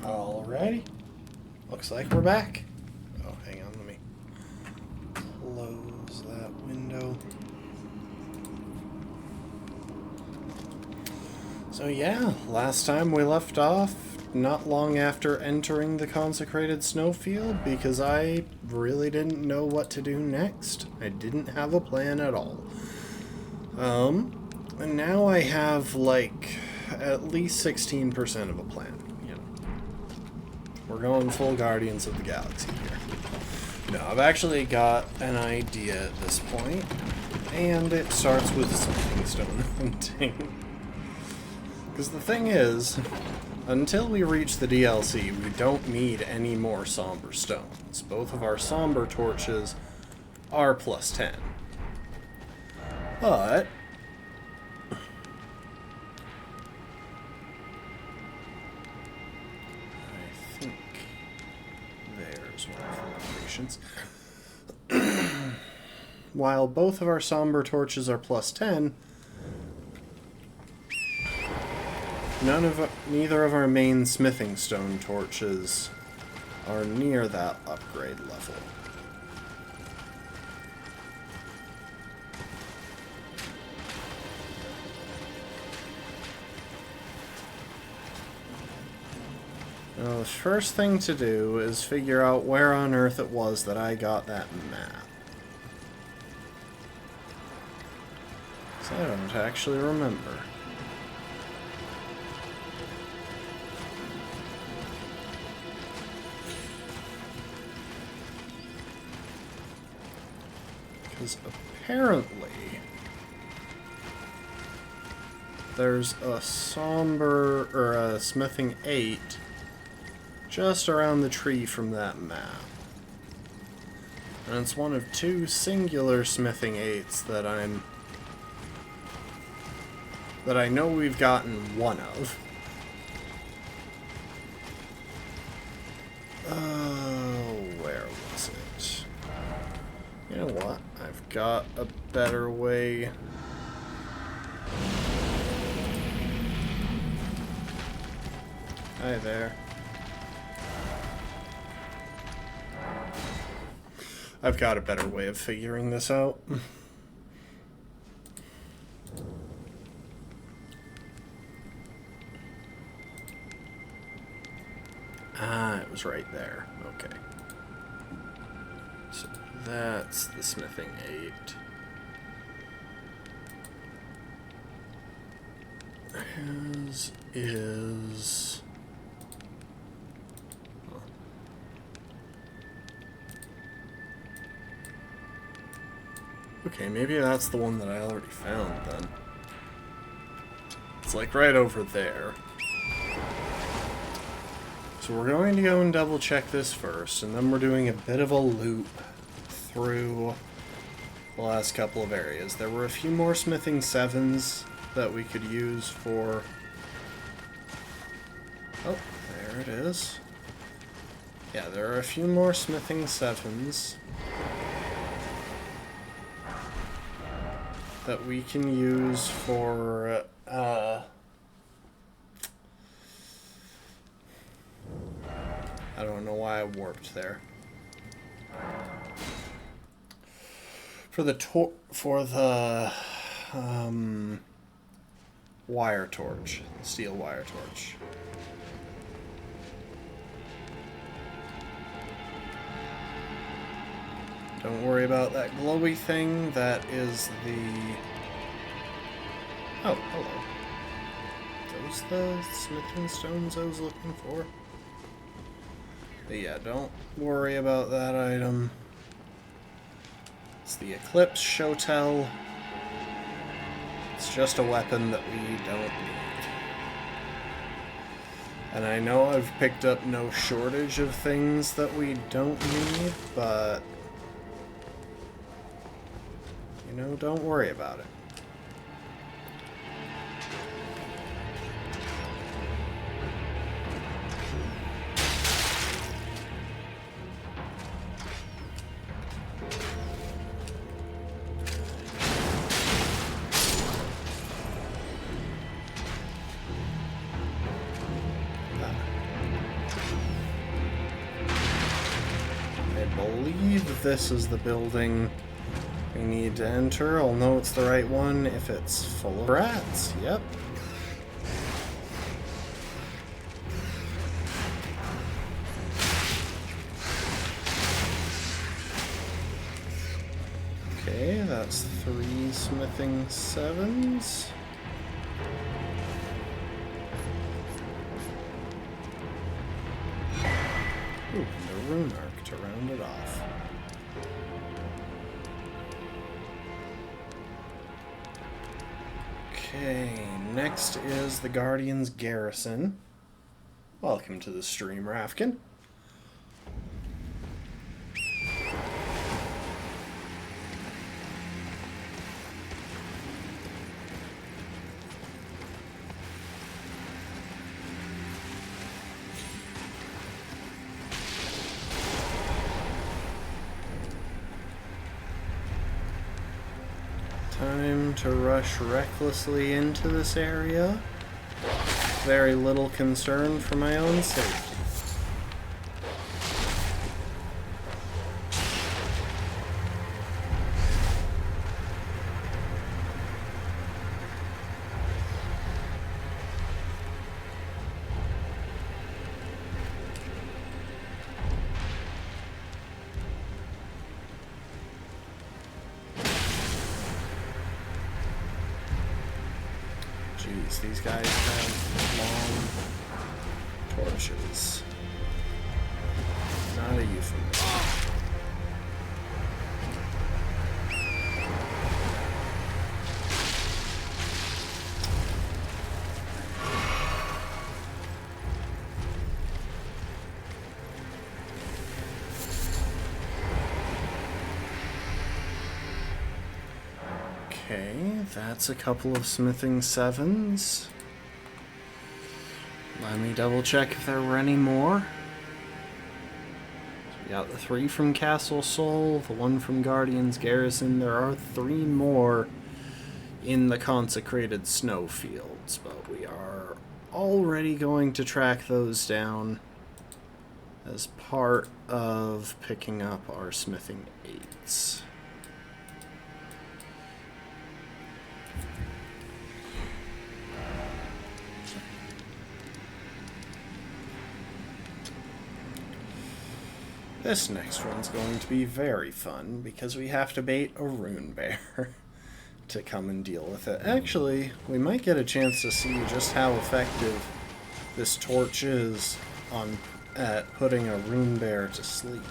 Alrighty. Looks like we're back. Oh, hang on, let me close that window. So yeah, last time we left off not long after entering the Consecrated Snowfield because I really didn't know what to do next. I didn't have a plan at all. And now I have like at least 16% of a plan. We're going full Guardians of the Galaxy here. No, I've actually got an idea at this point, and it starts with something stone hunting. Because the thing is, until we reach the DLC, we don't need any more somber stones. Both of our somber torches are plus 10. But while both of our somber torches are plus 10, neither of our main smithing stone torches are near that upgrade level. Now, the first thing to do is figure out where on earth it was that I got that map. I don't actually remember. Because apparently there's a somber, or a smithing 8 just around the tree from that map. And it's one of two singular smithing 8s that I know we've gotten one of. Oh, where was it? You know what? I've got a better way. Hi there. I've got a better way of figuring this out. Ah, it was right there. Okay. So that's the smithing 8. As is... Huh. Okay, maybe that's the one that I already found then. It's like right over there. So we're going to go and double check this first, and then we're doing a bit of a loop through the last couple of areas. There were a few more smithing 7s that we could use for... Oh, there it is. Yeah, there are a few more smithing 7s that we can use for, I don't know why I warped there. For the wire torch, the steel wire torch. Don't worry about that glowy thing. That is the... Oh, hello. Those the smithing stones I was looking for? But yeah, don't worry about that item. It's the Eclipse Shotel. It's just a weapon that we don't need. And I know I've picked up no shortage of things that we don't need, but... You know, don't worry about it. believe this is the building we need to enter. I'll know it's the right one if it's full of rats. Yep. Okay, that's 3 smithing 7s. Ooh, and a rune arc to round it off. Okay, next is the Guardian's Garrison. Welcome to the stream, Rafkin. Time to rush recklessly into this area. Very little concern for my own safety. Jeez, these guys have long torches. Not a euphemism. Okay, that's a couple of smithing 7s. Let me double check if there were any more. So we got the 3 from Castle Soul, the 1 from Guardian's Garrison. There are 3 more in the Consecrated Snowfields, but we are already going to track those down as part of picking up our smithing 8s. This next one's going to be very fun because we have to bait a rune bear to come and deal with it. Actually, we might get a chance to see just how effective this torch is at putting a rune bear to sleep.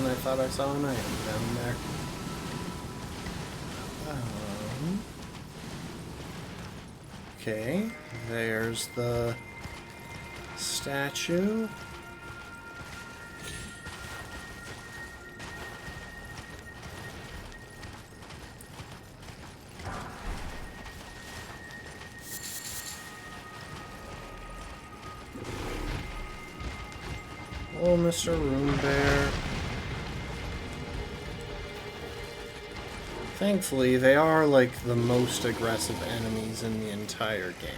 I thought I saw an item down there. Okay, there's the statue. Oh, Mr. Rune Bear. Thankfully, they are like the most aggressive enemies in the entire game.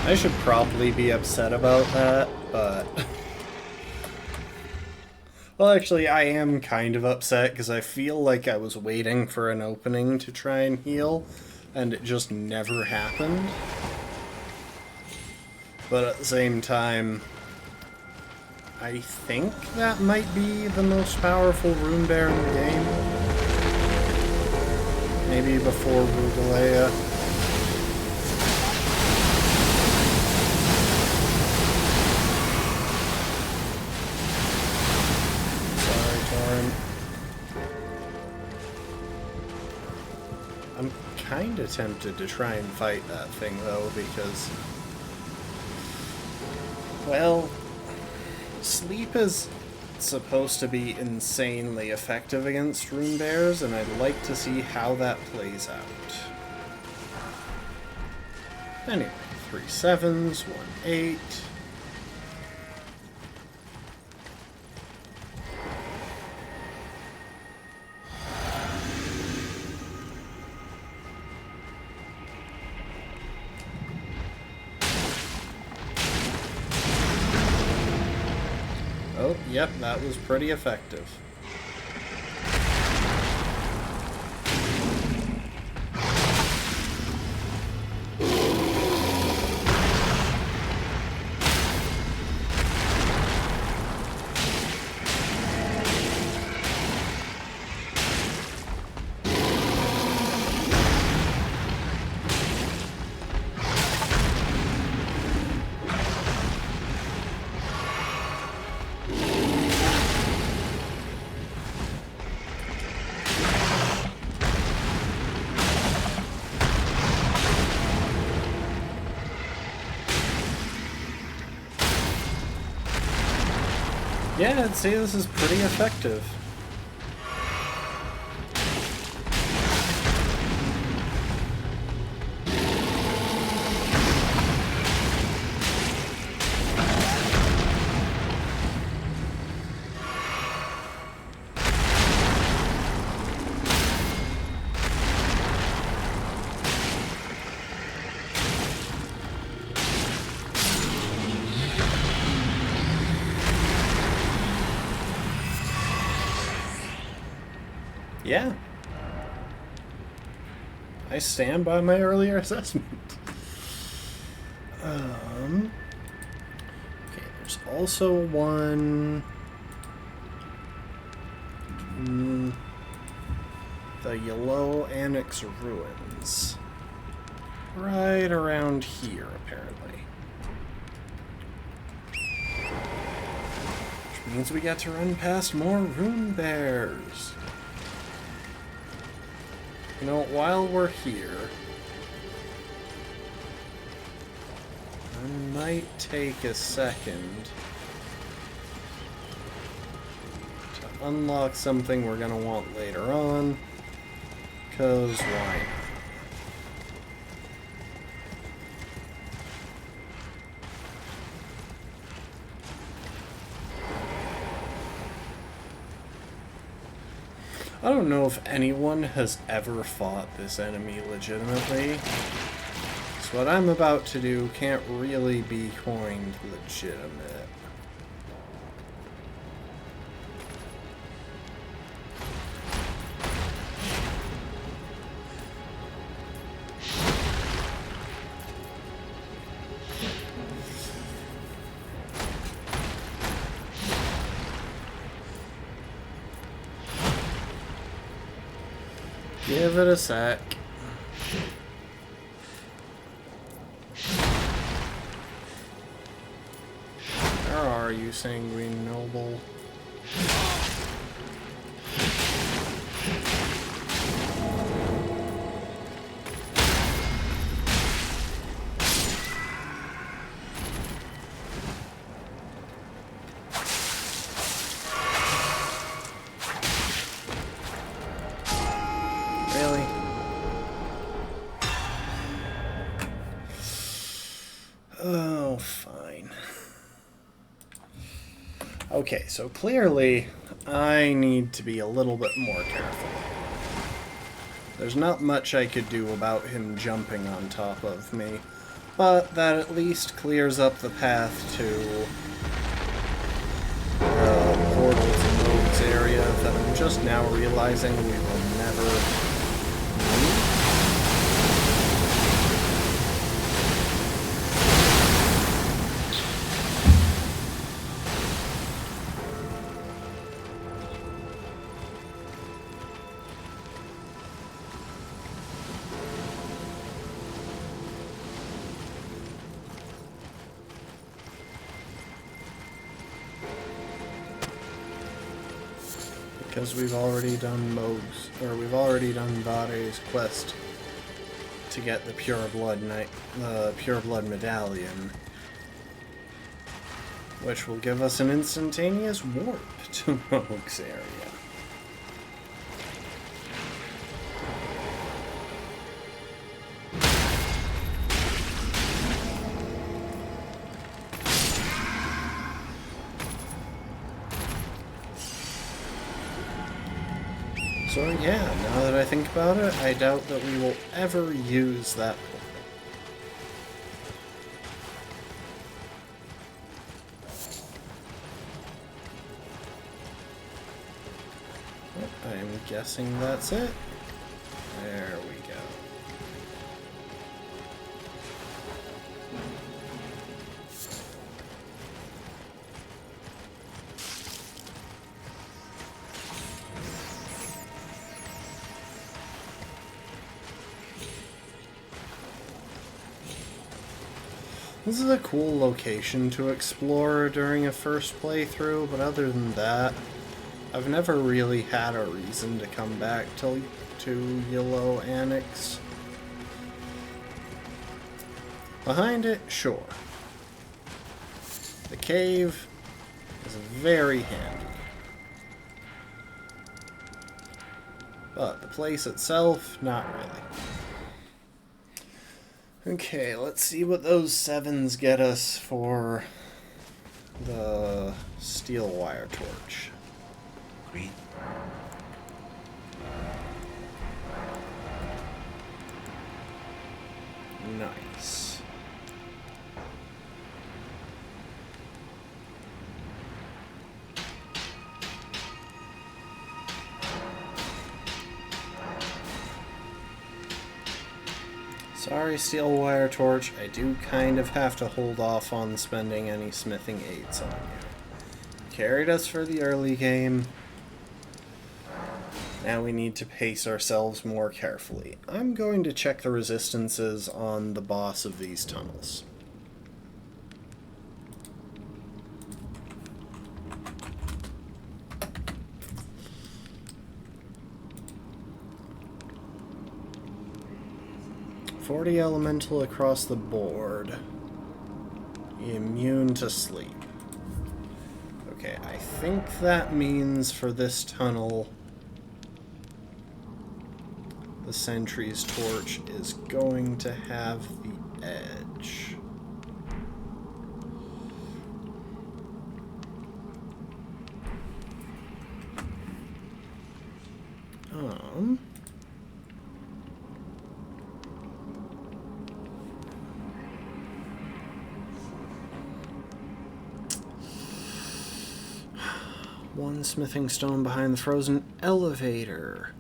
I should probably be upset about that, but... Well, actually, I am kind of upset, because I feel like I was waiting for an opening to try and heal, and it just never happened. But at the same time, I think that might be the most powerful rune bear in the game. Maybe before Rugalea. Sorry, Torrent. I'm kind of tempted to try and fight that thing, though, because... well... sleep is supposed to be insanely effective against rune bears, and I'd like to see how that plays out. Anyway, 3 7s, 1 8. Oh, yep, that was pretty effective. Yeah, I'd say this is pretty effective. Yeah. I stand by my earlier assessment. Okay, there's also one... the Yellow Annex Ruins. Right around here, apparently. Which means we get to run past more rune bears. You know, while we're here, I might take a second to unlock something we're going to want later on, because why not? I don't know if anyone has ever fought this enemy legitimately, so what I'm about to do can't really be coined legitimate. Give it a sec. Where are you, Sanguine Noble? Okay, so clearly I need to be a little bit more careful. There's not much I could do about him jumping on top of me, but that at least clears up the path to the portals and roads area that I'm just now realizing we will never need. because we've already done we've already done Vare's quest to get the Pure Blood Medallion, which will give us an instantaneous warp to Rogue's area. So yeah, now that I think about it, I doubt that we will ever use that portal. I'm guessing that's it. There we go. This is a cool location to explore during a first playthrough, but other than that, I've never really had a reason to come back to Yellow Annex. Behind it, sure. The cave is very handy. But the place itself, not really. Okay, let's see what those 7s get us for the steel wire torch. Green. Nice. Sorry, steel wire torch, I do kind of have to hold off on spending any smithing aids on you. Carried us for the early game. Now we need to pace ourselves more carefully. I'm going to check the resistances on the boss of these tunnels. "40 elemental across the board. Immune to sleep." Okay, I think that means for this tunnel, the Sentry's torch is going to have the edge. One smithing stone behind the frozen elevator.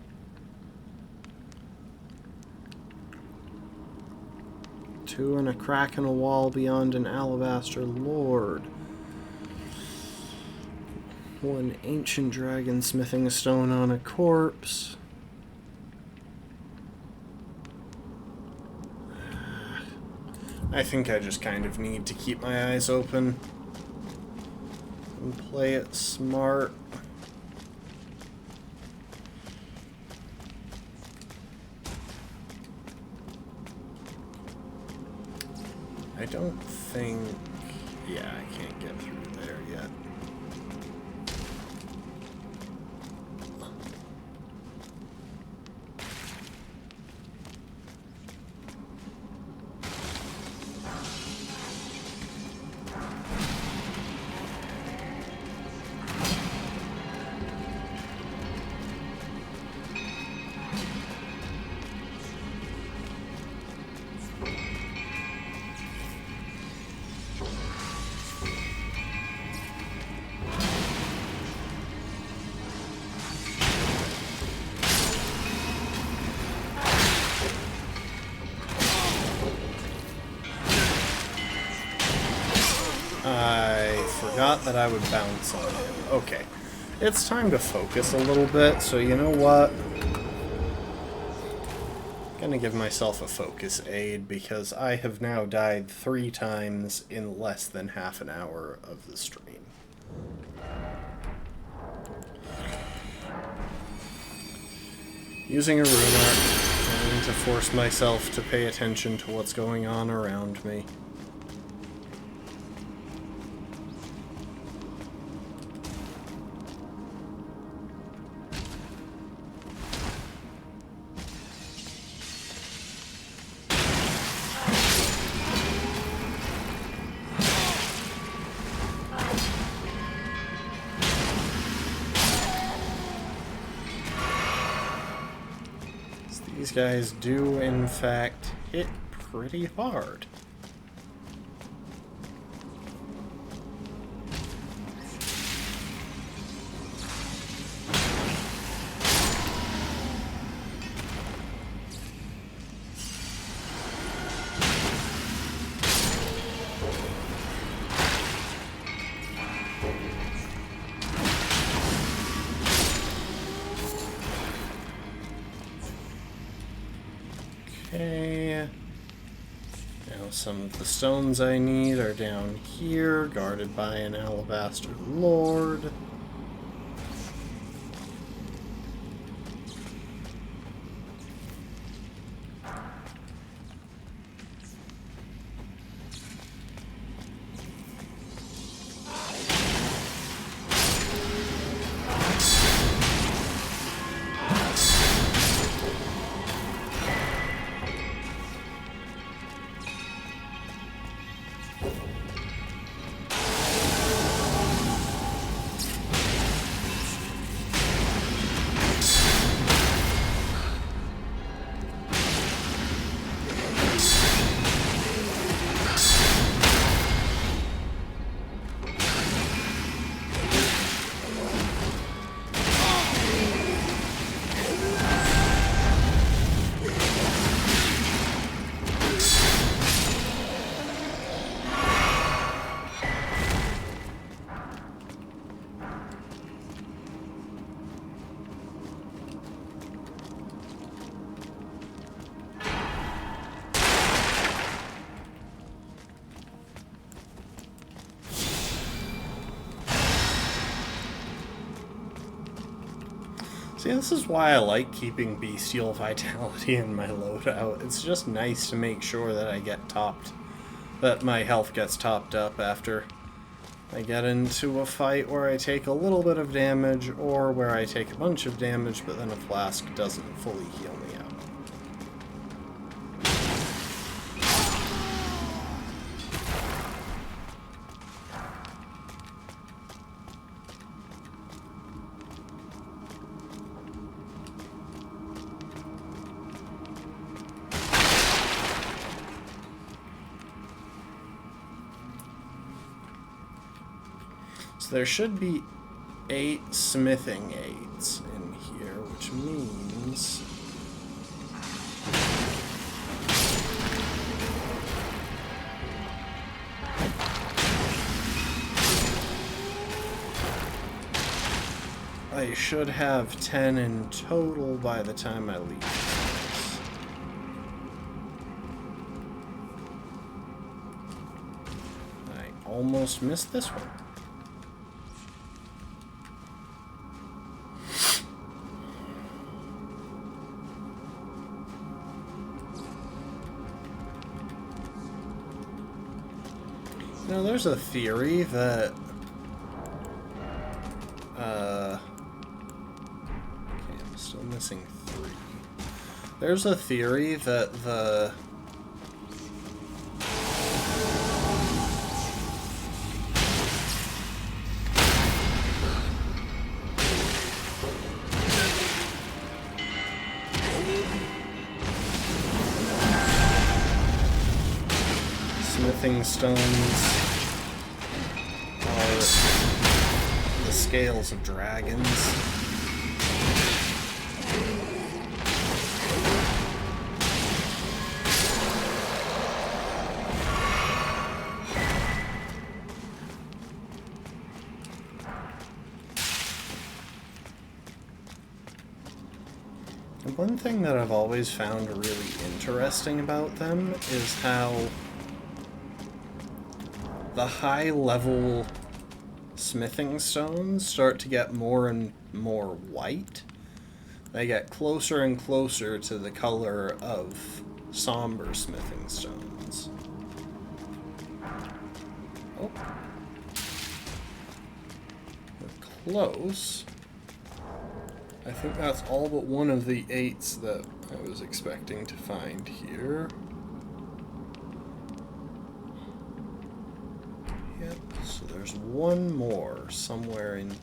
Two in a crack in a wall beyond an alabaster lord. One ancient dragon smithing a stone on a corpse. I think I just kind of need to keep my eyes open and play it smart. I don't think... yeah, I can't get through there yet. I forgot that I would bounce on him. Okay. It's time to focus a little bit, so you know what? I'm gonna give myself a focus aid because I have now died 3 times in less than half an hour of the stream. Using a rune trying to force myself to pay attention to what's going on around me. These guys do, in fact, hit pretty hard. Okay, now some of the stones I need are down here, guarded by an alabaster lord. See, this is why I like keeping bestial vitality in my loadout. It's just nice to make sure that I get topped, that my health gets topped up after I get into a fight where I take a little bit of damage, or where I take a bunch of damage but then a flask doesn't fully heal me out. So there should be 8 smithing aids in here, which means I should have 10 in total by the time I leave. I almost missed this one. You know, there's a theory that okay, I'm still missing 3. There's a theory that the smithing stones are the scales of dragons. And one thing that I've always found really interesting about them is how the high-level smithing stones start to get more and more white they get closer and closer to the color of somber smithing stones. Oh. We're close. I think that's all but one of the 8s that I was expecting to find here. Yep, so there's one more somewhere in here.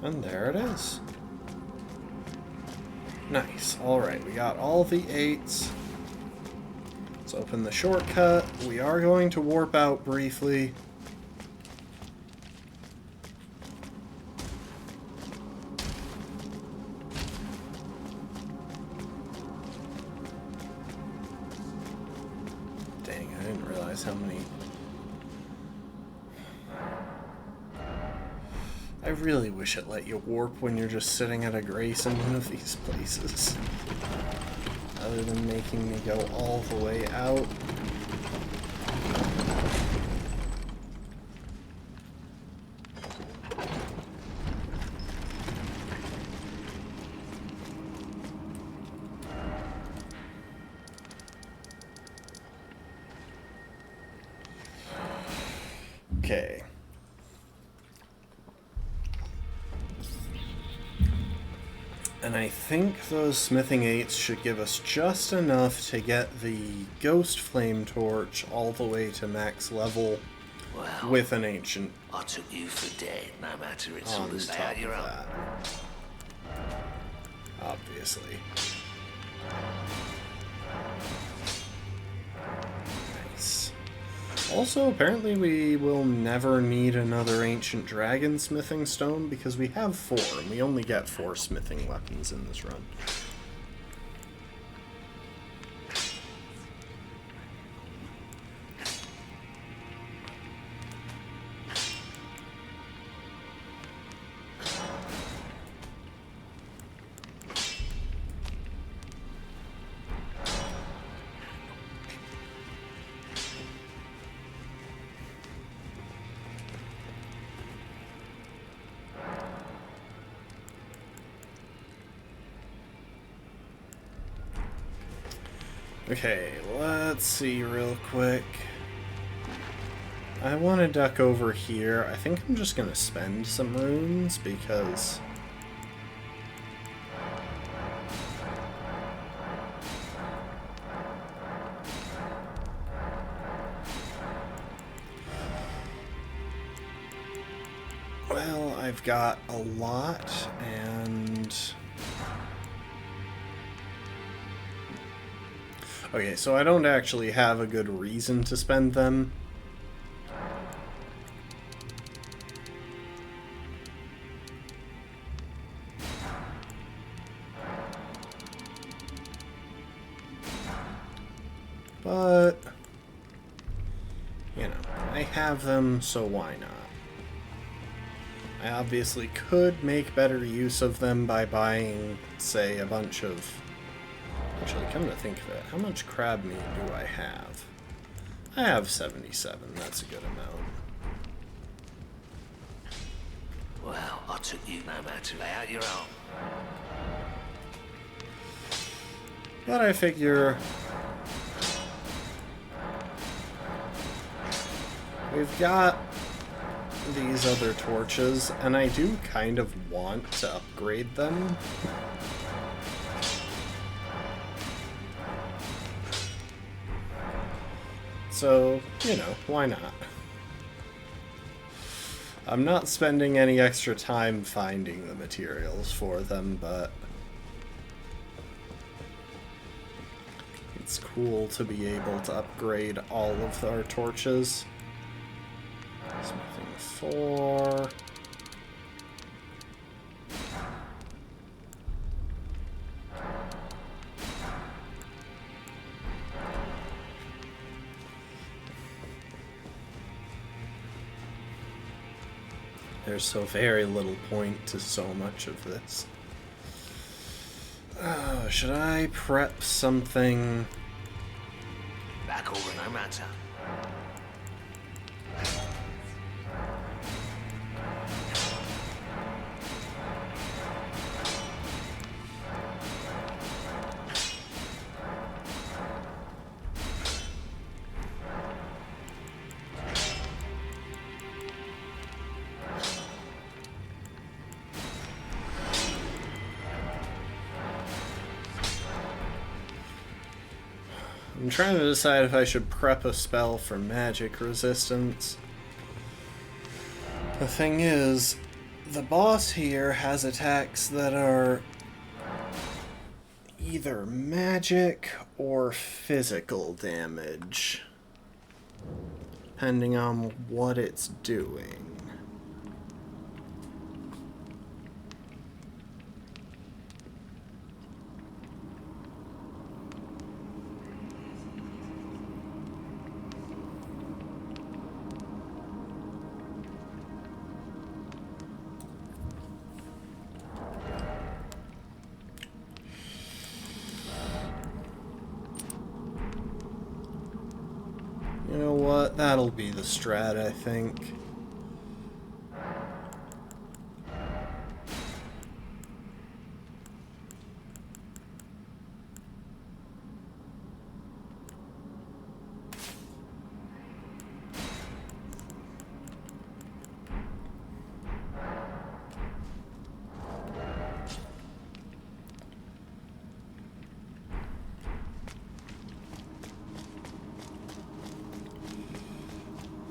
And there it is. Nice. Alright, we got all the 8s. Let's open the shortcut. We are going to warp out briefly. Dang, I didn't realize how many... I really wish it let you warp when you're just sitting at a grace in one of these places. Other than making me go all the way out. Okay. And I think those smithing 8s should give us just enough to get the Ghostflame torch all the way to max level with an ancient. I took you for dead, no matter it's On all the top your of own. that. Obviously. Nice. Also, apparently we will never need another ancient dragon smithing stone because we have 4, and we only get 4 smithing weapons in this run. Okay, let's see real quick. I want to duck over here. I think I'm just going to spend some runes because... well, I've got a lot, and... okay, so I don't actually have a good reason to spend them. But, you know, I have them, so why not? I obviously could make better use of them by buying, say, a bunch of... actually, come to think of it, how much crab meat do I have? I have 77, that's a good amount. Well, I took you no matter out your own. But I figure... we've got these other torches, and I do kind of want to upgrade them. So, you know, why not? I'm not spending any extra time finding the materials for them, but it's cool to be able to upgrade all of our torches. Smithing 4. There's so very little point to so much of this. Should I prep something? Back over no matter. I'm trying to decide if I should prep a spell for magic resistance. The thing is, the boss here has attacks that are either magic or physical damage, depending on what it's doing. You know what? That'll be the strat, I think.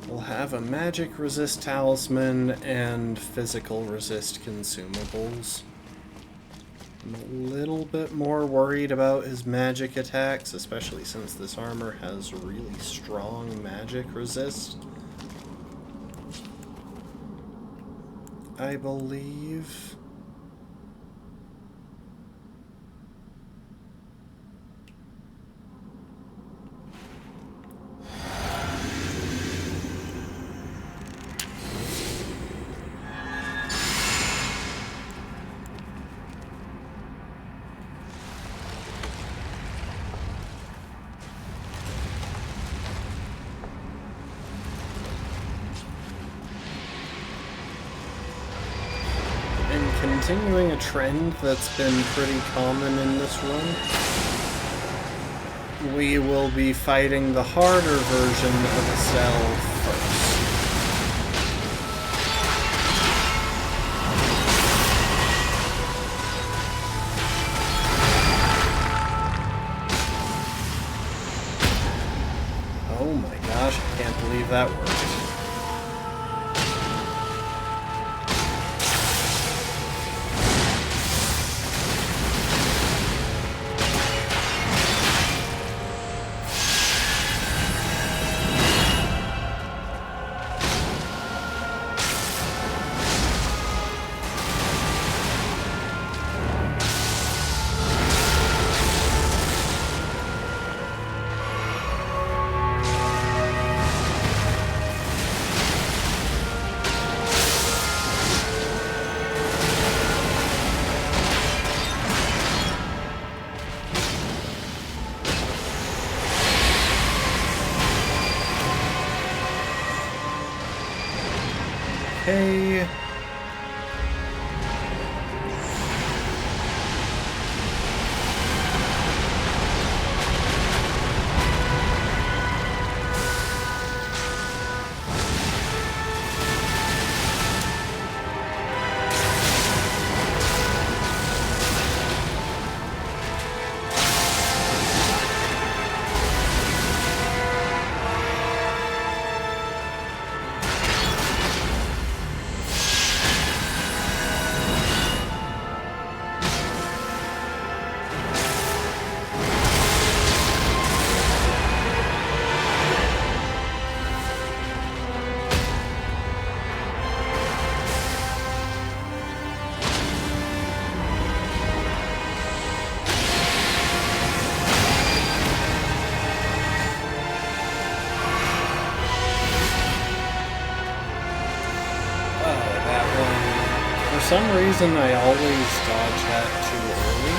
We'll have a magic resist talisman and physical resist consumables. I'm a little bit more worried about his magic attacks, especially since this armor has really strong magic resist, I believe. Continuing a trend that's been pretty common in this run, we will be fighting the harder version of a cell first. Oh my gosh, I can't believe that worked. Okay. For some reason, I always dodge that too early.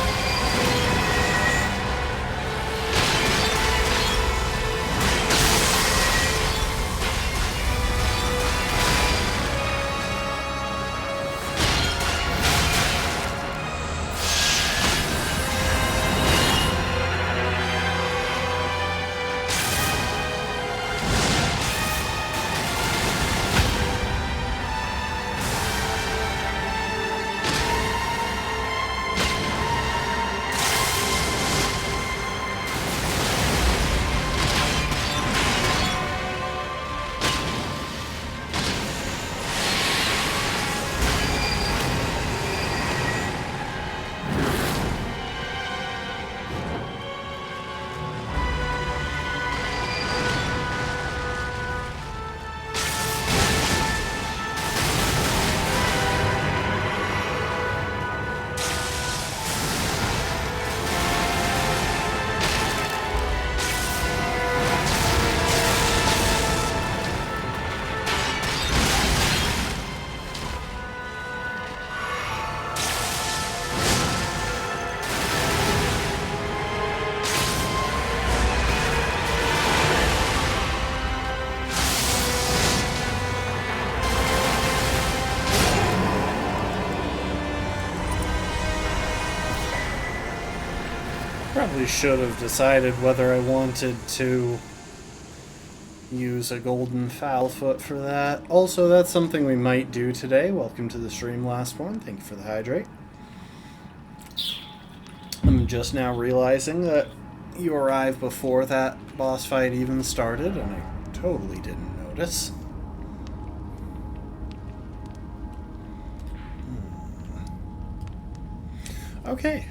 Probably should have decided whether I wanted to use a golden foul foot for that. Also, that's something we might do today. Welcome to the stream, last one. Thank you for the hydrate. I'm just now realizing that you arrived before that boss fight even started, and I totally didn't notice. Okay.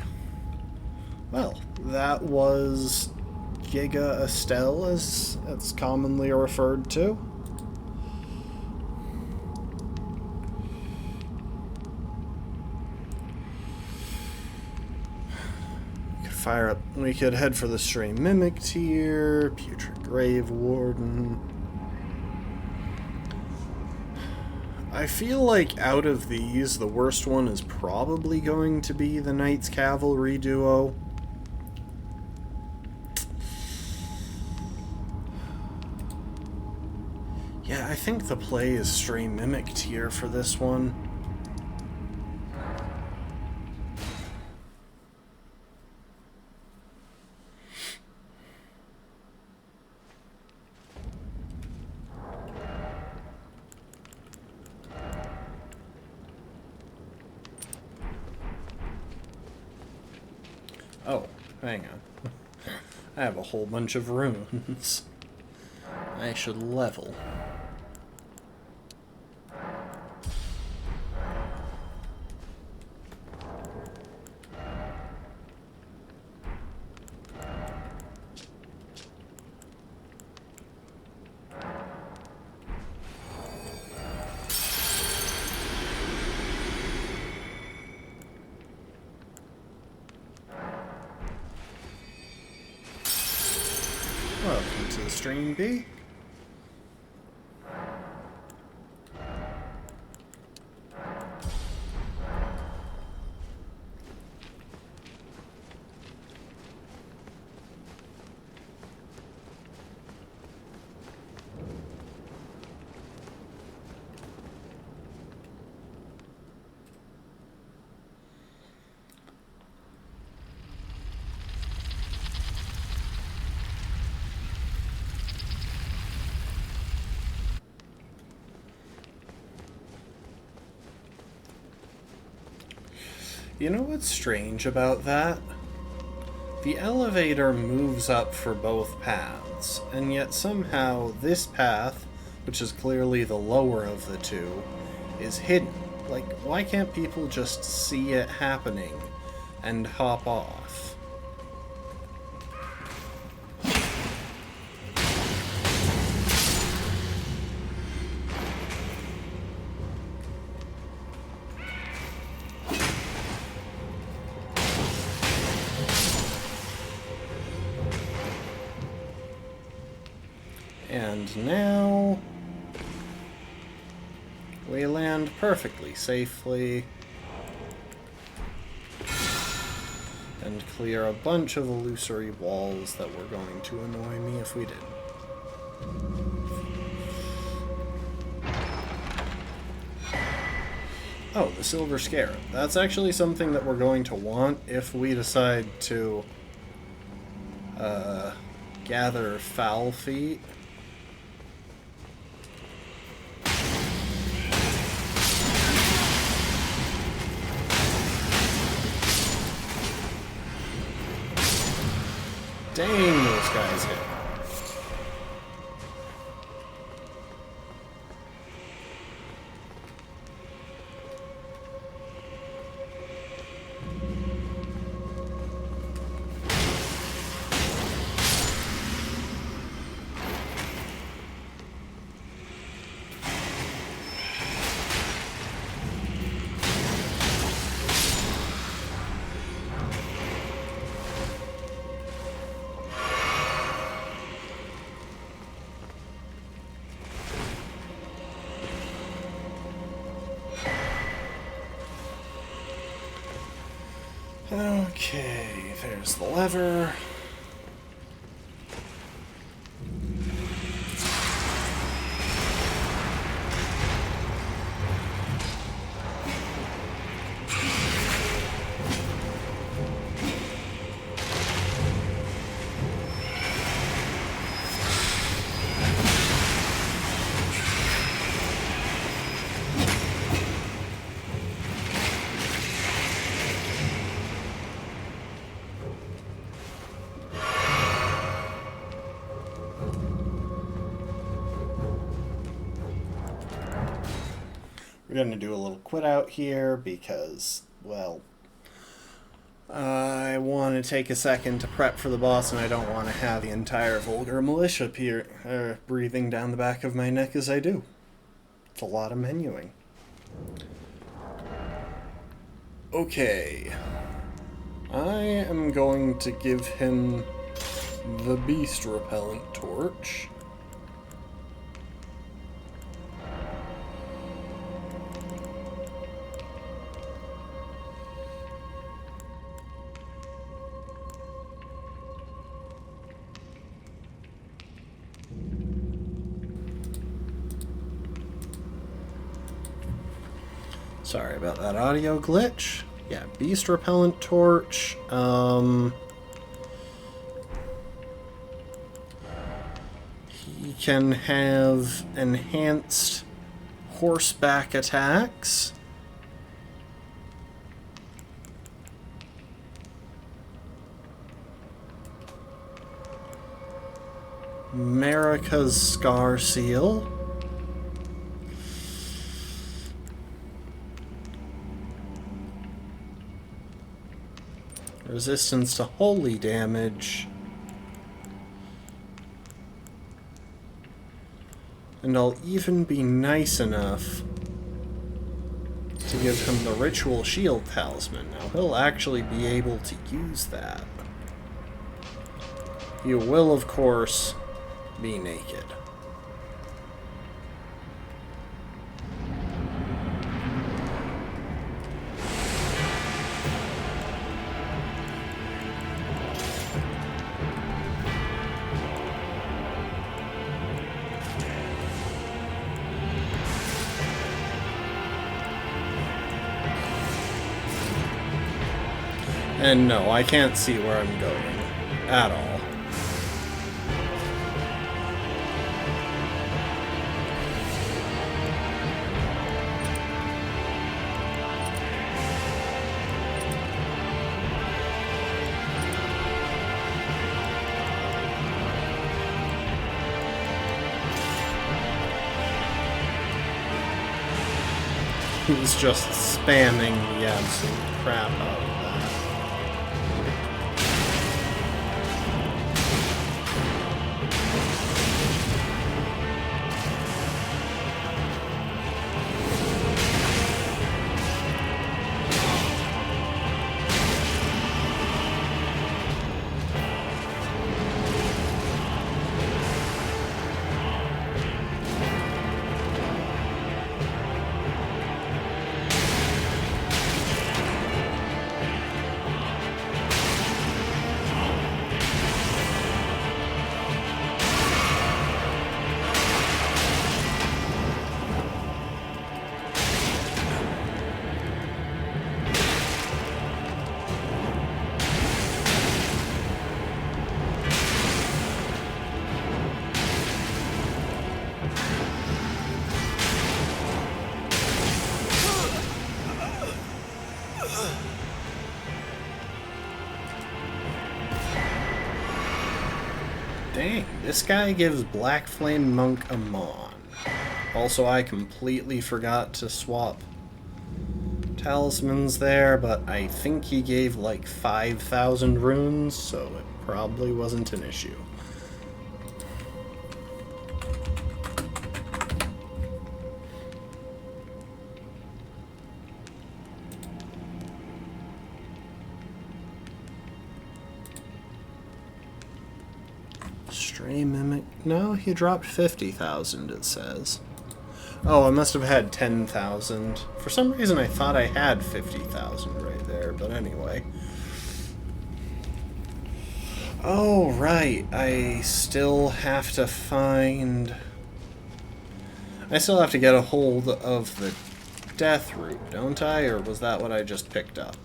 Well, that was Giga Estelle, as it's commonly referred to. We could head for the Stray Mimic tier, Putrid Grave Warden. I feel like out of these, the worst one is probably going to be the Knights Cavalry duo. Yeah, I think the play is Stray Mimic tier for this one. Oh, hang on. I have a whole bunch of runes. I should level. Welcome to the stream, B. You know what's strange about that? The elevator moves up for both paths, and yet somehow this path, which is clearly the lower of the two, is hidden. Like, why can't people just see it happening and hop off? And now we land perfectly safely and clear a bunch of illusory walls that were going to annoy me if we did. Oh, the Silver Scarab. That's actually something that we're going to want if we decide to gather Foul Feet. Dang, those guys hit. Okay, there's the lever. going to do a little quit out here because, well, I want to take a second to prep for the boss, and I don't want to have the entire Vulgar Militia breathing down the back of my neck as I do. It's a lot of menuing. Okay. I am going to give him the Beast Repellant Torch. Sorry about that audio glitch. Yeah, Beast Repellant Torch. He can have enhanced horseback attacks. Marika's Scar Seal. Resistance to holy damage. And I'll even be nice enough to give him the Ritual Shield Talisman. Now, he'll actually be able to use that. He will, of course, be naked. And no, I can't see where I'm going at all. He's just spamming the absolute crap out of that. Dang, this guy gives Black Flame Monk a Mon. Also, I completely forgot to swap talismans there, but I think he gave like 5,000 runes, so it probably wasn't an issue. Stray Mimic. No, he dropped 50,000, it says. Oh, I must have had 10,000. For some reason, I thought I had 50,000 right there, but anyway. Oh, right. I still have to find... I still have to get a hold of the Death Root, don't I? Or was that what I just picked up?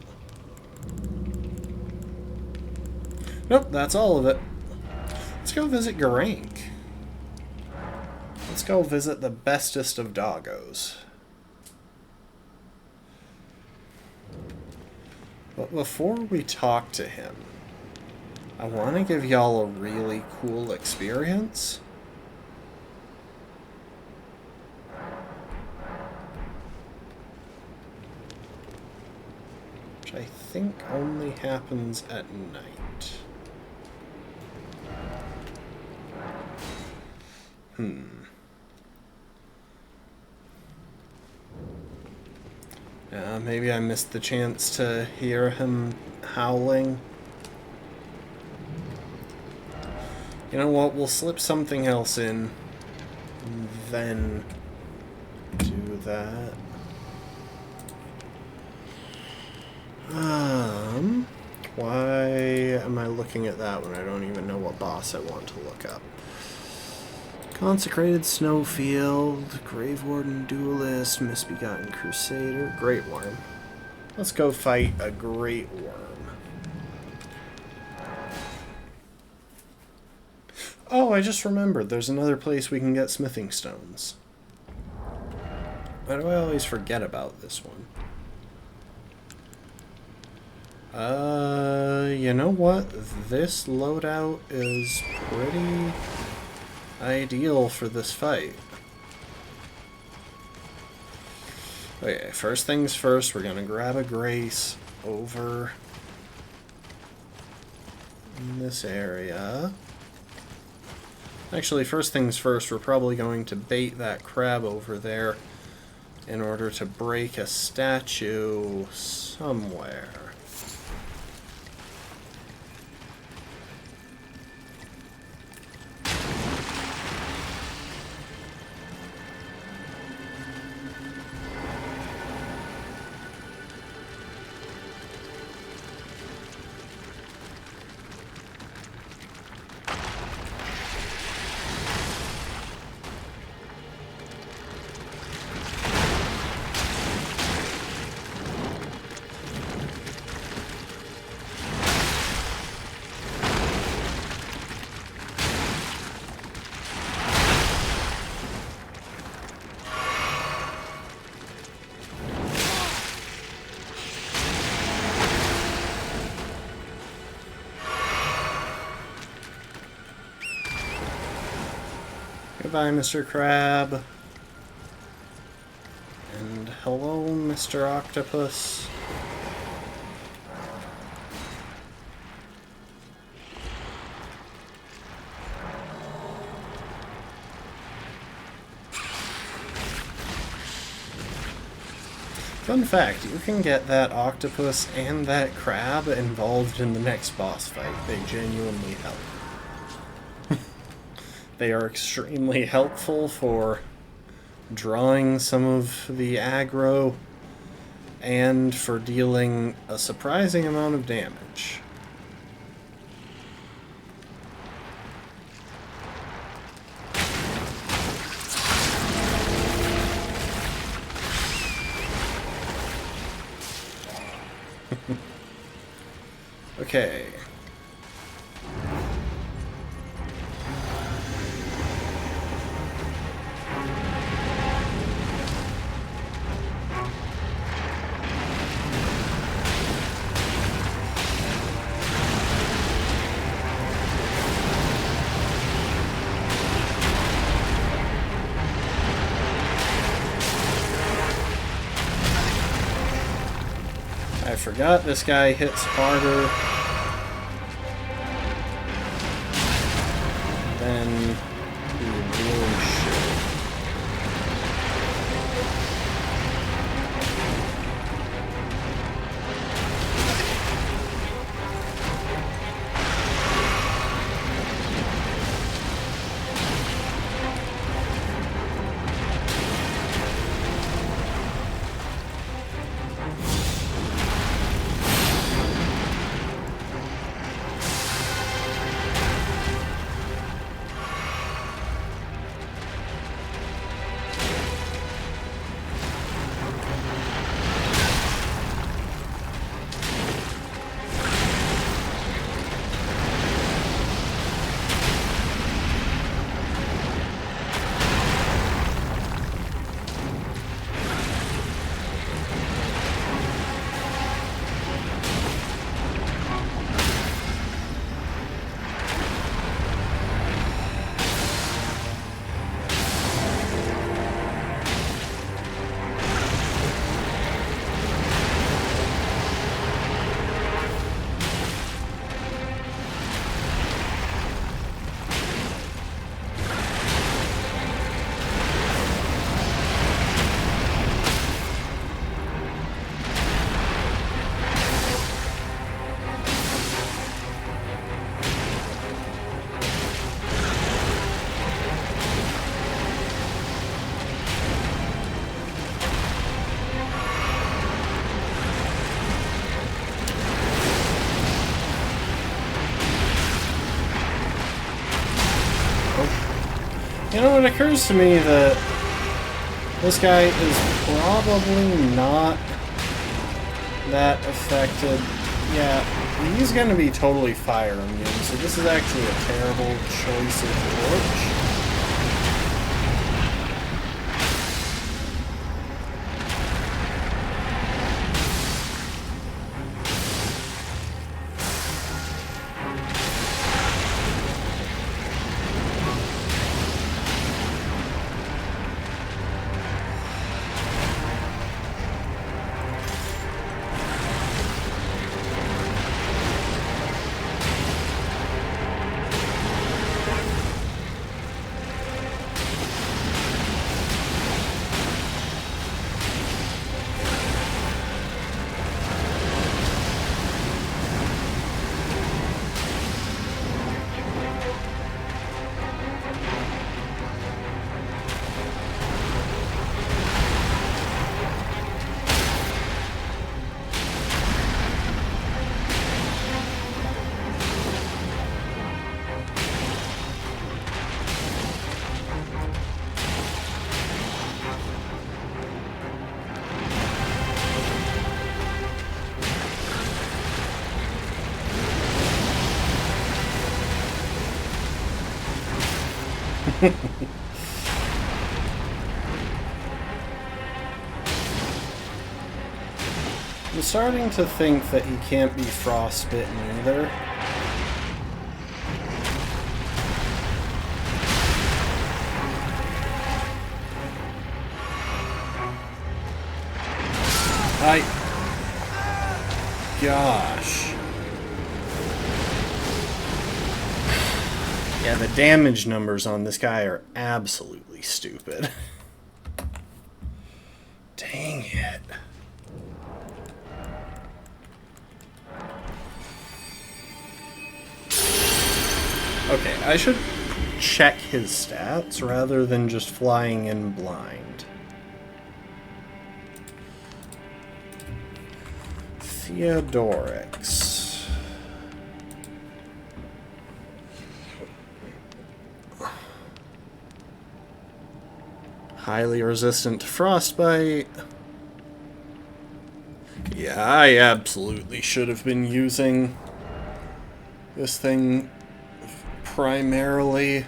Nope, that's all of it. Let's go visit Geraint. Let's go visit the bestest of doggos. But before we talk to him, I want to give y'all a really cool experience. which I think only happens at night. Maybe I missed the chance to hear him howling. You know what, we'll slip something else in, and then do that. Why am I looking at that when I don't even know what boss I want to look up? Consecrated Snowfield, Grave Warden Duelist, Misbegotten Crusader, Great Worm. Let's go fight a Great Worm. Oh, I just remembered. There's another place we can get smithing stones. Why do I always forget about this one? You know what? This loadout is pretty ideal for this fight. Okay, first things first, we're gonna grab a Grace over in this area. Actually, first things first, we're probably going to bait that crab over there in order to break a statue somewhere. Goodbye, Mr. Crab. And hello, Mr. Octopus. Fun fact, you can get that octopus and that crab involved in the next boss fight. They genuinely help. They are extremely helpful for drawing some of the aggro and for dealing a surprising amount of damage. Okay. I forgot this guy hits harder than he really should. You know, it occurs to me that this guy is probably not that affected. Yeah, he's going to be totally fire immune, so this is actually a terrible choice of torch. I'm starting to think that he can't be frostbitten either. Gosh. Yeah, the damage numbers on this guy are absolutely stupid. Dang it. Okay, I should check his stats rather than just flying in blind. Theodorix. Highly resistant to frostbite. Yeah, I absolutely should have been using this thing primarily.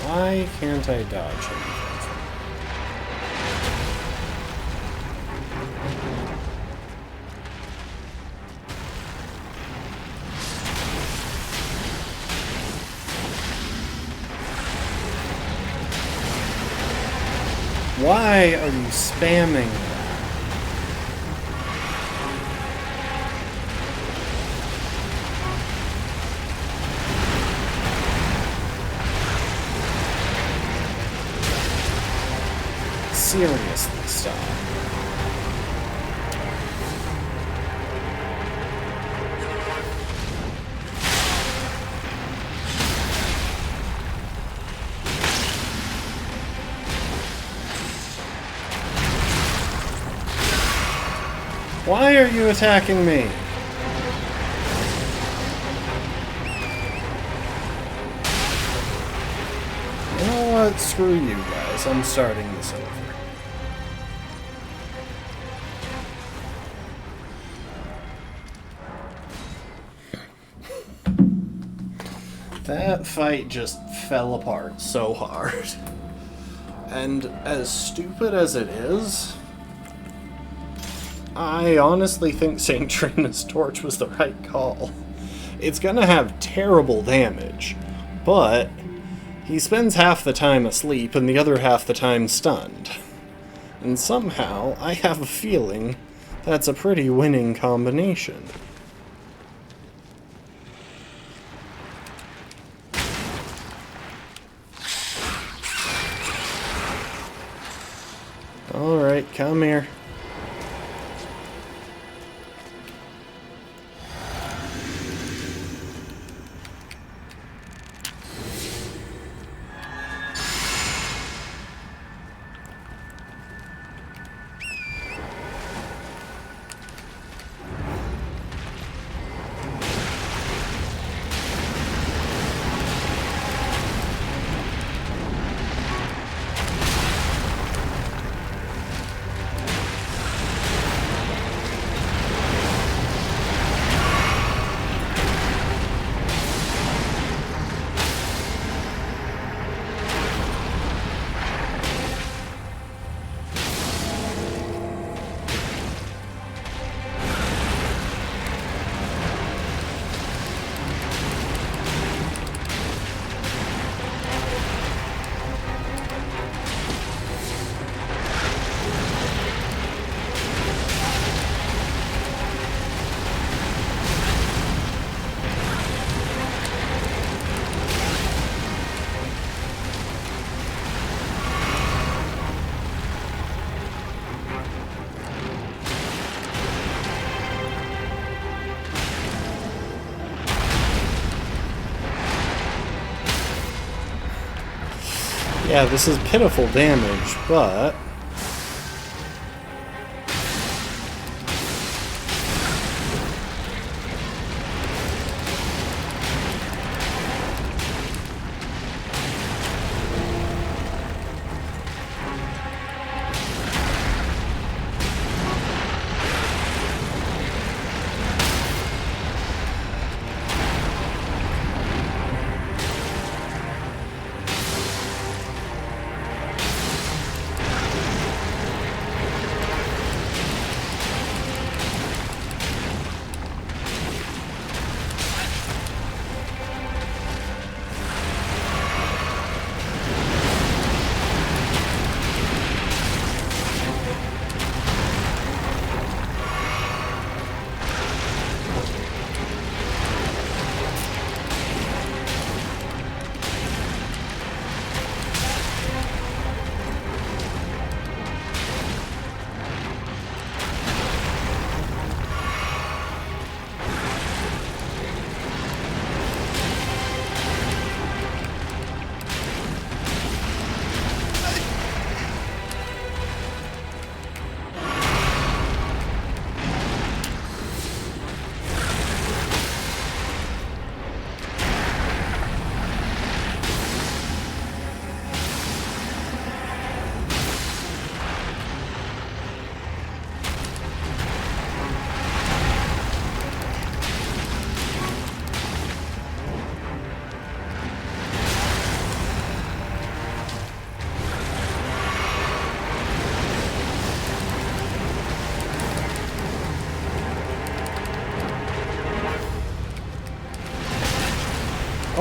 Why can't I dodge him? Why are you spamming that? Seriously, stop. Why are you attacking me? You know what? Screw you guys. I'm starting this over. That fight just fell apart so hard. And as stupid as it is, I honestly think St. Trina's torch was the right call. It's gonna have terrible damage, but he spends half the time asleep and the other half the time stunned. And somehow, I have a feeling that's a pretty winning combination. Alright, come here. Yeah, this is pitiful damage, but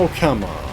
oh, come on.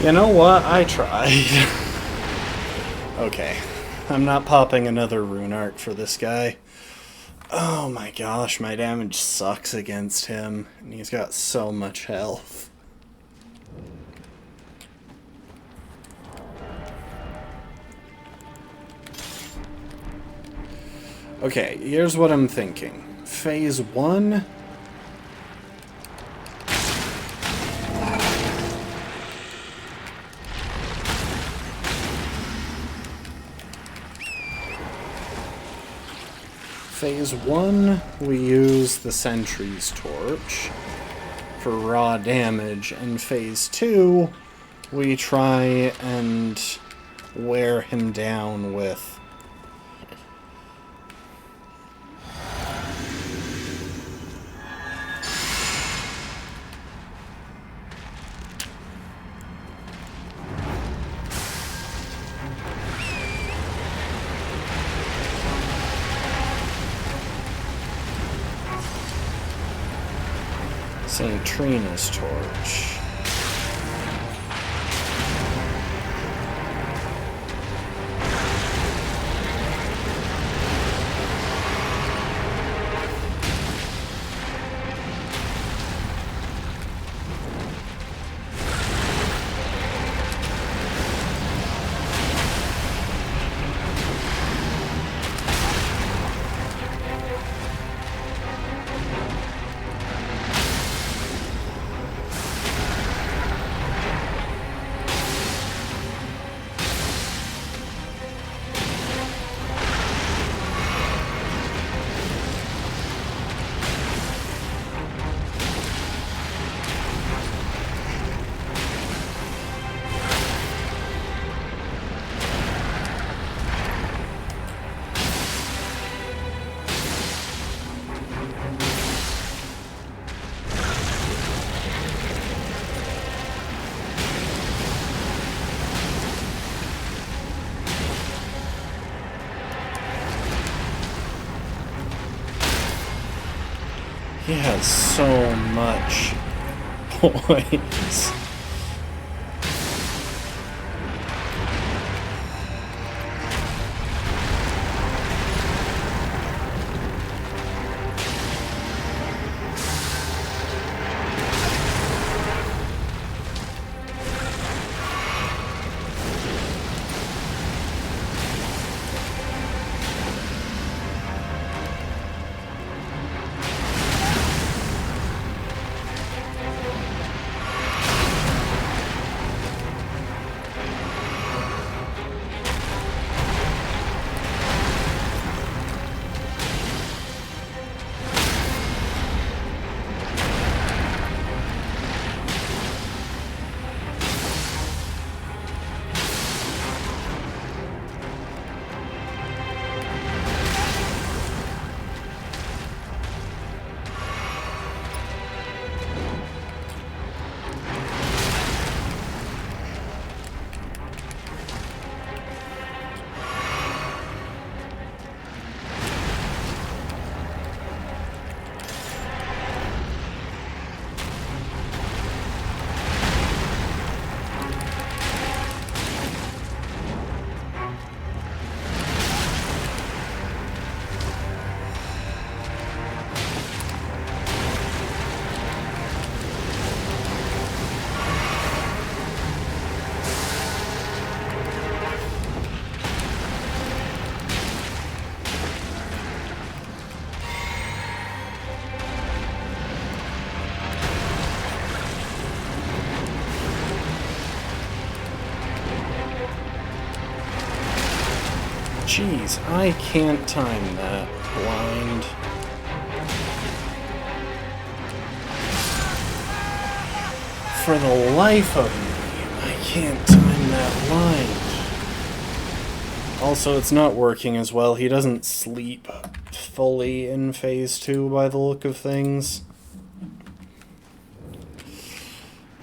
You know what? I tried. Okay. I'm not popping another rune arc for this guy. Oh my gosh, my damage sucks against him. And he's got so much health. Okay, here's what I'm thinking. Phase 1... Phase 1, we use the Sentry's torch for raw damage, and Phase 2, we try and wear him down with... Trina's torch. He has so much points. Jeez, I can't time that blind. For the life of me, I can't time that blind. Also, it's not working as well. He doesn't sleep fully in Phase 2 by the look of things.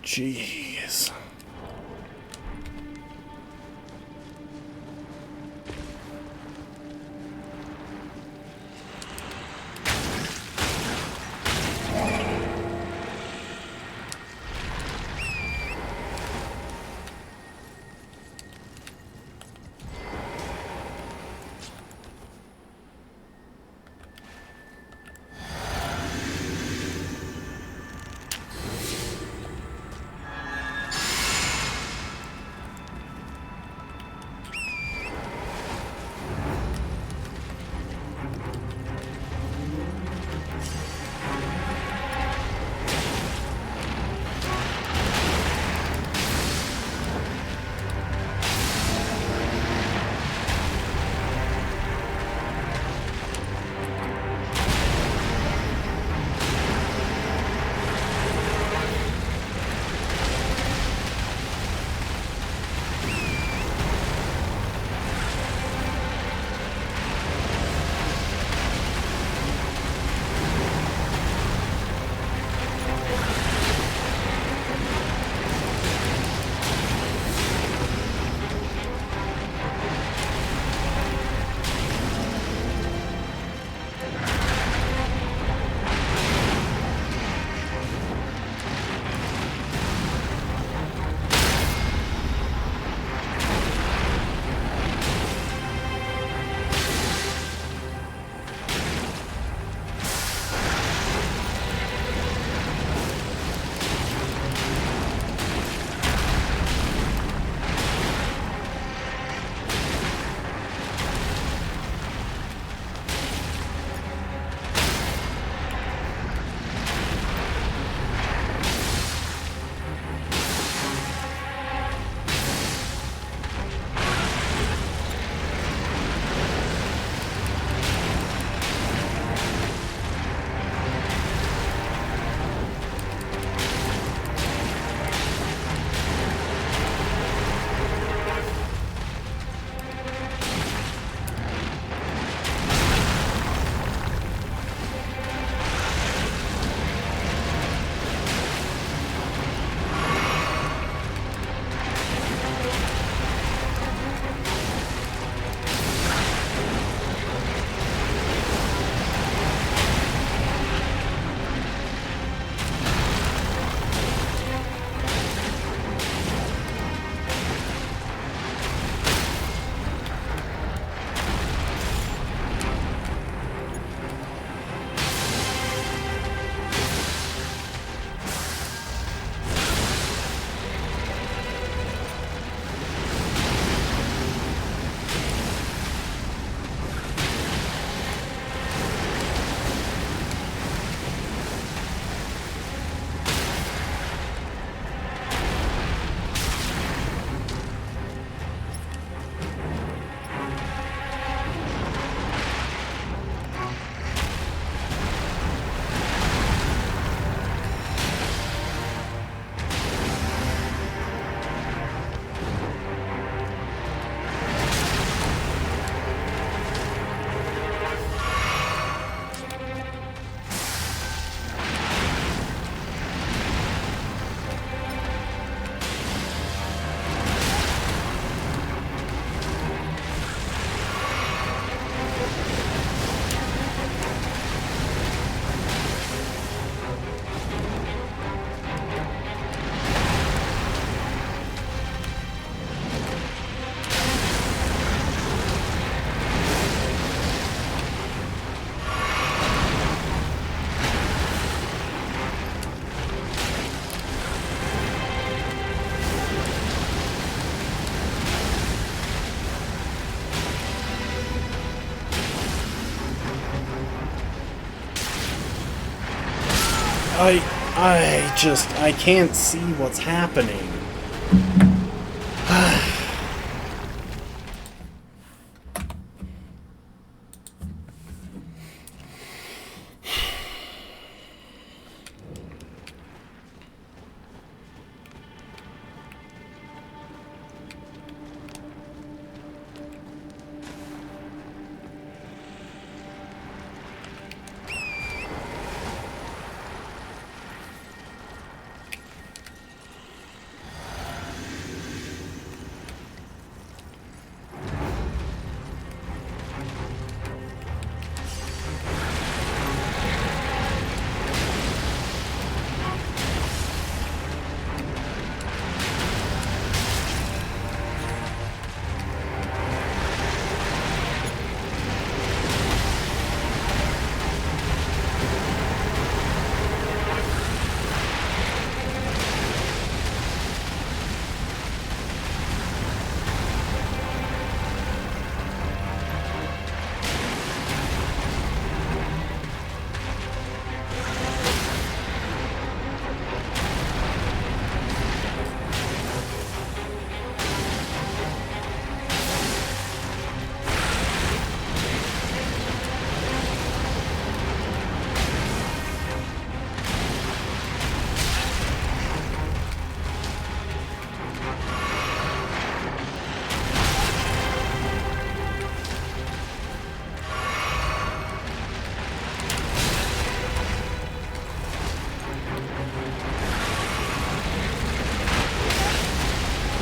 Jeez. I can't see what's happening.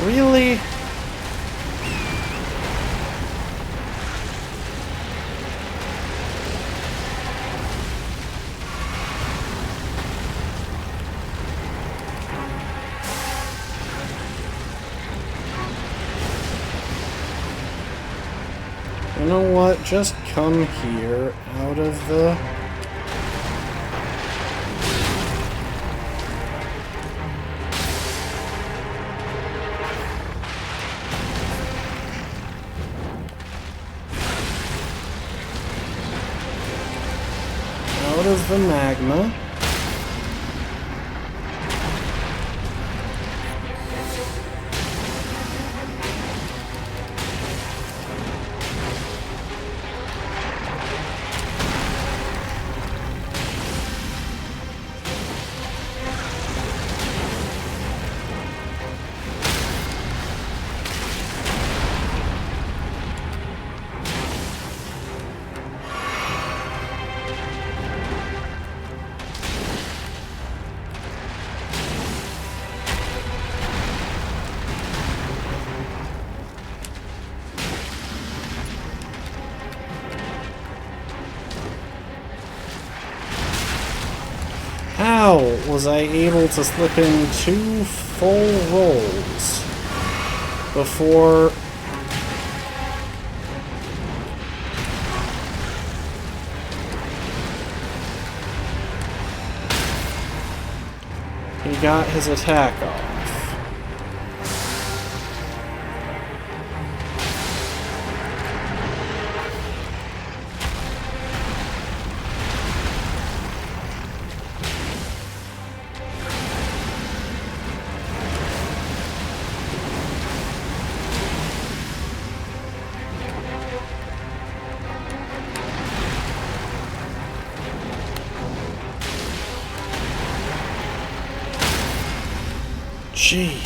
Really? You know what? Just come here out of the... out of the magma. How was I able to slip in 2 full rolls before... he got his attack off? Jeez.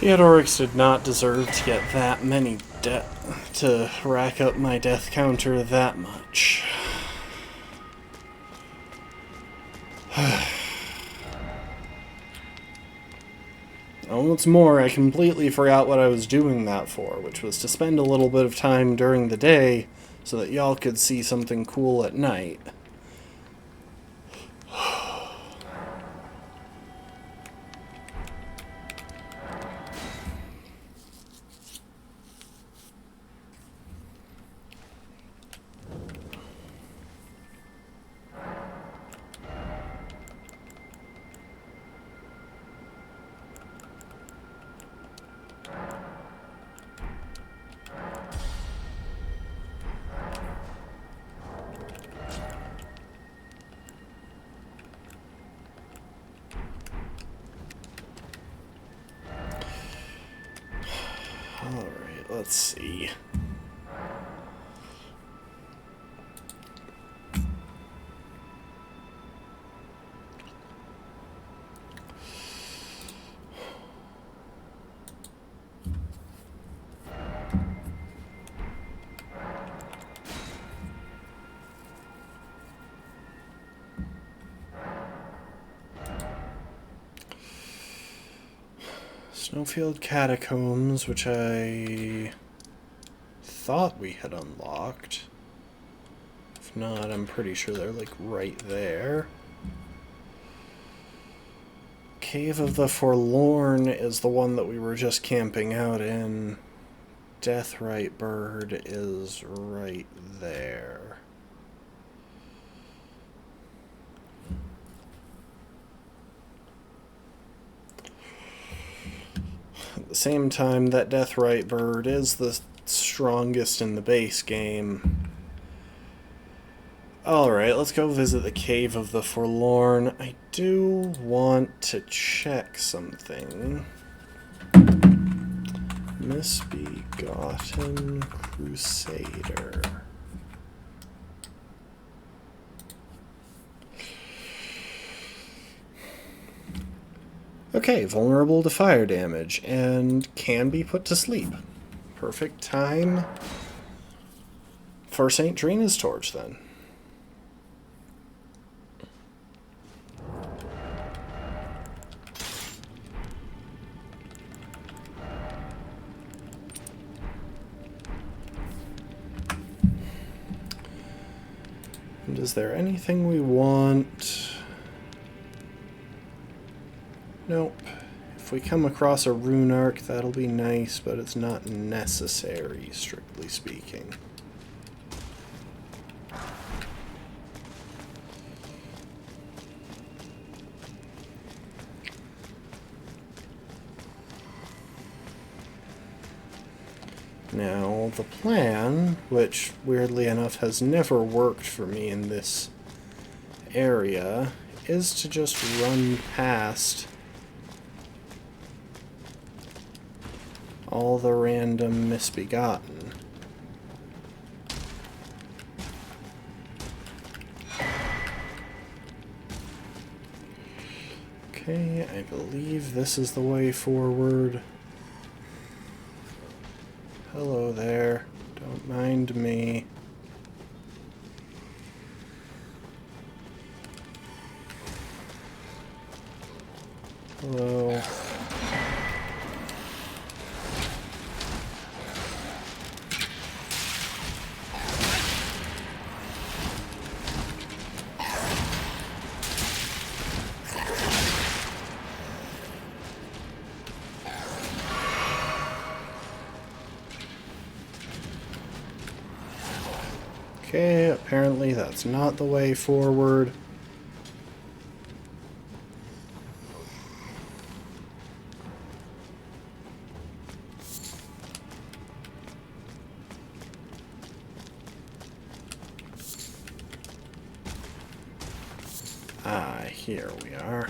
Theodorix did not deserve to get that many to rack up my death counter that much. And what's more, I completely forgot what I was doing that for, which was to spend a little bit of time during the day so that y'all could see something cool at night. Alright, let's see. Snowfield Catacombs, which I thought we had unlocked. If not, I'm pretty sure they're like right there. Cave of the Forlorn is the one that we were just camping out in. Deathrite Bird is right there. At the same time, that Deathrite Bird is the strongest in the base game. Alright, let's go visit the Cave of the Forlorn. I do want to check something. Misbegotten Crusader. Okay, vulnerable to fire damage, and can be put to sleep. Perfect time for St. Trina's torch, then. And is there anything we want? Nope. If we come across a rune arc, that'll be nice, but it's not necessary, strictly speaking. Now, the plan, which weirdly enough has never worked for me in this area, is to just run past all the random misbegotten. Okay, I believe this is the way forward. Hello there. Don't mind me. Hello. Okay, apparently that's not the way forward. Ah, here we are.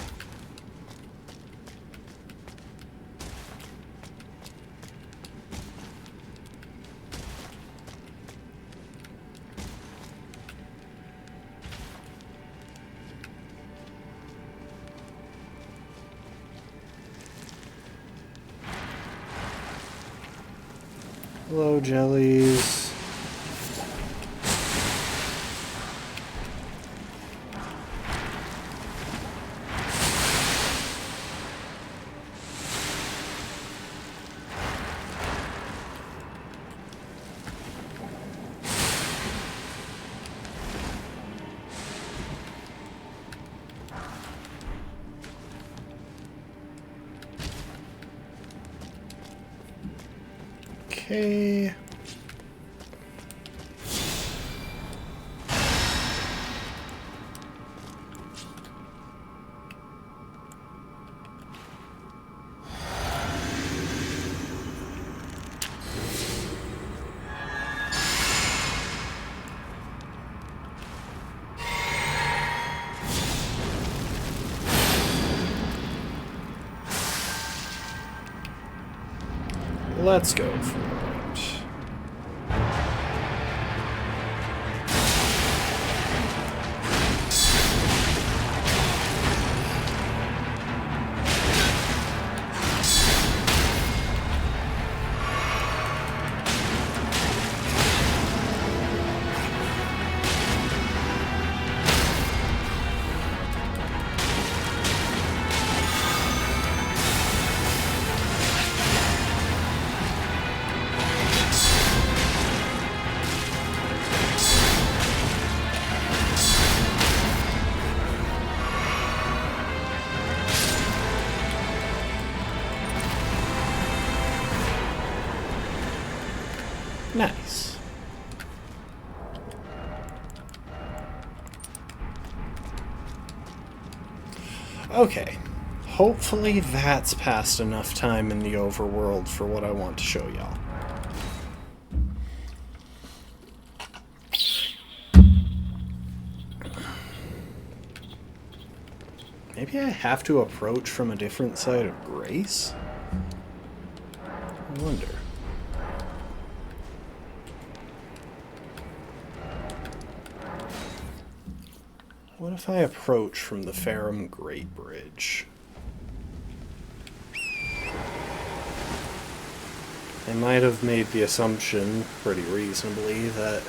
Hello, jellies. Okay. Let's go for it. Nice. Okay. Hopefully that's passed enough time in the overworld for what I want to show y'all. Maybe I have to approach from a different side of grace? I wonder. What if I approach from the Farum Great Bridge? I might have made the assumption, pretty reasonably, that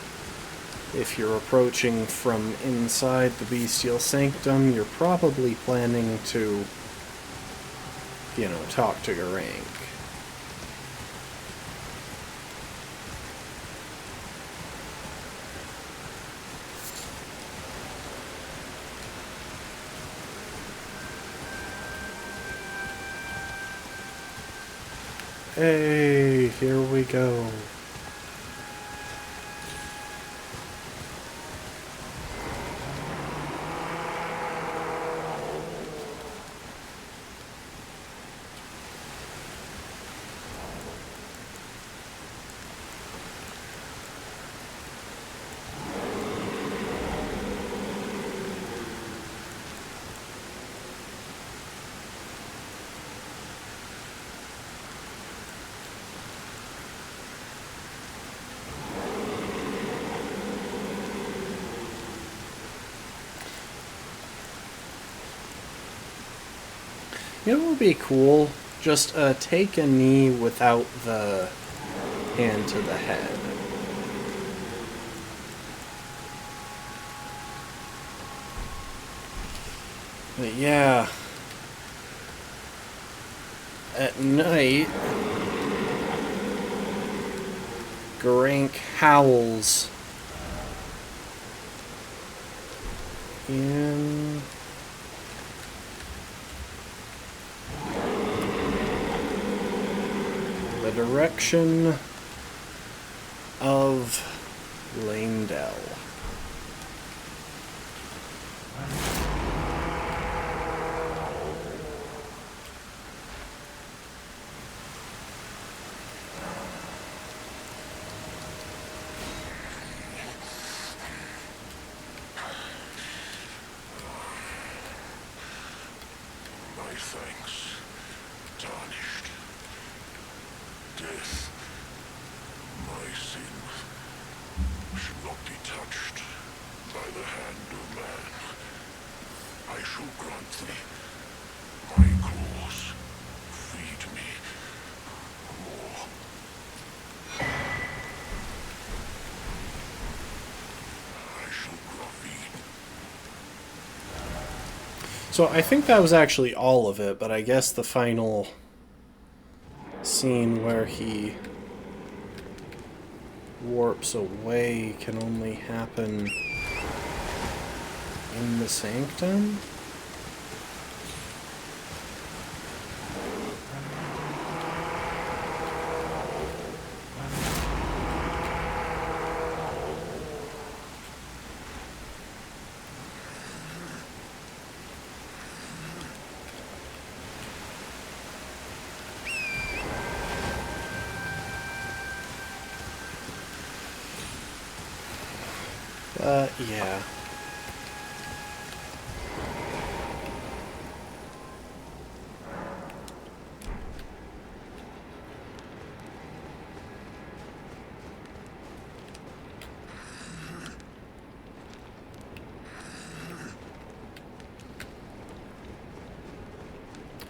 if you're approaching from inside the Bestial Sanctum, you're probably planning to, you know, talk to Garank. Hey, here we go. You know what would be cool? Just take a knee without the hand to the head. But yeah. At night, Garank howls. In the direction of Lanedell. So I think that was actually all of it, but I guess the final scene where he warps away can only happen in the Sanctum? Yeah.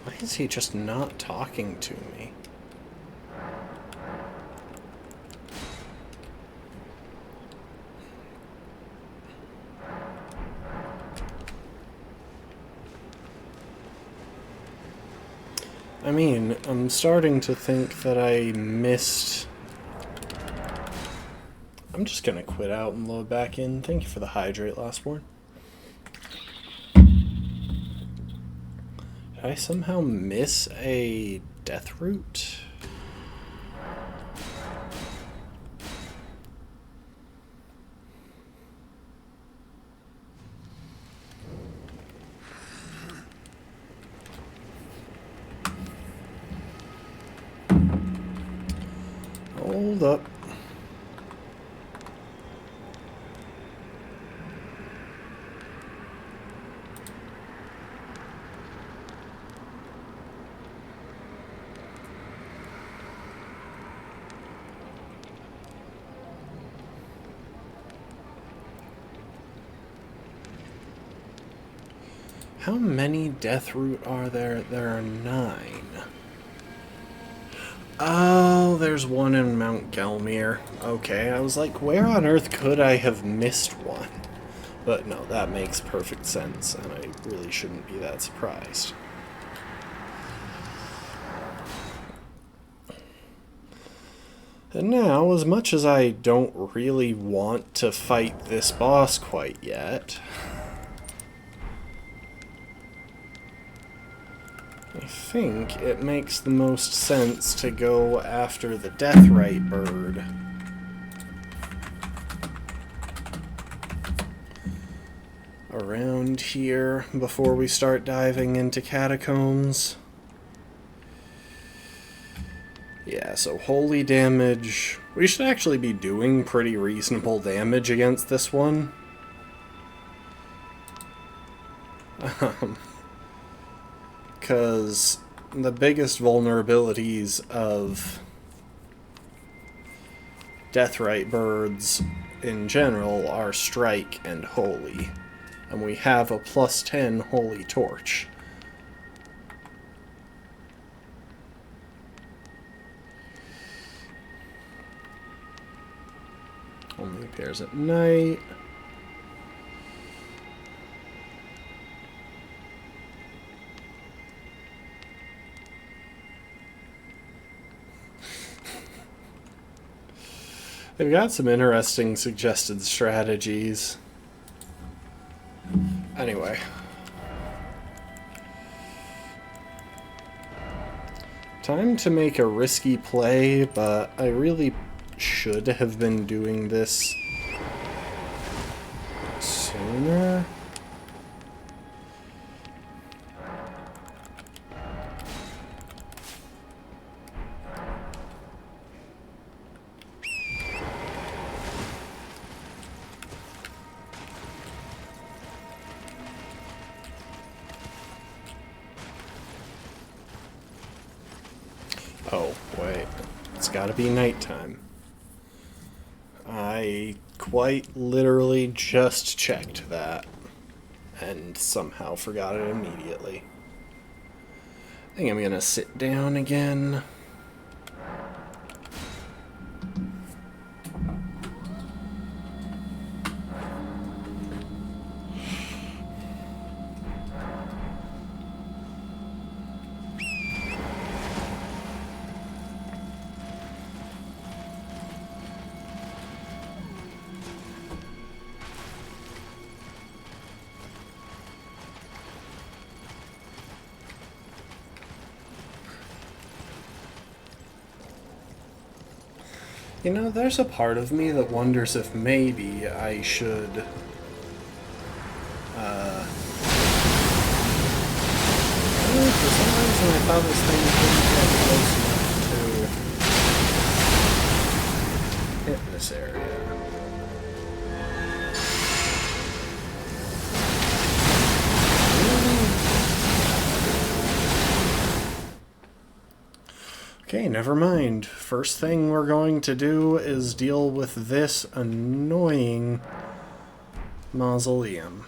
Why is he just not talking to me? I mean, I'm starting to think that I missed... I'm just gonna quit out and load back in. Thank you for the hydrate, Lastborn. Did I somehow miss a death route? Hold up. How many death root are there? There are 9. Oh, there's one in Mount Gelmir. Okay, I was like, where on earth could I have missed one? But no, that makes perfect sense, and I really shouldn't be that surprised. And now, as much as I don't really want to fight this boss quite yet, I think it makes the most sense to go after the Deathrite bird. Around here before we start diving into catacombs. Yeah, so holy damage. We should actually be doing pretty reasonable damage against this one. Because the biggest vulnerabilities of Deathrite birds in general are Strike and Holy. And we have a +10 Holy Torch. Only appears at night. They've got some interesting suggested strategies. Anyway. Time to make a risky play, but I really should have been doing this sooner. Oh, wait. It's gotta be nighttime. I quite literally just checked that and somehow forgot it immediately. I think I'm gonna sit down again. You know, there's a part of me that wonders if maybe I should... for some reason I thought this thing couldn't get close enough to hit this area. Okay, never mind. First thing we're going to do is deal with this annoying mausoleum.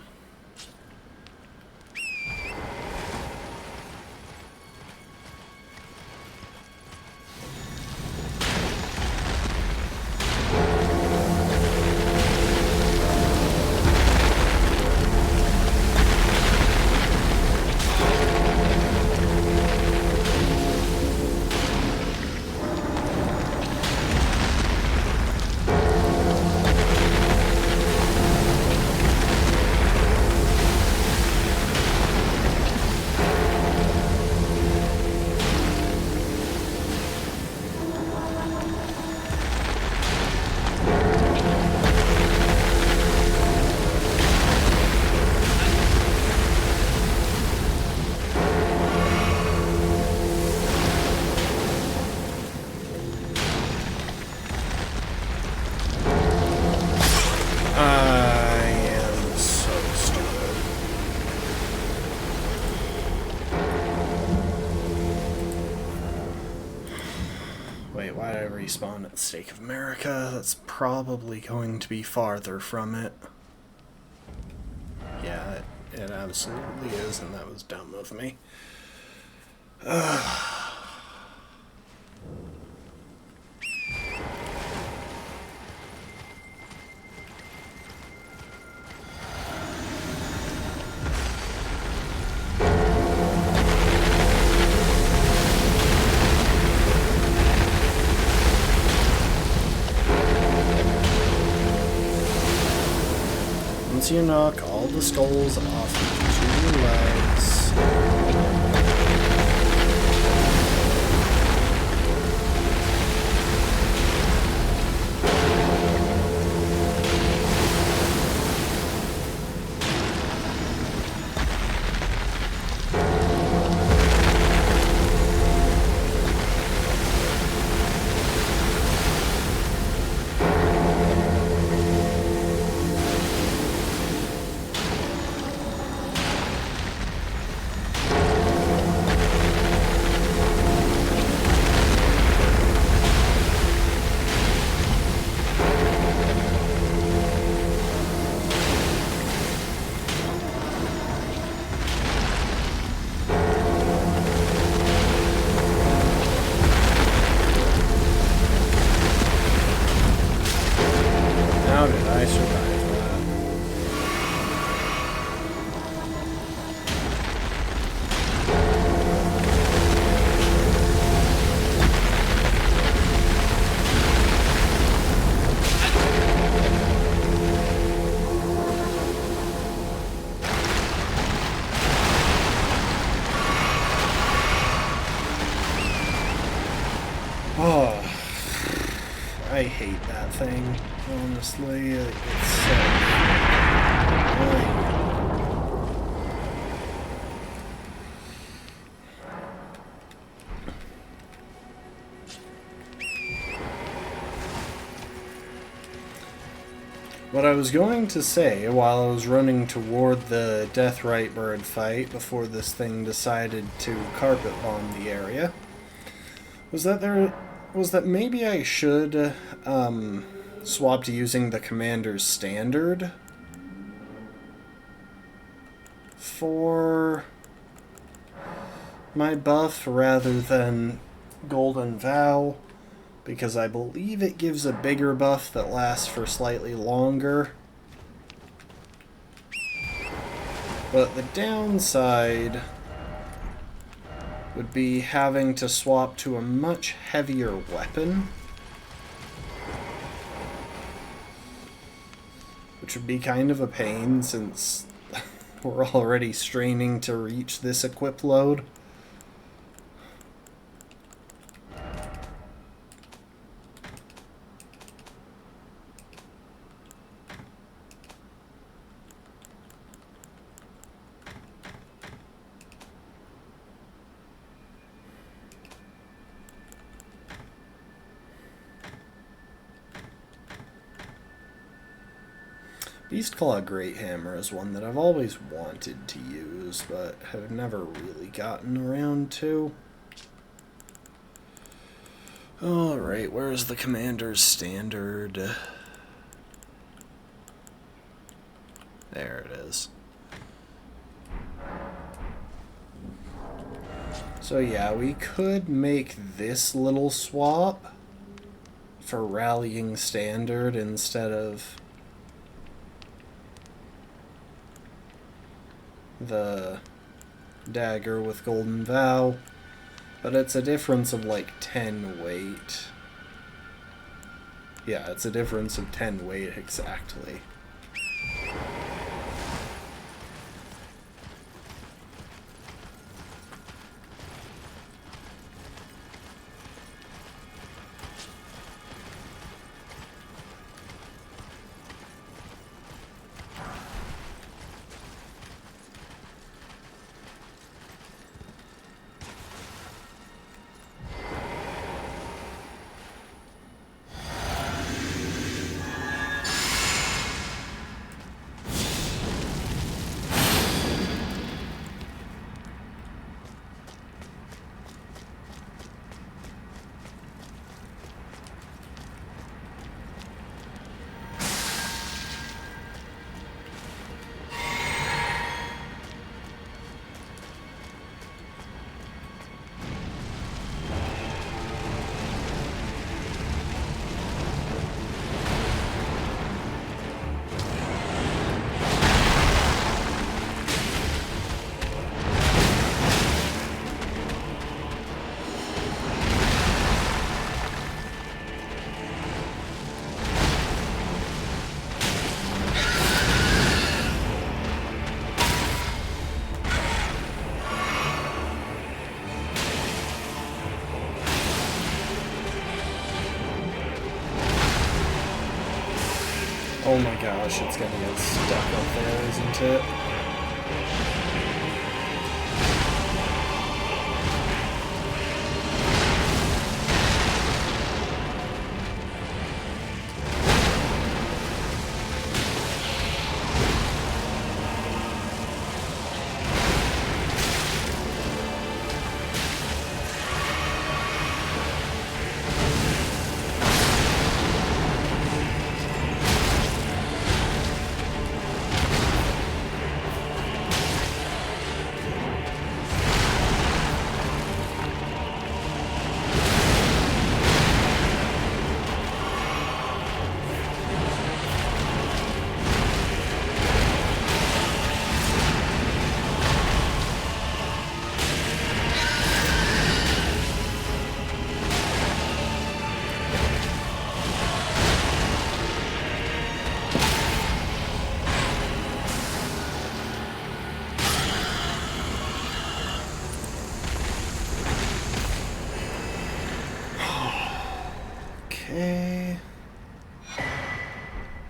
Respawn at the Stake of America. That's probably going to be farther from it. Yeah, it absolutely is, and that was dumb of me. Once you knock all the skulls off your legs, how did I survive that? Oh, I hate that thing. Honestly, it's so annoying. What I was going to say while I was running toward the Deathrite Bird fight before this thing decided to carpet bomb the area was that maybe I should swap to using the Commander's Standard for my buff rather than Golden Vow, because I believe it gives a bigger buff that lasts for slightly longer. But the downside would be having to swap to a much heavier weapon, which would be kind of a pain since we're already straining to reach this equip load. Beastclaw Great Hammer is one that I've always wanted to use, but have never really gotten around to. Alright, where's the Commander's Standard? There it is. So yeah, we could make this little swap for Rallying Standard instead of the dagger with Golden Vow, but it's a difference of like 10 weight. Yeah, it's a difference of 10 weight exactly. Oh my gosh, it's gonna get stuck up there, isn't it?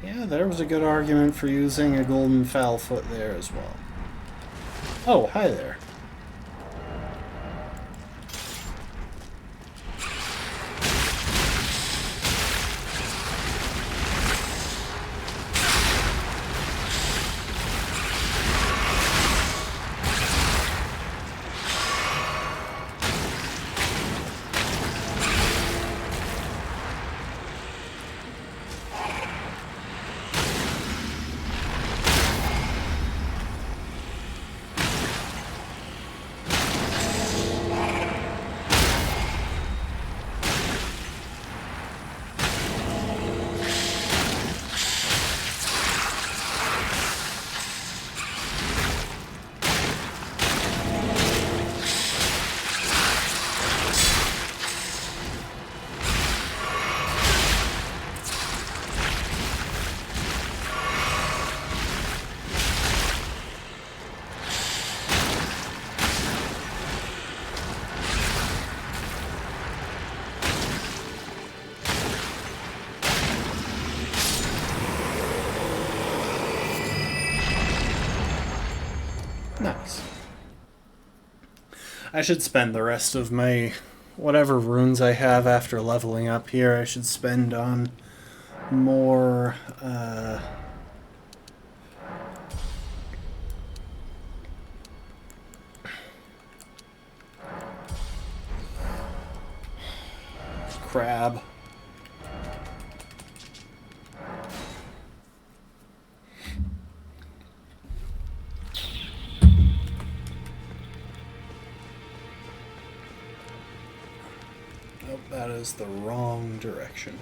Yeah, there was a good argument for using a golden foul foot there as well. Oh, hi there. Nice. I should spend the rest of my whatever runes I have after leveling up here. I should spend on more crab. Nope, that is the wrong direction.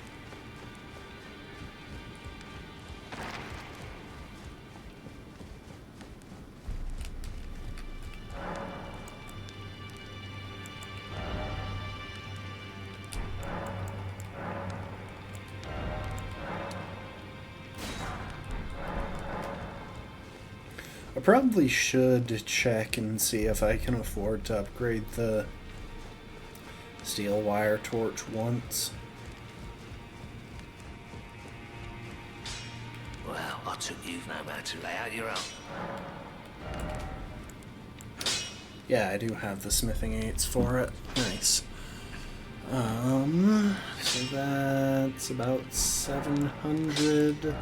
I probably should check and see if I can afford to upgrade the steel wire torch once. Well, I took you no man to lay out your own. Yeah, I do have the smithing 8s for it. Nice. So that's about 700.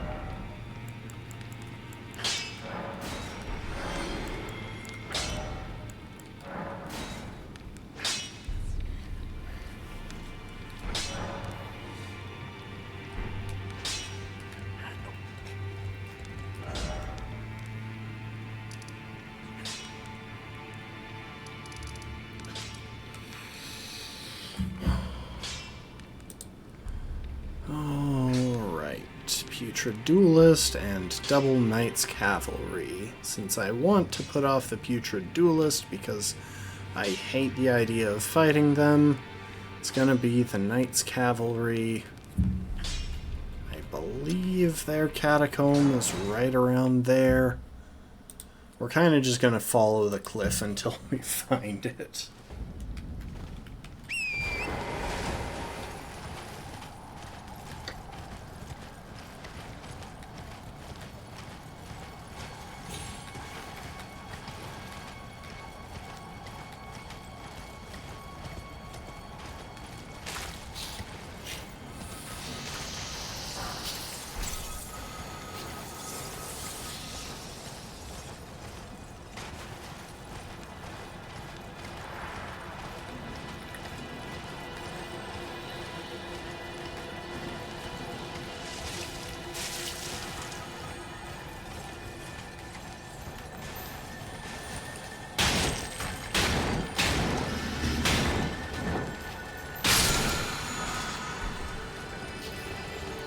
Putrid Duelist and double Knight's Cavalry. Since I want to put off the Putrid Duelist because I hate the idea of fighting them, it's gonna be the Knight's Cavalry. I believe their catacomb is right around there. We're kind of just gonna follow the cliff until we find it.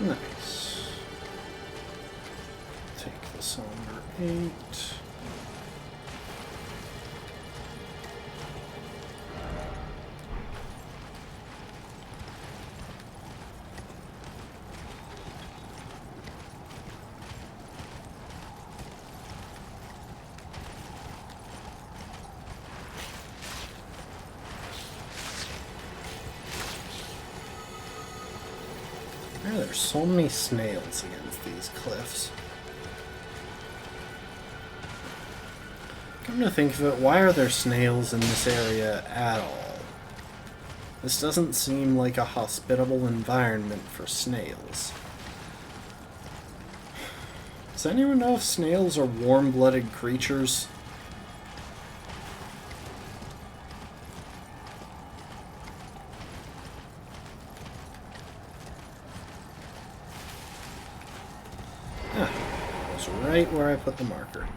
Nice. Take the Somber 8. There's so many snails against these cliffs. Come to think of it, why are there snails in this area at all? This doesn't seem like a hospitable environment for snails. Does anyone know if snails are warm-blooded creatures? Right where I put the marker.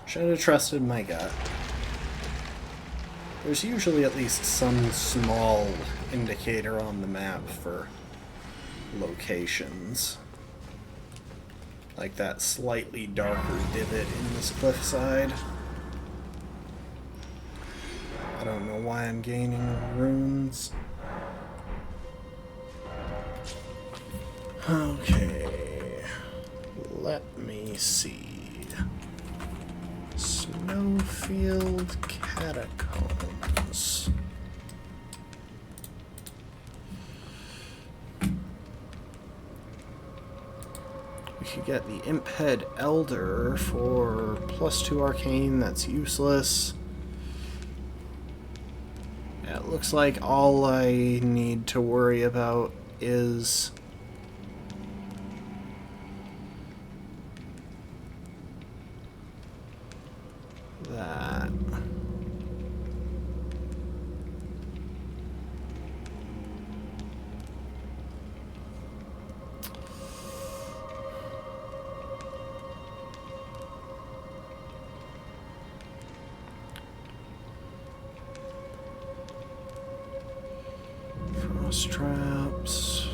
Should have trusted my gut. There's usually at least some small indicator on the map for locations. Like that slightly darker divot in this cliffside. I don't know why I'm gaining runes. Okay. Let me see. Snowfield Catacombs. We could get the Imp Head Elder for +2 arcane, that's useless. Yeah, it looks like all I need to worry about is that. Frost traps.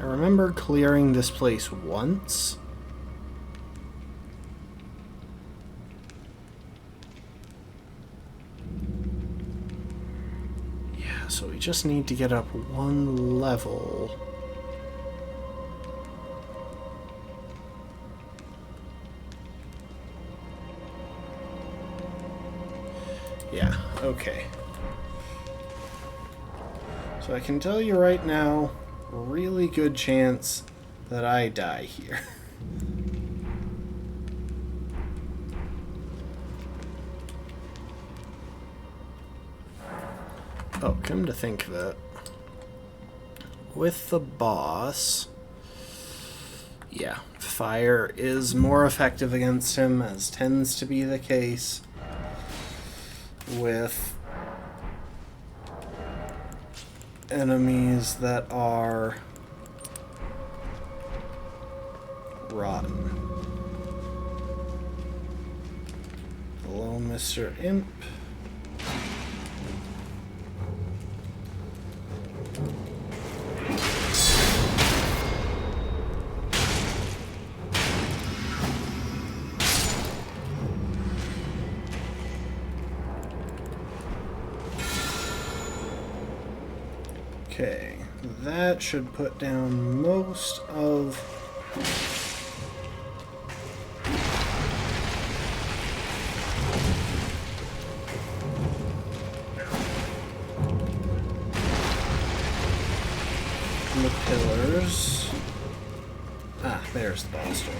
I remember clearing this place once. Yeah, so we just need to get up one level. Yeah, okay. So I can tell you right now, really good chance that I die here. Oh, come to think of it, with the boss, yeah, fire is more effective against him, as tends to be the case with enemies that are rotten. Hello, Mr. Imp. Okay, that should put down most of the pillars. Ah, there's the boss door.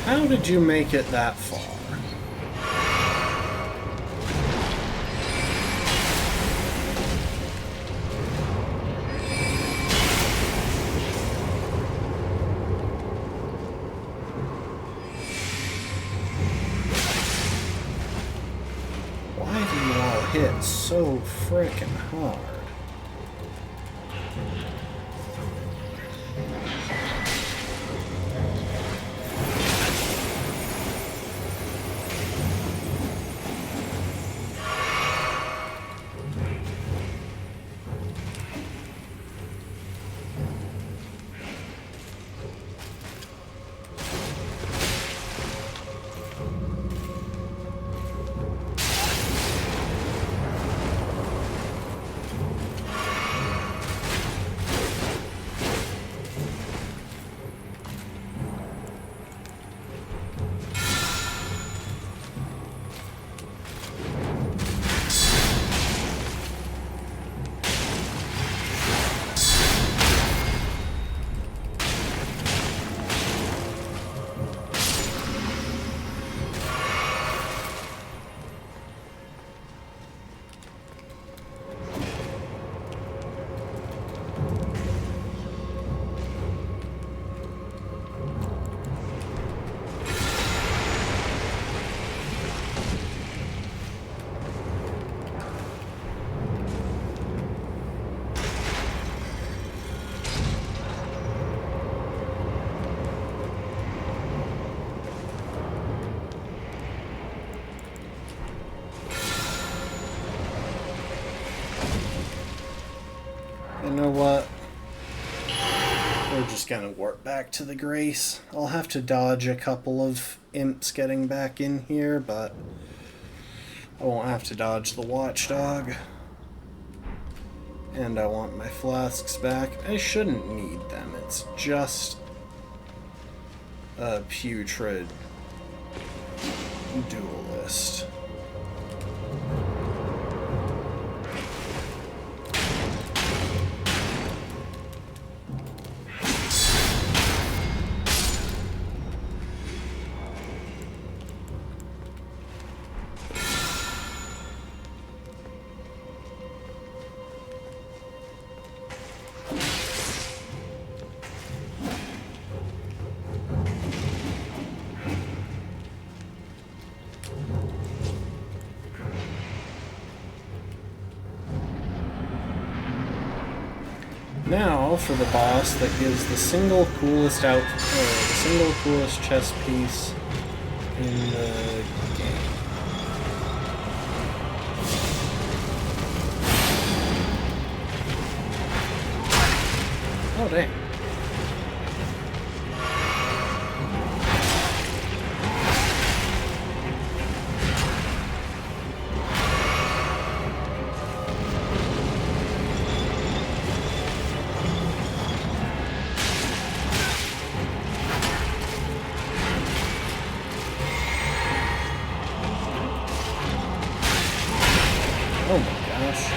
How did you make it that far? Why do you all hit so frickin' hard? You know what? We're just gonna warp back to the Grace. I'll have to dodge a couple of imps getting back in here, but I won't have to dodge the Watchdog. And I want my flasks back. I shouldn't need them. It's just a putrid duelist. Now for the boss that gives the single coolest the single coolest chess piece in the game. Oh dang. Oh my gosh.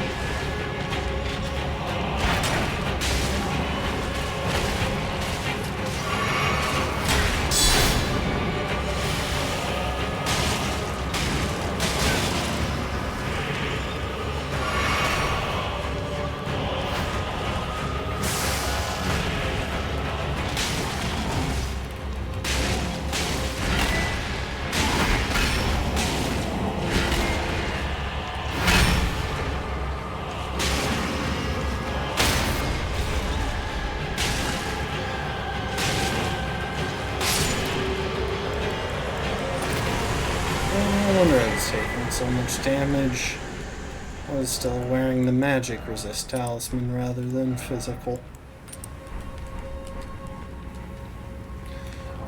No wonder I was taking so much damage. I was still wearing the magic resist talisman rather than physical.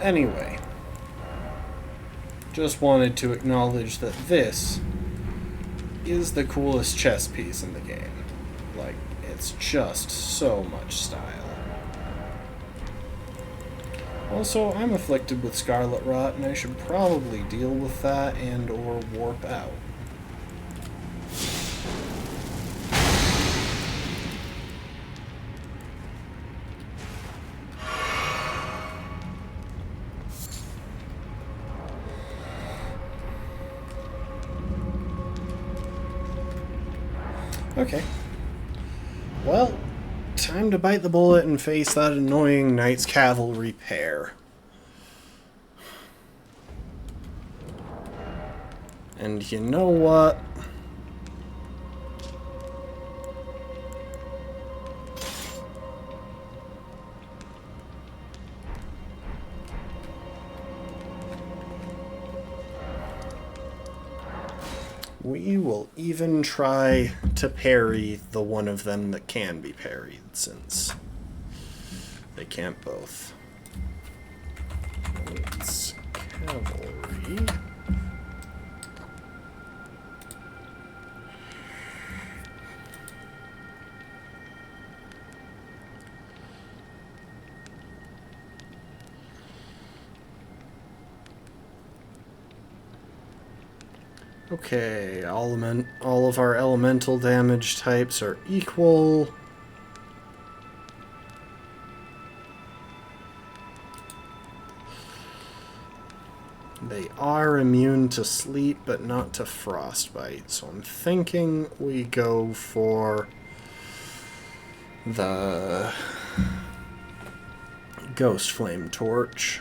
Anyway, just wanted to acknowledge that this is the coolest chess piece in the game. Like, it's just so much style. Also, I'm afflicted with Scarlet Rot, and I should probably deal with that and or warp out. Okay. Well, time to bite the bullet and face that annoying Knight's Cavalry pair. And you know what? We will even try to parry the one of them that can be parried, since they can't both. It's cavalry. Okay, all of our elemental damage types are equal. They are immune to sleep, but not to frostbite. So I'm thinking we go for the Ghostflame torch.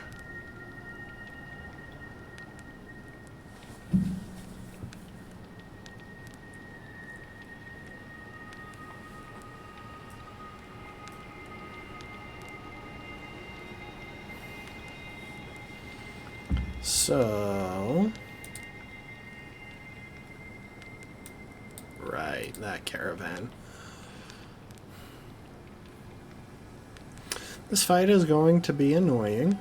So, right, that caravan. This fight is going to be annoying.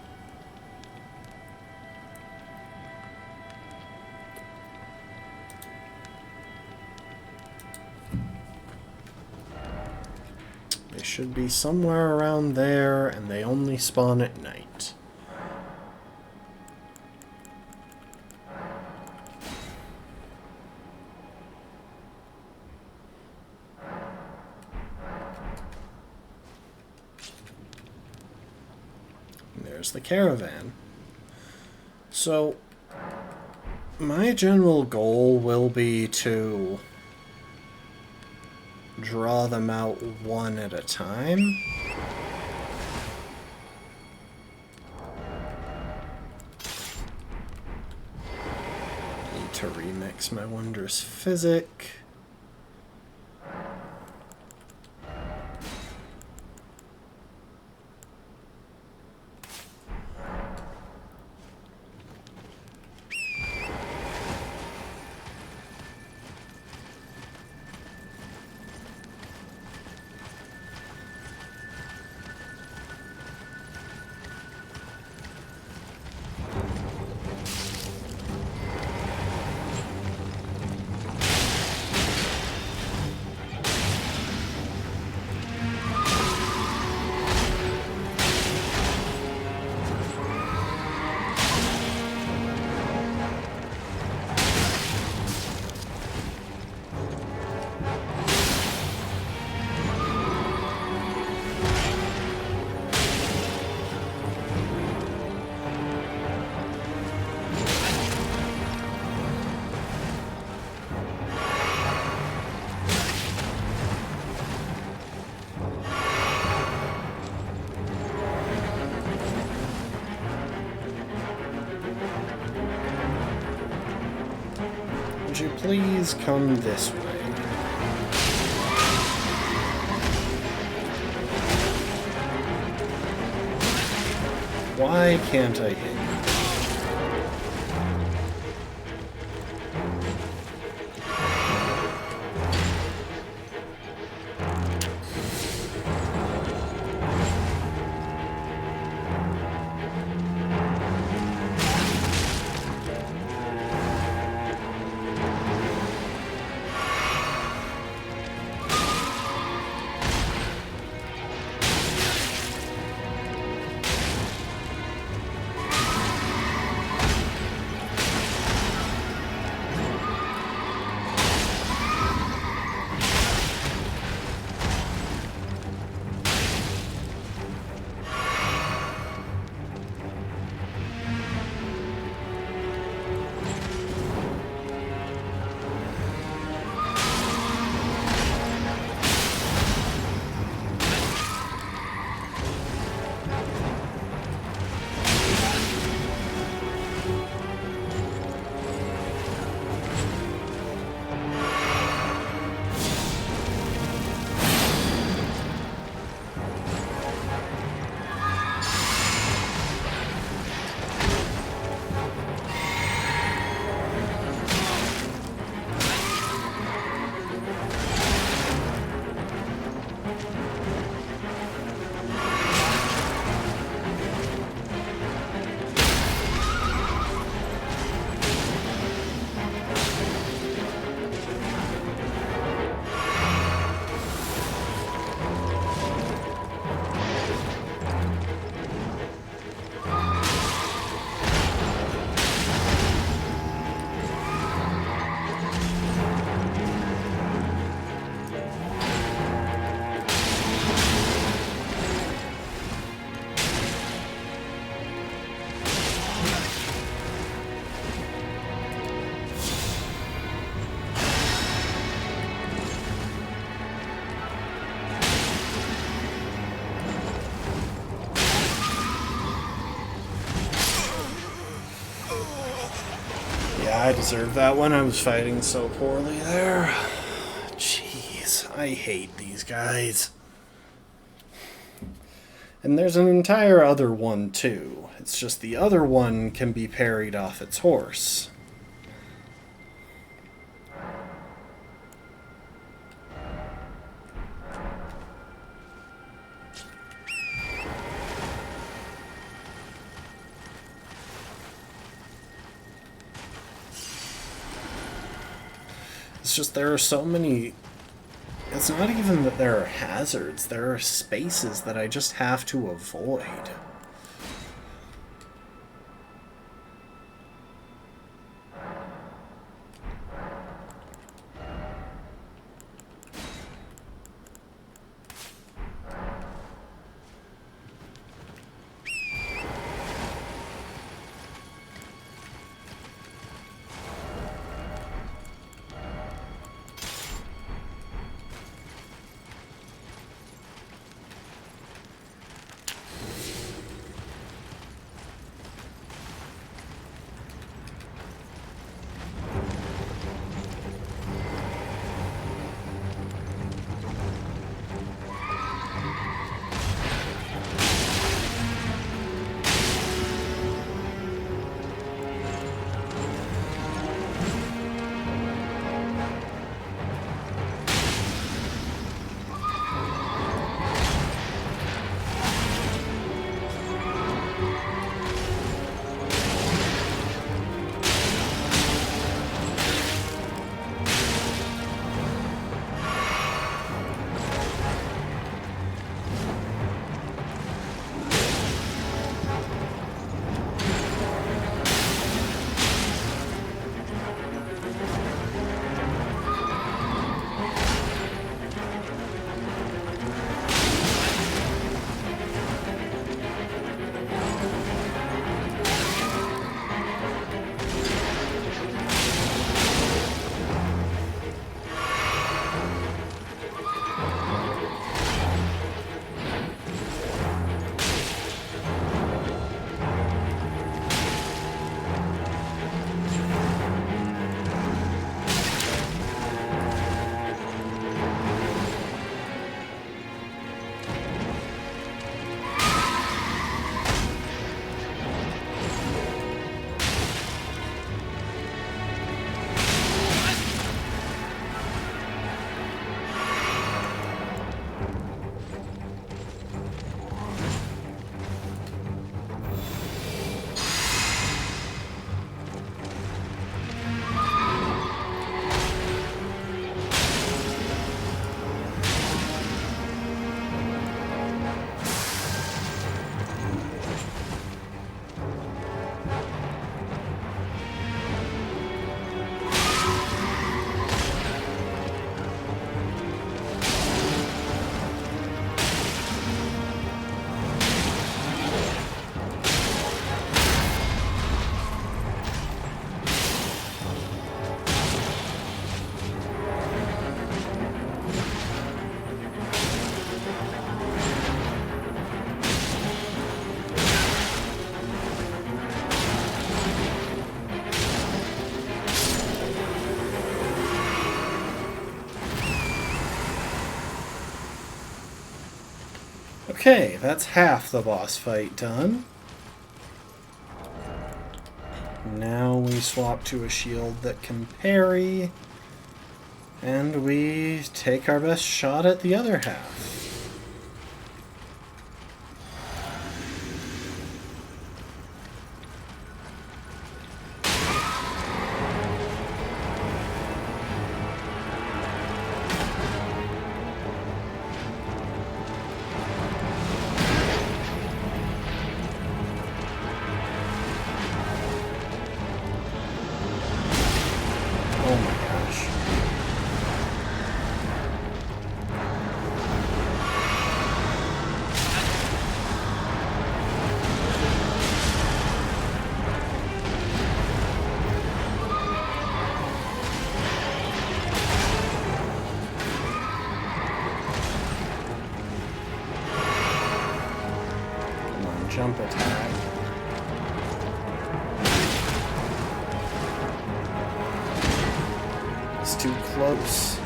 They should be somewhere around there, and they only spawn at night. There's the caravan. So, my general goal will be to draw them out one at a time. Need to remix my Wondrous Physic. Would you please come this way? Why can't I hit you? I deserve that one. I was fighting so poorly there. Jeez, I hate these guys. And there's an entire other one, too. It's just the other one can be parried off its horse. It's just there are so many... It's not even that there are hazards. There are spaces that I just have to avoid. Okay, that's half the boss fight done. Now we swap to a shield that can parry, and we take our best shot at the other half. Oh my gosh. Come on, jump attack. It's too close.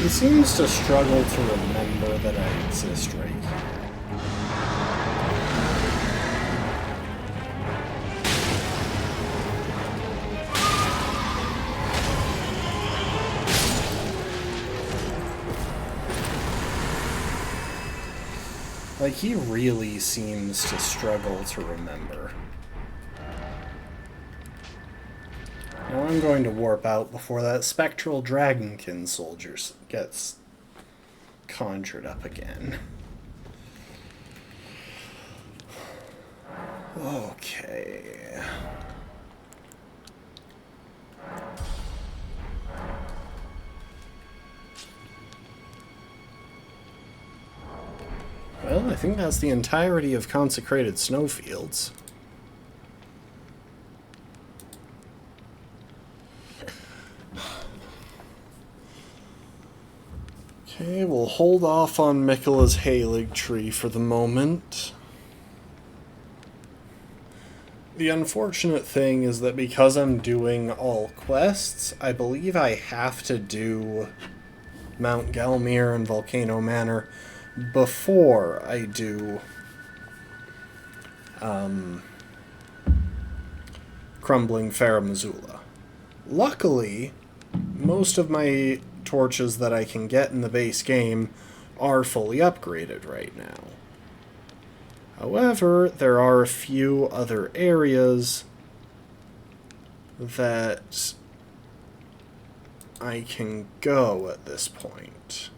He seems to struggle to remember that I exist right here. Like, he really seems to struggle to remember. Now I'm going to warp out before that spectral dragonkin soldier gets conjured up again. Okay. Well, I think that's the entirety of Consecrated Snowfields. Okay, we'll hold off on Miquella's Halig tree for the moment. The unfortunate thing is that because I'm doing all quests, I believe I have to do Mount Gelmir and Volcano Manor before I do Crumbling Farum Azula. Luckily, most of my torches that I can get in the base game are fully upgraded right now. However, there are a few other areas that I can go at this point.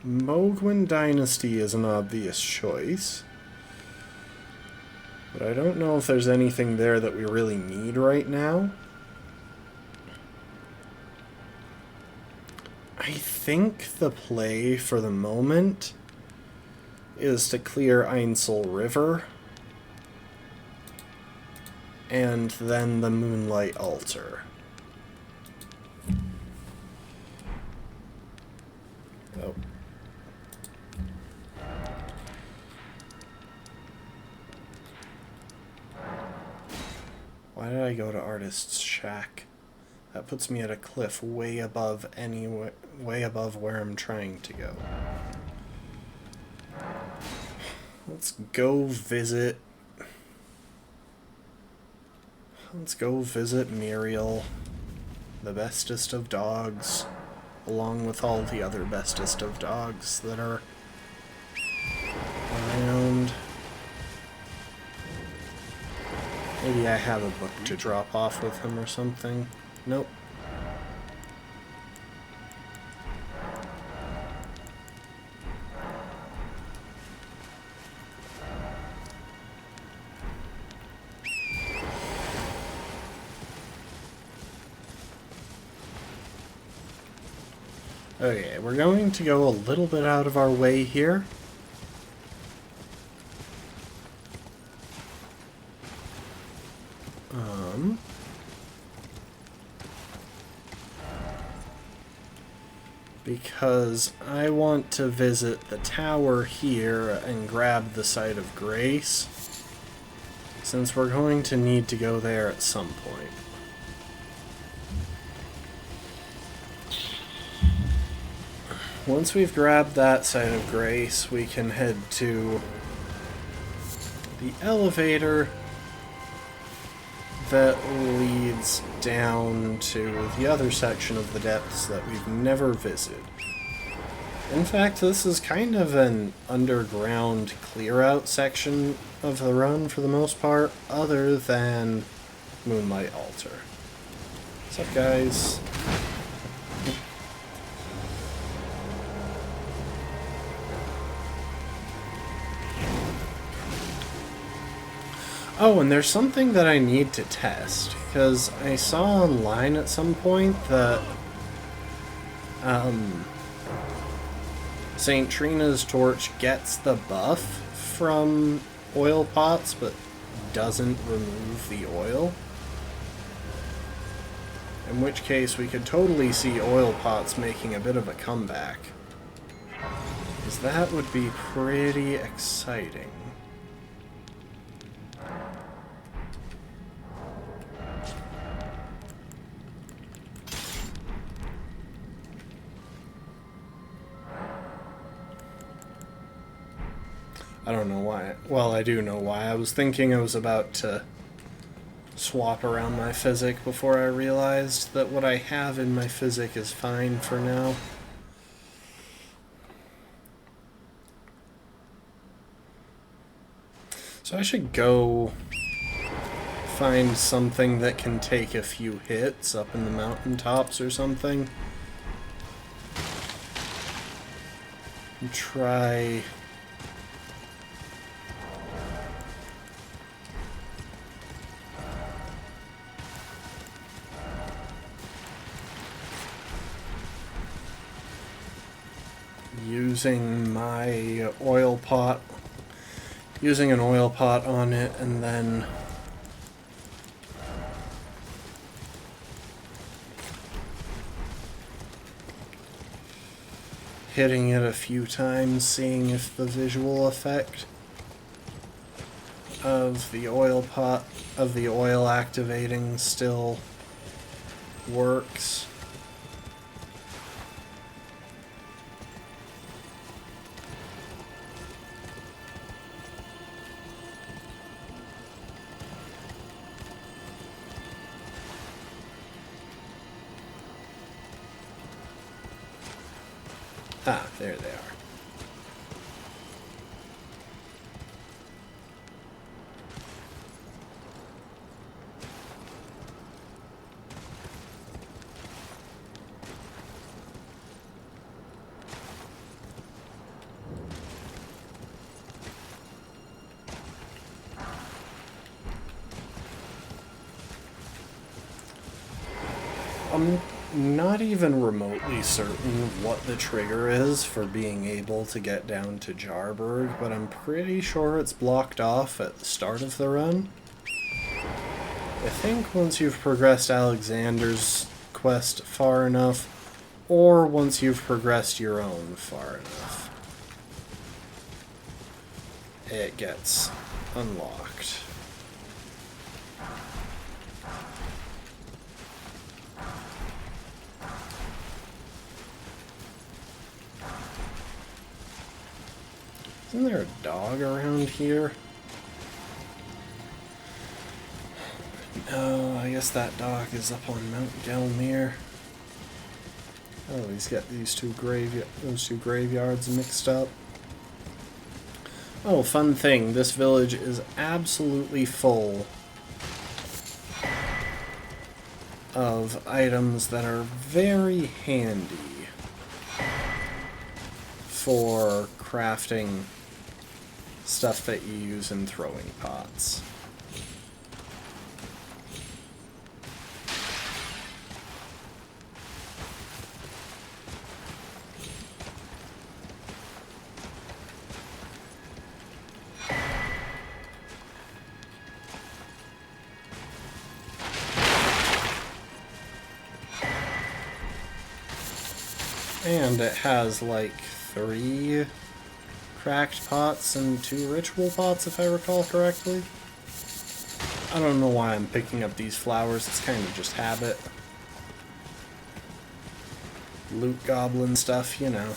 Mogwin Dynasty is an obvious choice. But I don't know if there's anything there that we really need right now. I think the play for the moment is to clear Ainsel River and then the Moonlight Altar. Oh. Why did I go to Artist's Shack? That puts me at a cliff way above way above where I'm trying to go. Let's go visit Muriel, the bestest of dogs, along with all the other bestest of dogs that are around. Maybe I have a book to drop off with him or something. Nope. Okay, we're going to go a little bit out of our way here. Because I want to visit the tower here and grab the Site of Grace, since we're going to need to go there at some point. Once we've grabbed that Site of Grace, we can head to the elevator that leads down to the other section of the depths that we've never visited. In fact, this is kind of an underground clear-out section of the run for the most part, other than Moonlight Altar. What's up, guys? Oh, and there's something that I need to test, because I saw online at some point that St. Trina's torch gets the buff from oil pots, but doesn't remove the oil. In which case, we could totally see oil pots making a bit of a comeback. Because that would be pretty exciting. I don't know why. Well, I do know why. I was thinking I was about to swap around my physic before I realized that what I have in my physic is fine for now. So I should go find something that can take a few hits up in the mountaintops or something. And try... using my oil pot, using an oil pot on it, and then hitting it a few times, seeing if the visual effect of the oil pot, of the oil activating still works. Ah, there they are. I'm not even remotely certain what the trigger is for being able to get down to Jarburg, but I'm pretty sure it's blocked off at the start of the run. I think once you've progressed Alexander's quest far enough, or once you've progressed your own far enough, it gets unlocked. Isn't there a dog around here? No, I guess that dog is up on Mount Gelmir. Oh, he's got those two graveyards mixed up. Oh, fun thing, this village is absolutely full of items that are very handy for crafting stuff that you use in throwing pots. And it has like 3 cracked pots and 2 ritual pots, if I recall correctly. I don't know why I'm picking up these flowers, it's kind of just habit. Loot goblin stuff, you know.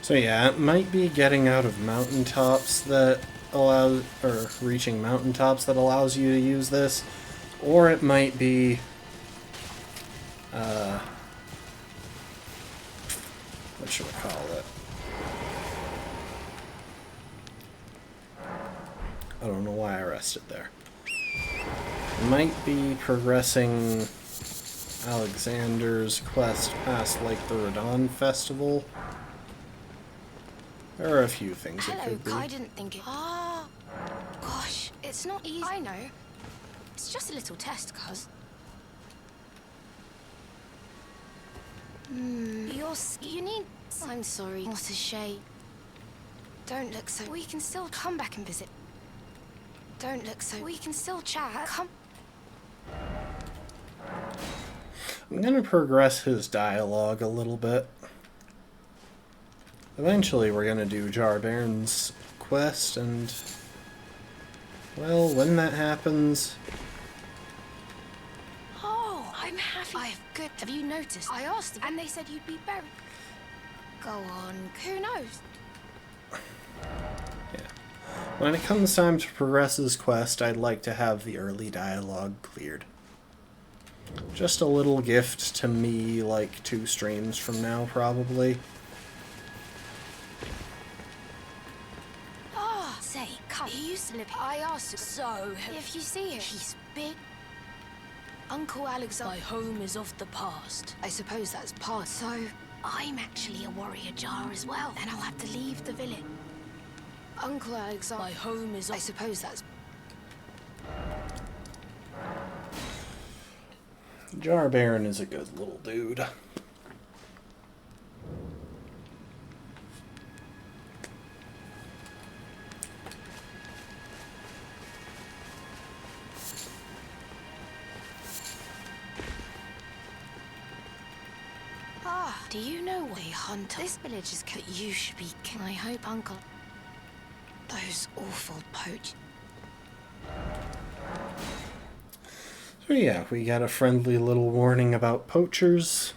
So yeah, it might be getting out of mountaintops that allows, or reaching mountaintops that allows you to use this, or it might be, what should we call it? I don't know why I rested there. It might be progressing Alexander's quest past, like, the Radon Festival. There are a few things it could be. I didn't think it... Ah, gosh, it's not easy. I know. It's just a little test, cuz. You need... I'm sorry. What a shame. Don't look so... We can still come back and visit. Don't look so... We can still chat. Come... I'm gonna progress his dialogue a little bit. Eventually we're gonna do Jarbairn's quest, and... well, when that happens... Oh, I'm happy. I have good... Have you noticed? I asked them, and they said you'd be buried. Go on, who knows? Yeah. When it comes time to progress his quest, I'd like to have the early dialogue cleared. Just a little gift to me, like 2 streams from now, probably. Ah, say, come. He used to live here. I asked him. So, if you see him, he's big. Uncle Alexander. My home is of the past. I suppose that's part. So, I'm actually a warrior jar as well. Then I'll have to leave the village. Uncle Alexander. My home is of... I suppose that's... Jarbairn is a good little dude. Ah, do you know what a hunter? This village is... That you should be... I hope, Uncle. Those awful poach... So yeah, we got a friendly little warning about poachers.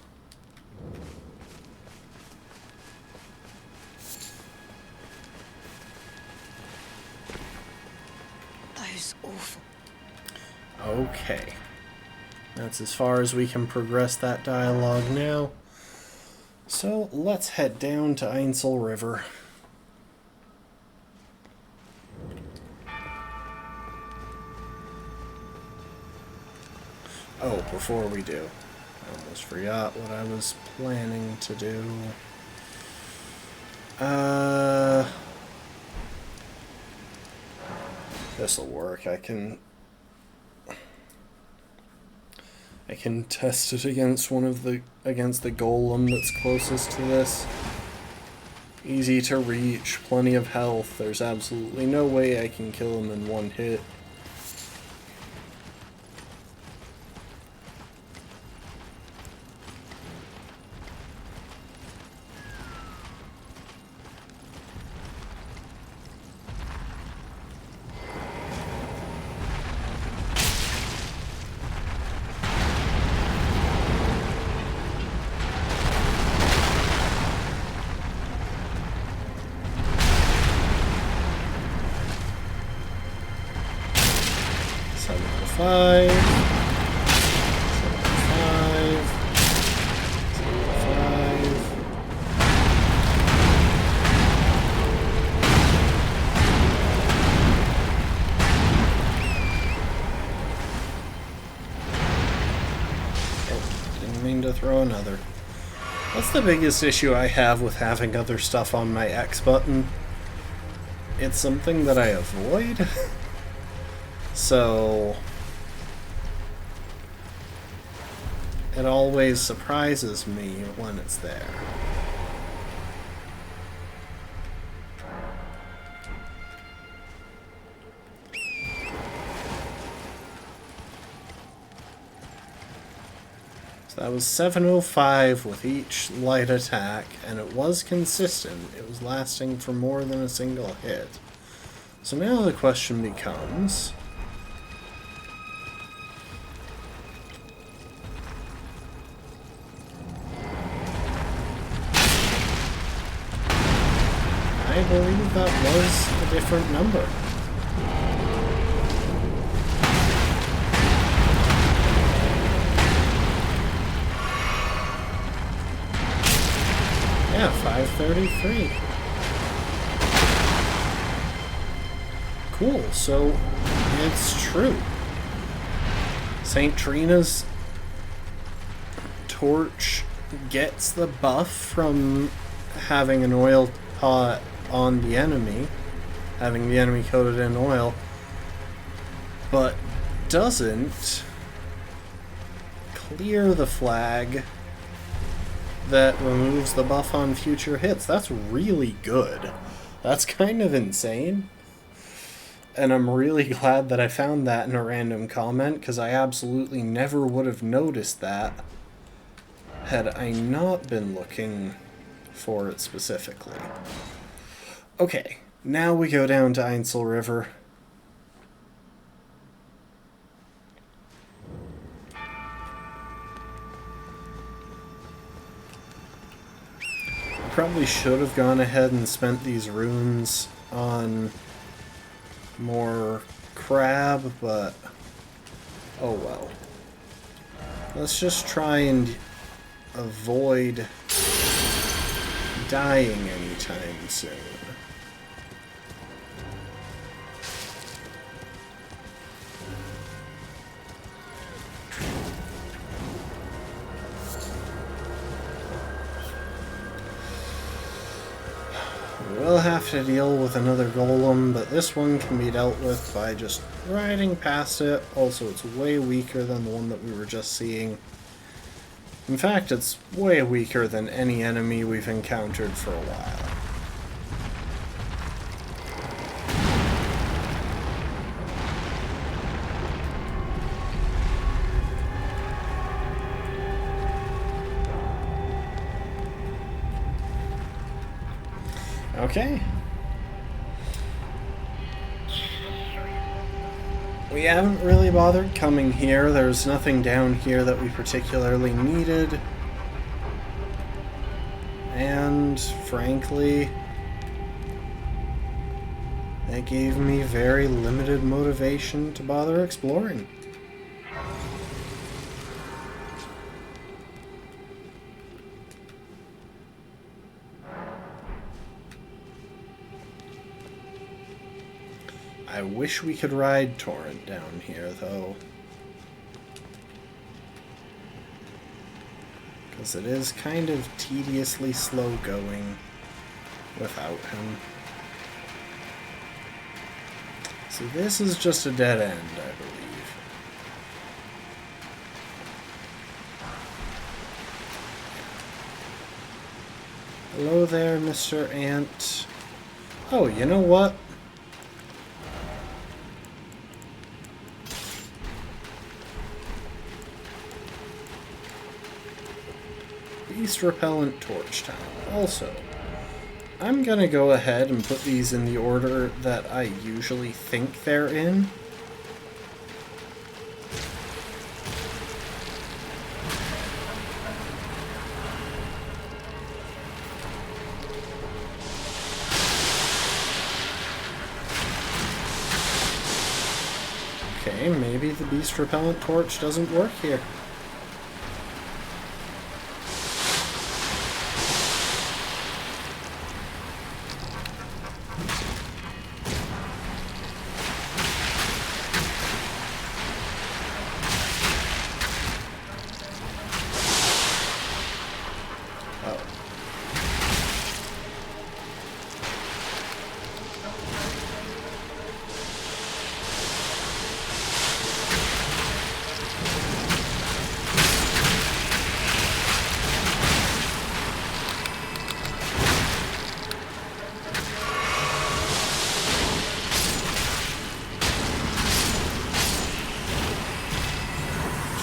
Those awful... Okay. That's as far as we can progress that dialogue now. So let's head down to Ainsel River. Oh, before we do, I almost forgot what I was planning to do. This'll work. I can test it against against the golem that's closest to this. Easy to reach, plenty of health. There's absolutely no way I can kill him in one hit. Throw another. That's the biggest issue I have with having other stuff on my X button. It's something that I avoid. So it always surprises me when it's there. That was 705 with each light attack, and it was consistent. It was lasting for more than a single hit. So now the question becomes... I believe that was a different number. Yeah, 533. Cool, so it's true. St. Trina's torch gets the buff from having an oil pot on the enemy, having the enemy coated in oil, but doesn't clear the flag that removes the buff on future hits. That's really good. That's kind of insane. And I'm really glad that I found that in a random comment, because I absolutely never would have noticed that had I not been looking for it specifically. Okay, now we go down to Ainsel River. Probably should have gone ahead and spent these runes on more crab, but oh well. Let's just try and avoid dying anytime soon. We'll have to deal with another golem, but this one can be dealt with by just riding past it. Also, it's way weaker than the one that we were just seeing. In fact, it's way weaker than any enemy we've encountered for a while. Okay. We haven't really bothered coming here. There's nothing down here that we particularly needed. And, frankly, that gave me very limited motivation to bother exploring. I wish we could ride Torrent down here, though. Because it is kind of tediously slow going without him. So this is just a dead end, I believe. Hello there, Mr. Ant. Oh, you know what? Beast Repellant Torch Town. Also, I'm gonna go ahead and put these in the order that I usually think they're in. Okay, maybe the Beast Repellent Torch doesn't work here.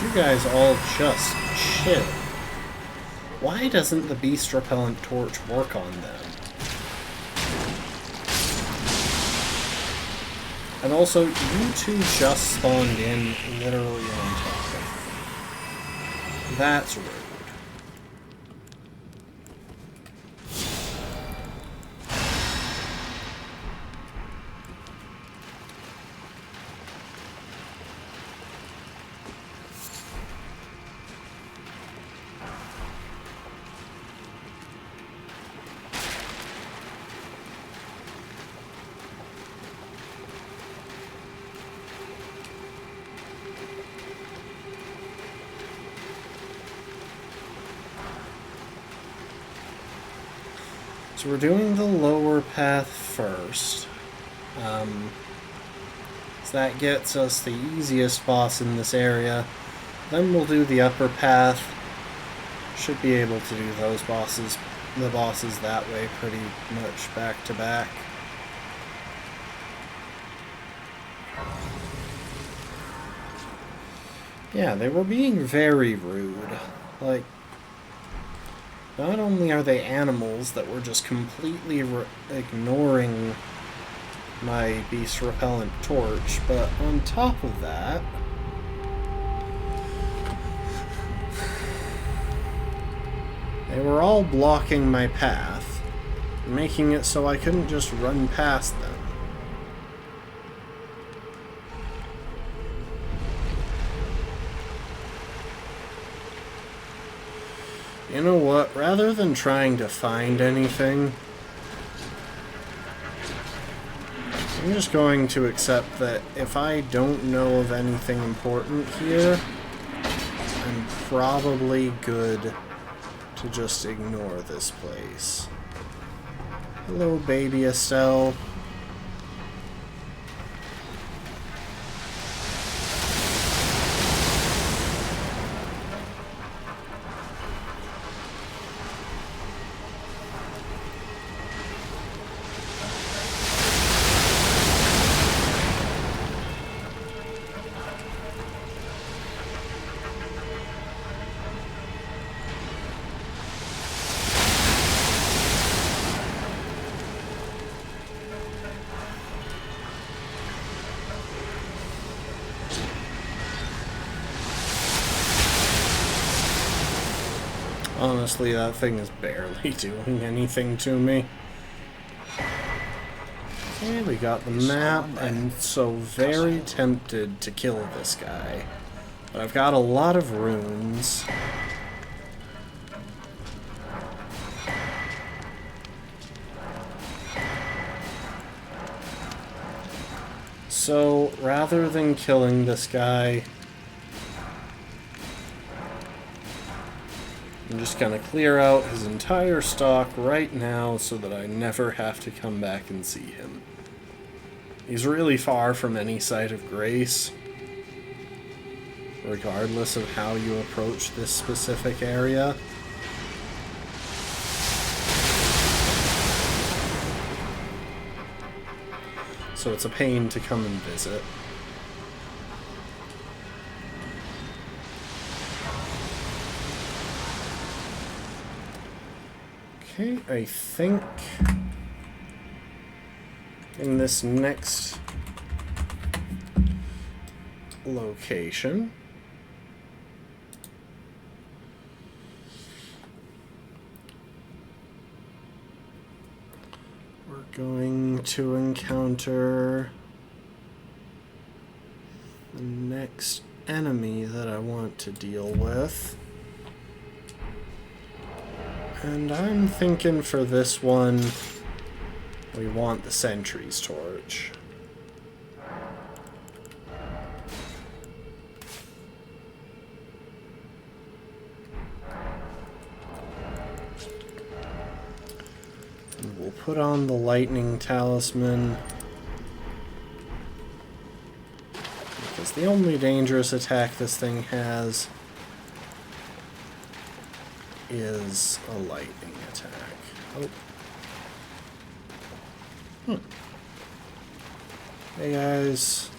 You guys all just chill. Why doesn't the Beast Repellent Torch work on them? And also, you two just spawned in literally on top of me. That's rude. So we're doing the lower path first. So that gets us the easiest boss in this area. Then we'll do the upper path. Should be able to do those bosses, the bosses that way pretty much back to back. Yeah, they were being very rude. Like, not only are they animals that were just completely ignoring my Beast Repellent Torch, but on top of that, they were all blocking my path, making it so I couldn't just run past them. You know what? Rather than trying to find anything, I'm just going to accept that if I don't know of anything important here, I'm probably good to just ignore this place. Hello, baby Estelle. Honestly, that thing is barely doing anything to me. Okay, we got the map. I'm so very tempted to kill this guy. But I've got a lot of runes. So, rather than killing this guy, I'm just gonna clear out his entire stock right now so that I never have to come back and see him. He's really far from any site of grace, regardless of how you approach this specific area. So it's a pain to come and visit. Okay, I think in this next location we're going to encounter the next enemy that I want to deal with. And I'm thinking for this one, we want the Sentry's torch. And we'll put on the lightning talisman, because the only dangerous attack this thing has is a lightning attack. Oh. Hey guys.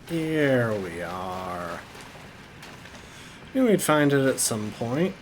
Here we are. Knew we'd find it at some point.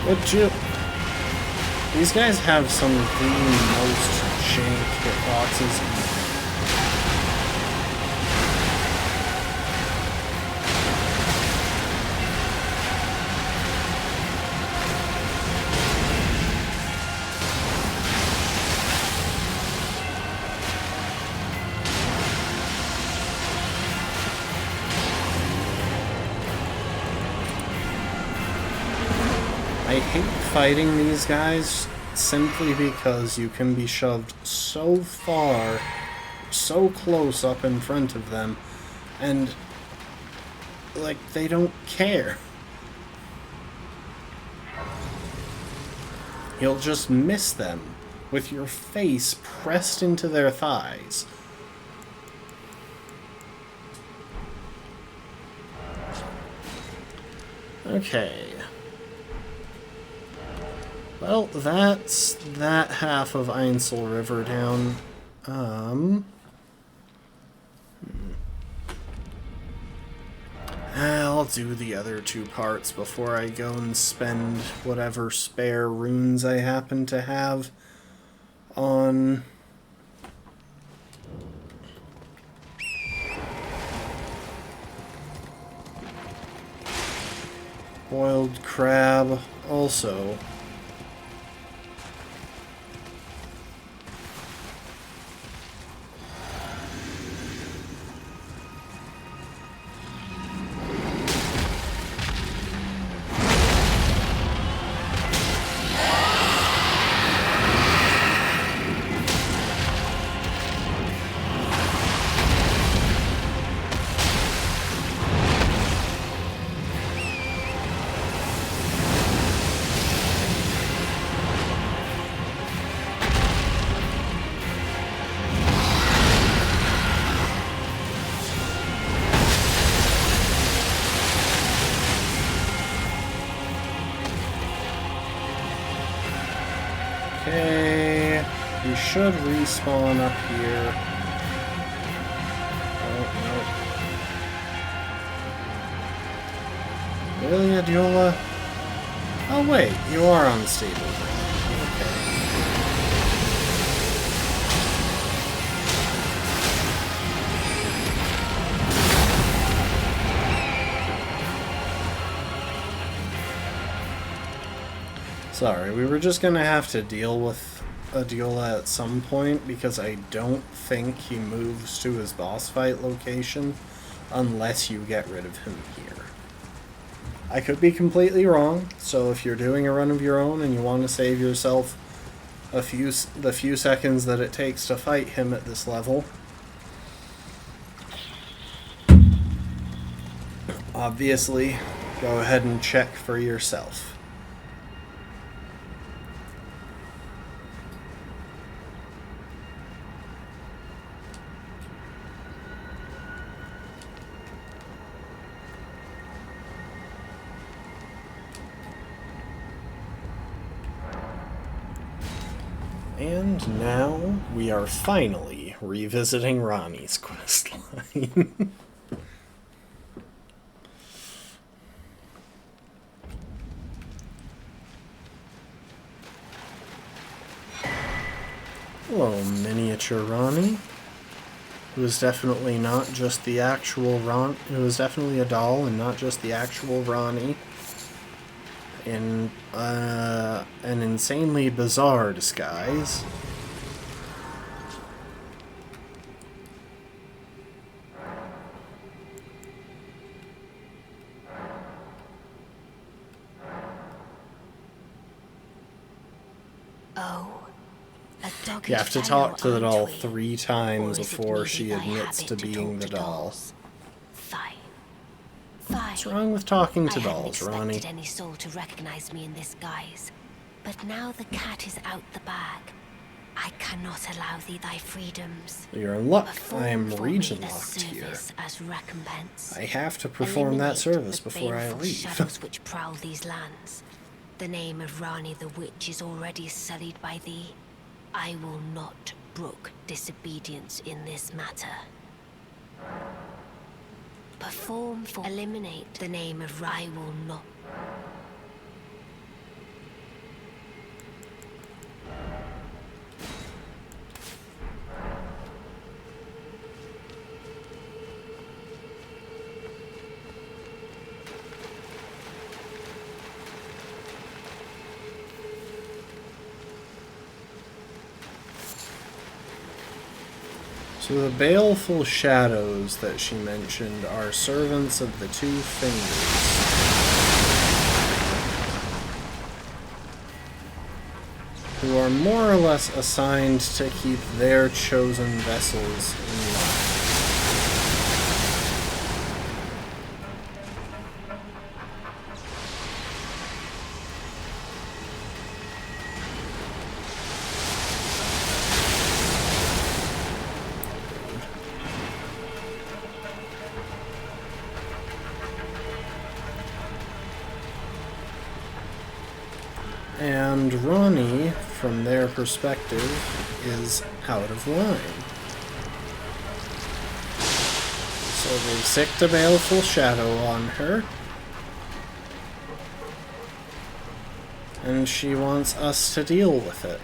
Legit. These guys have some of the most jank hitboxes. I hate fighting these guys simply because you can be shoved so far, so close up in front of them, and, like, they don't care. You'll just miss them with your face pressed into their thighs. Okay. Well, that's that half of Ainsel River down. I'll do the other two parts before I go and spend whatever spare runes I happen to have on Boiled crab also. Okay, we should respawn up here. Oh, no. Really, Adiola? Oh wait, you are unstable. Okay. Sorry, we were just gonna have to deal with Adiola at some point because I don't think he moves to his boss fight location unless you get rid of him here. I could be completely wrong, so if you're doing a run of your own and you want to save yourself the few seconds that it takes to fight him at this level, obviously go ahead and check for yourself. And now we are finally revisiting Ranni's questline. Hello, miniature Ranni. Who is definitely not just the actual Ron. Who is definitely a doll and not just the actual Ranni. In an insanely bizarre disguise. Oh, a dog. You have to talk to the doll 3 times before she admits to being the doll. Fine. What's wrong with talking to dolls, I hadn't Ranni? expected any soul to recognize me in this guise, but now the cat is out the bag. I cannot allow thee thy freedoms. You're in luck. Perform I am for me region a locked here. service as recompense. I have to perform that Eliminate service the before I baleful leave. shadows which prowl these lands. The name of Ranni the Witch is already sullied by thee. I will not brook disobedience in this matter. Perform for eliminate the name of I will not. So the baleful shadows that she mentioned are servants of the 2 fingers. Who are more or less assigned to keep their chosen vessels in line. And Ranni, from their perspective, is out of line. So they've sicked a baleful shadow on her. And she wants us to deal with it.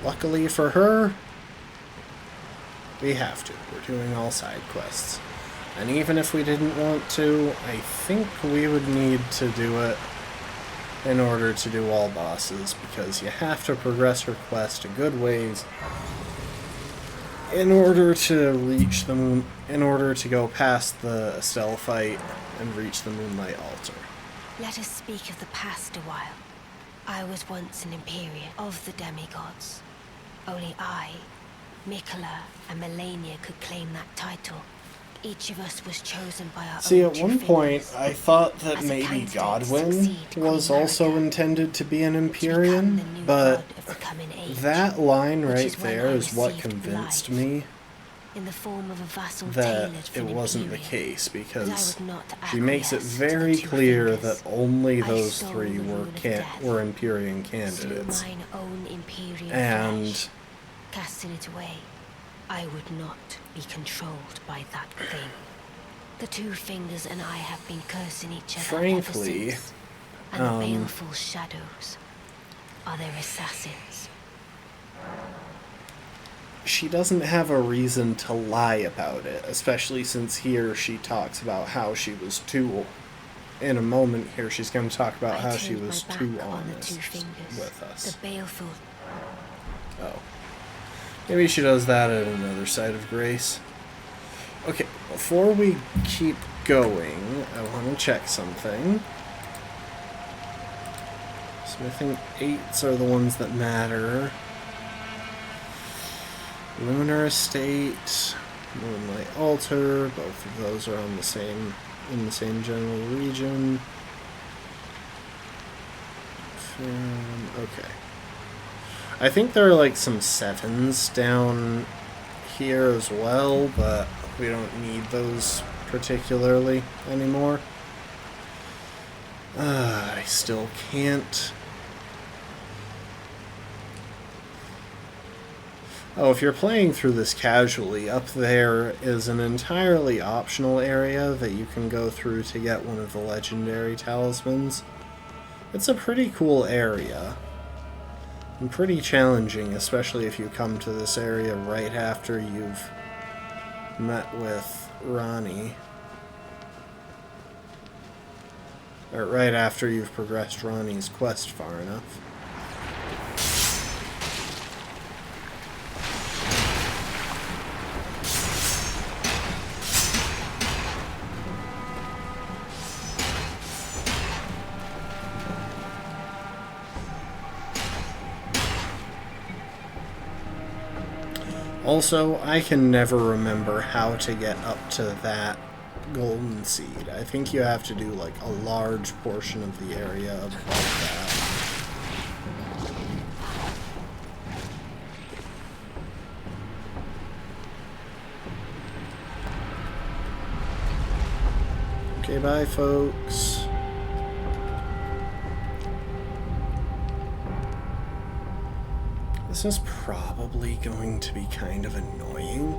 luckily for her, we have to. We're doing all side quests. And even if we didn't want to, I think we would need to do it in order to do all bosses, because you have to progress her quest a good ways in order to reach the moon, in order to go past the Estelle fight and reach the Moonlight Altar. Let us speak of the past a while. I was once an Imperial of the demigods. Only I, Mikola, and Melania could claim that title. Each of us was chosen by our See, own at two one point, fingers. I thought that As a maybe candidate to Godwyn succeed Queen was also Marika, intended to be an to become Empyrean, the new but god of the coming age, that line which right is when there I is what received convinced life me in the form of a vassal that tailored for it an wasn't the Imperial, case, that I because would not she makes it acquiesce to the very two clear fingers. that only I those stole three the were rune of death, were Empyrean slew candidates. mine own Imperial And flesh, casting it away. I would not be controlled by that thing. The two fingers and I have been cursing each other ever frankly, since. And the baleful shadows are their assassins. she doesn't have a reason to lie about it, especially since here she talks about how she was too... In a moment here, she's going to talk about I how she turned my was back too on the honest two fingers. with us. The baleful. Oh. Maybe she does that at another side of grace. Okay, before we keep going, I want to check something. Smithing 8s are the ones that matter. Lunar Estate, Moonlight Altar, both of those are on the same, in the same general region. Okay. I think there are like some 7s down here as well, but we don't need those particularly anymore. I still can't. Oh, if you're playing through this casually, up there is an entirely optional area that you can go through to get one of the legendary talismans. It's a pretty cool area. And pretty challenging, especially if you come to this area right after you've met with Ranni. Or right after you've progressed Ranni's quest far enough. Also, I can never remember how to get up to that golden seed. I think you have to do like a large portion of the area above that. Okay, bye folks. This is probably going to be kind of annoying.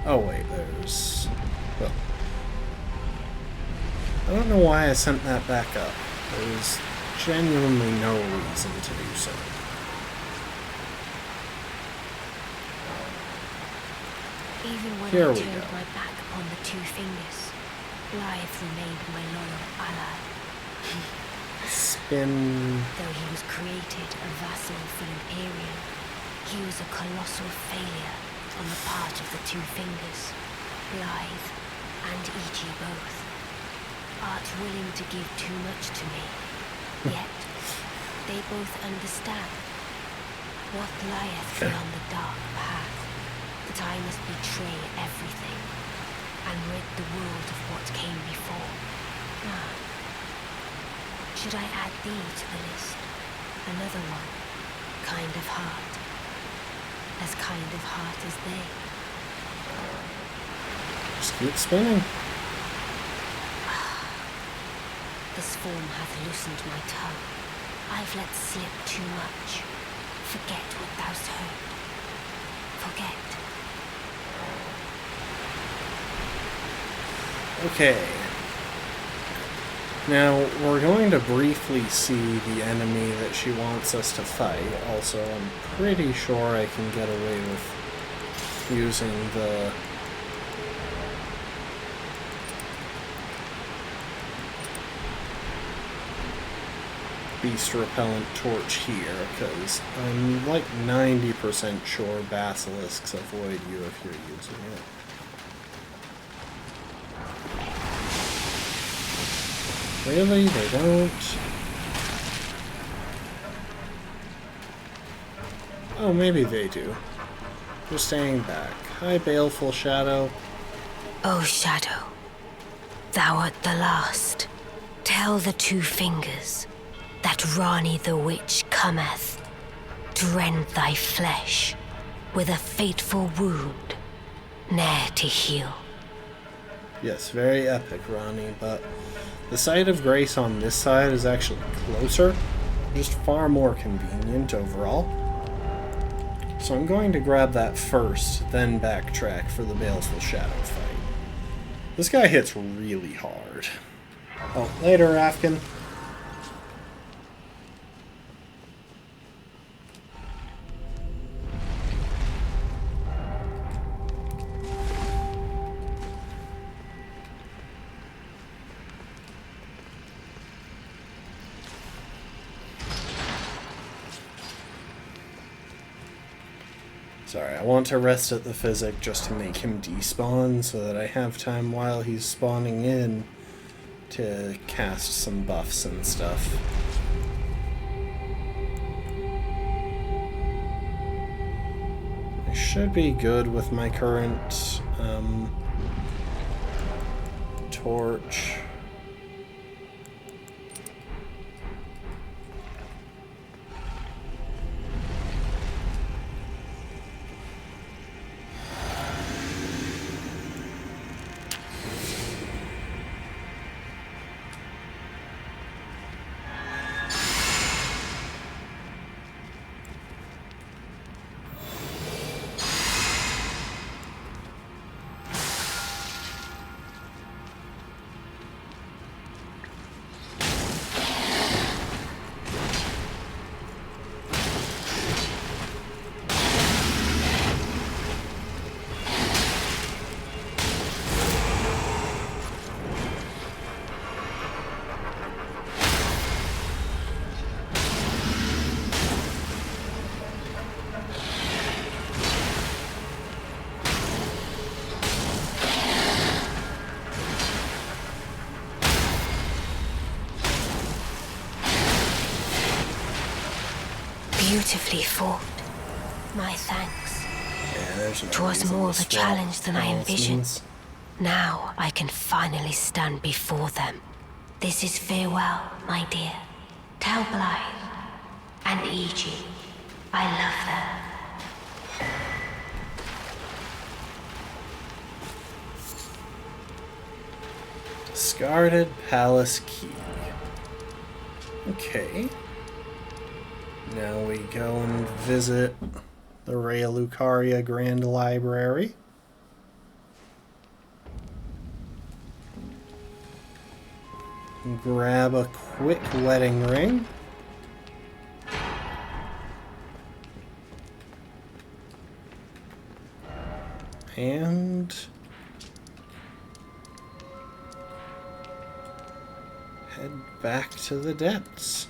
Oh wait, there's... Well, I don't know why I sent that back up. There's genuinely no reason to do so. Even when Here I we turned go. my back upon the two fingers, Blythe remained my loyal ally. Spin... Though he was created a vassal for Imperium, he was a colossal failure on the part of the two fingers, Blythe and E.G. both. Art willing to give too much to me, yet they both understand what lieth beyond the dark path, that I must betray everything and rid the world of what came before. Ah. Should I add thee to the list? Another one. Kind of heart. As kind of heart as they. Just keep spinning. This form hath loosened my tongue. I've let slip too much. Forget what thou'st heard. Forget. Okay. Now, we're going to briefly see the enemy that she wants us to fight. Also, I'm pretty sure I can get away with using the Beast Repellent torch here, because I'm like 90% sure basilisks avoid you if you're using it. Really? They don't? Oh, maybe they do. Just staying back. Hi, Baleful Shadow. O Shadow, thou art the last. Tell the Two Fingers that Rani the Witch cometh to rend thy flesh with a fateful wound, ne'er to heal. Yes, very epic, Rani, but the site of grace on this side is actually closer, just far more convenient overall. So I'm going to grab that first, then backtrack for the Baleful Shadow fight. This guy hits really hard. Oh, later, Afghan. Sorry, I want to rest at the Physic just to make him despawn so that I have time while he's spawning in to cast some buffs and stuff. I should be good with my current torch. Beautifully fought. My thanks. Yeah, 'Twas more of a challenge than I envisioned. means. Now I can finally stand before them. This is farewell, my dear. Tell Blythe and Iji I love them. Discarded Palace Key. Okay. Now we go and visit the Rea Lucaria Grand Library. Grab a quick wedding ring. And head back to the depths.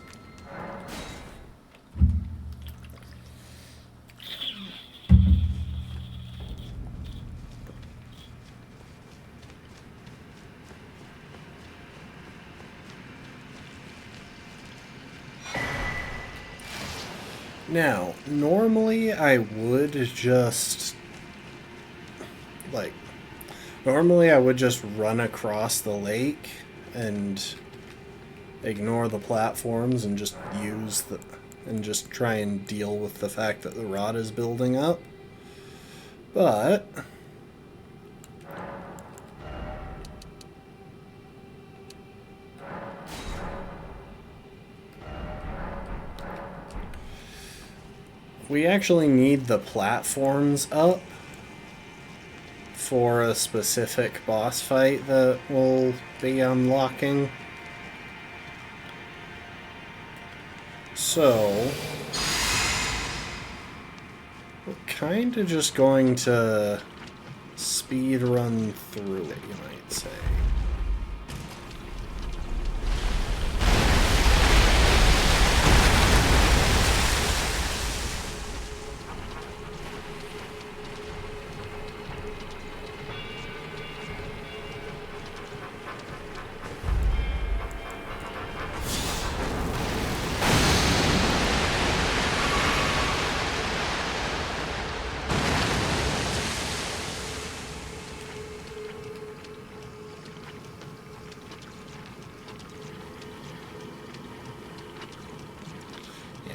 Now, normally I would just run across the lake and ignore the platforms and just try and deal with the fact that the rot is building up. But we actually need the platforms up for a specific boss fight that we'll be unlocking So we're kind of just going to speed run through it, you might say.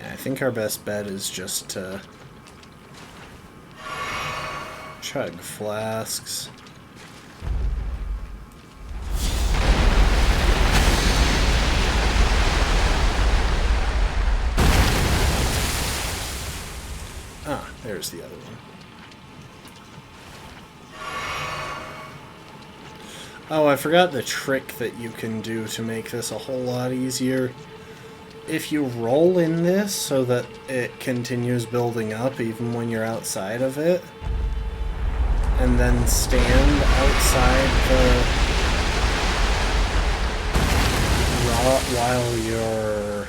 I think our best bet is just to chug flasks. Ah, there's the other one. Oh, I forgot the trick that you can do to make this a whole lot easier. If you roll in this so that it continues building up even when you're outside of it, and then stand outside the rot while you're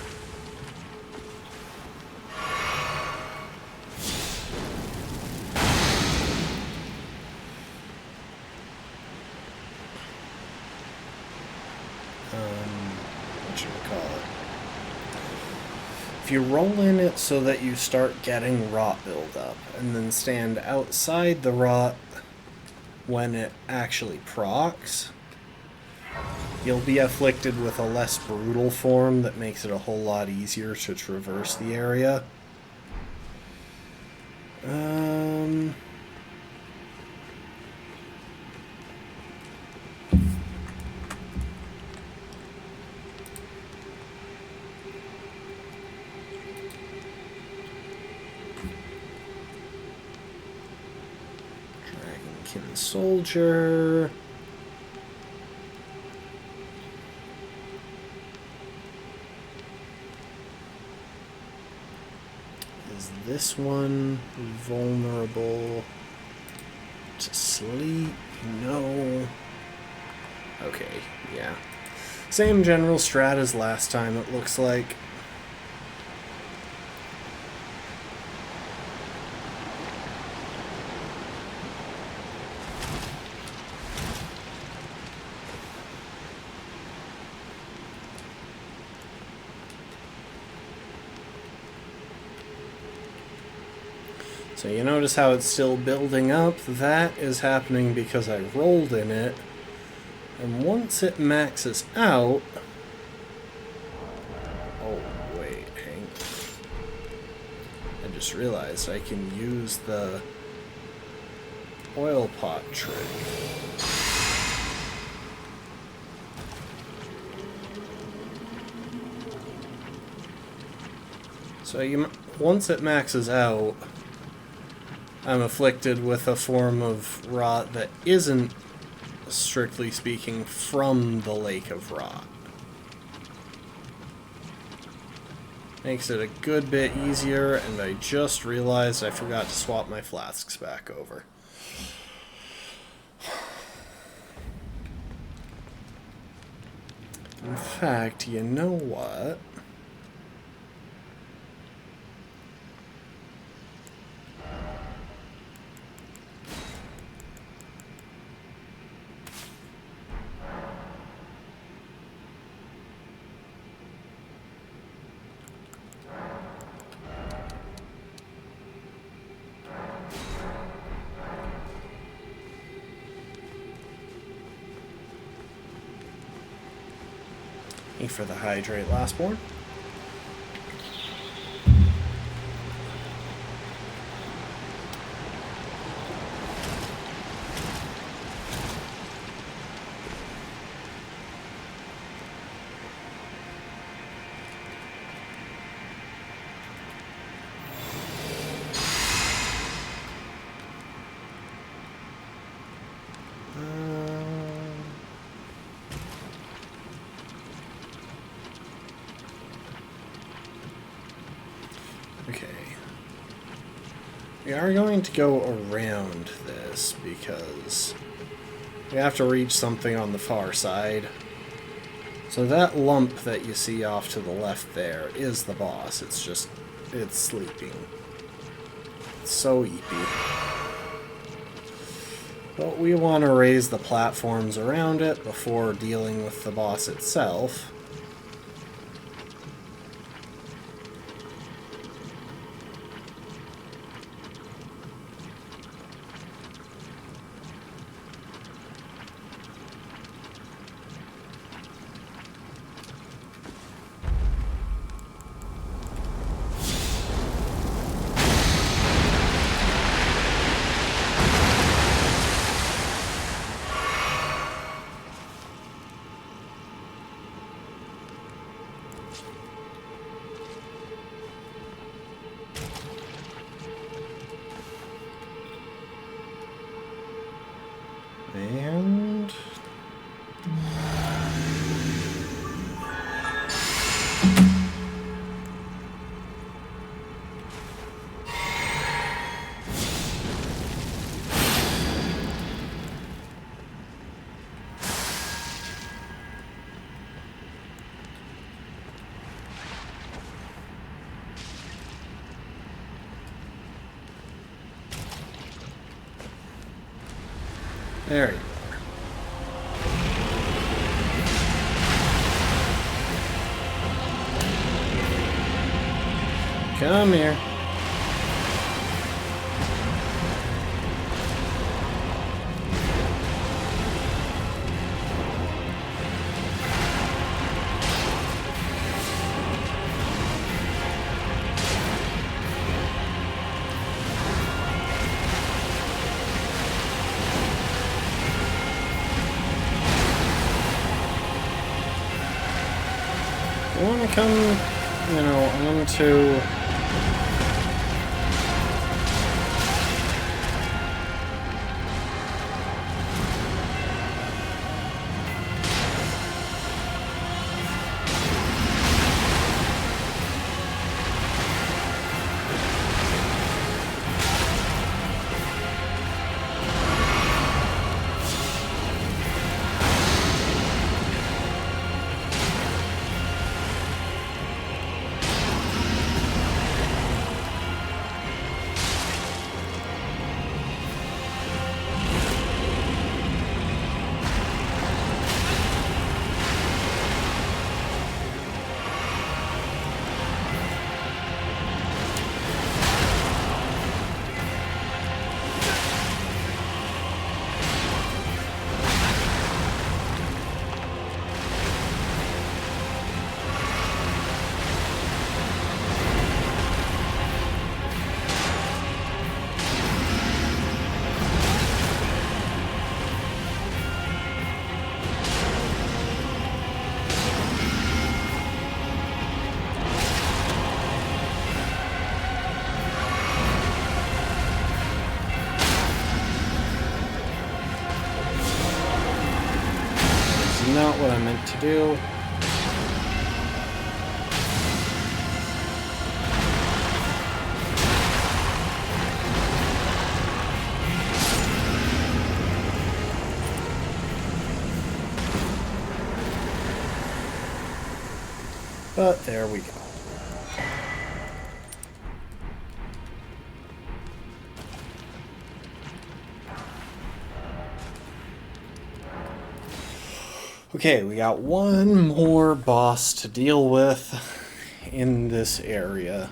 if you roll in it so that you start getting rot buildup, and then stand outside the rot when it actually procs, you'll be afflicted with a less brutal form that makes it a whole lot easier to traverse the area. Soldier. Is this one vulnerable to sleep? No. Okay, yeah. Same general strat as last time, it looks like. So you notice how it's still building up? That is happening because I rolled in it. And once it maxes out... Oh, wait, hang on. I just realized I can use the oil pot trick. So once it maxes out, I'm afflicted with a form of rot that isn't, strictly speaking, from the Lake of Rot. Makes it a good bit easier, and I just realized I forgot to swap my flasks back over. In fact, you know what? For the hydrate lastborn. we are going to go around this because we have to reach something on the far side. So that lump that you see off to the left there is the boss. It's just, it's sleeping. It's so eepy. But we want to raise the platforms around it before dealing with the boss itself. And... there you go. Come here. I want to come, onto... Not what I meant to do. But there we go. Okay, we got one more boss to deal with in this area.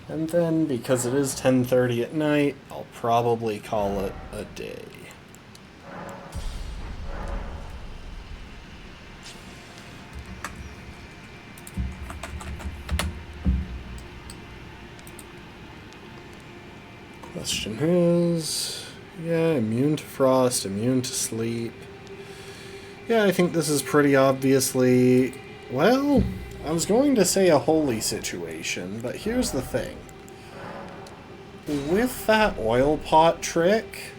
And then, because it is 10:30 at night, I'll probably call it a day. Question is... yeah, immune to frost, immune to sleep. Yeah, I think this is pretty obviously... well, I was going to say a holy situation, but here's the thing. With that oil pot trick,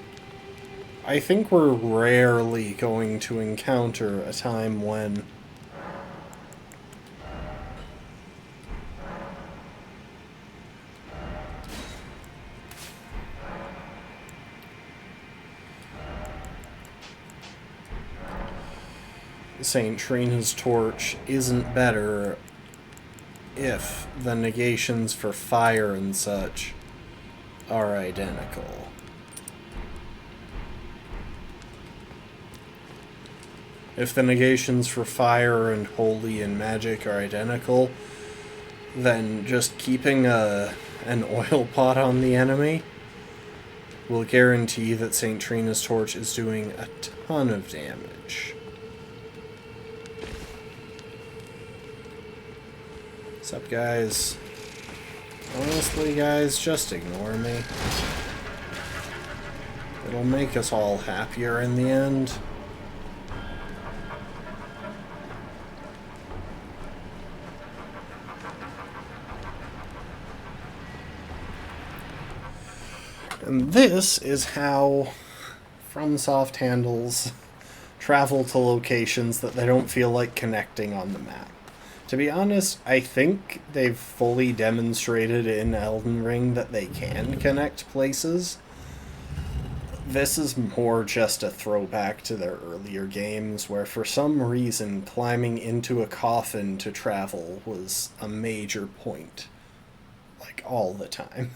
I think we're rarely going to encounter a time when... St. Trina's torch isn't better if the negations for fire and such are identical. If the negations for fire and holy and magic are identical, then just keeping an oil pot on the enemy will guarantee that St. Trina's torch is doing a ton of damage. What's up, guys? Honestly, guys, just ignore me. It'll make us all happier in the end. And this is how FromSoft handles travel to locations that they don't feel like connecting on the map. To be honest, I think they've fully demonstrated in Elden Ring that they can connect places. This is more just a throwback to their earlier games, where for some reason climbing into a coffin to travel was a major point. Like, all the time.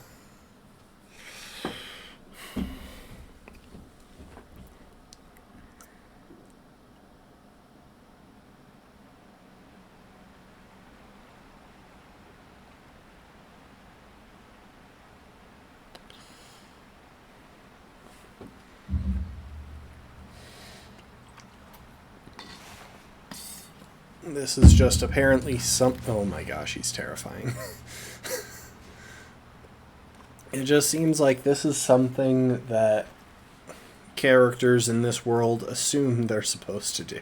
This is just apparently some... Oh my gosh, he's terrifying. It just seems like this is something that characters in this world assume they're supposed to do.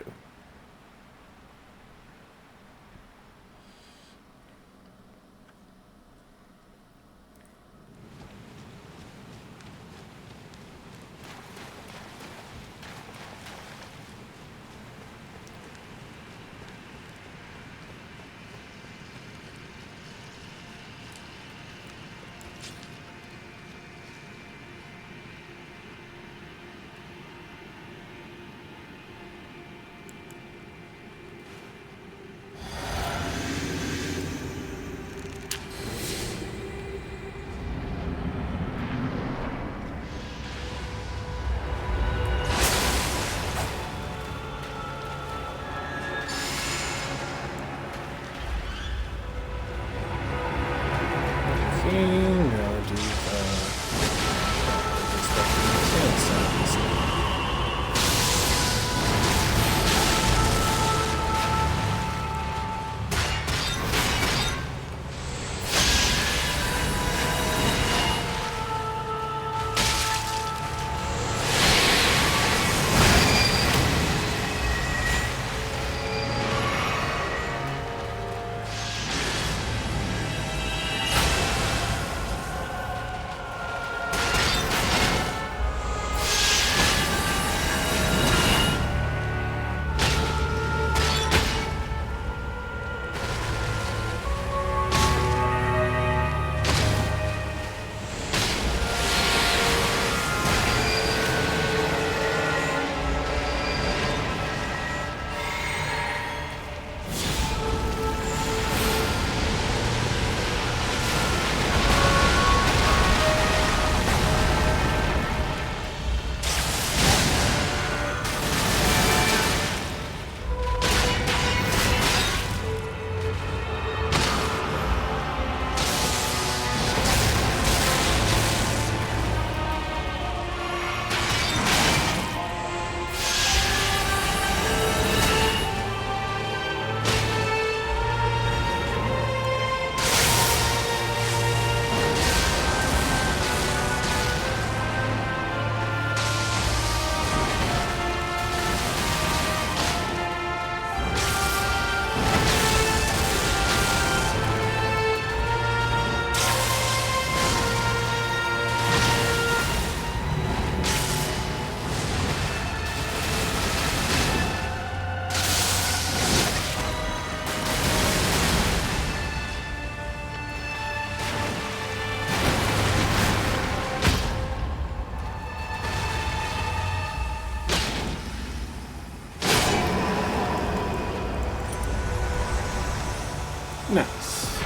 Nice.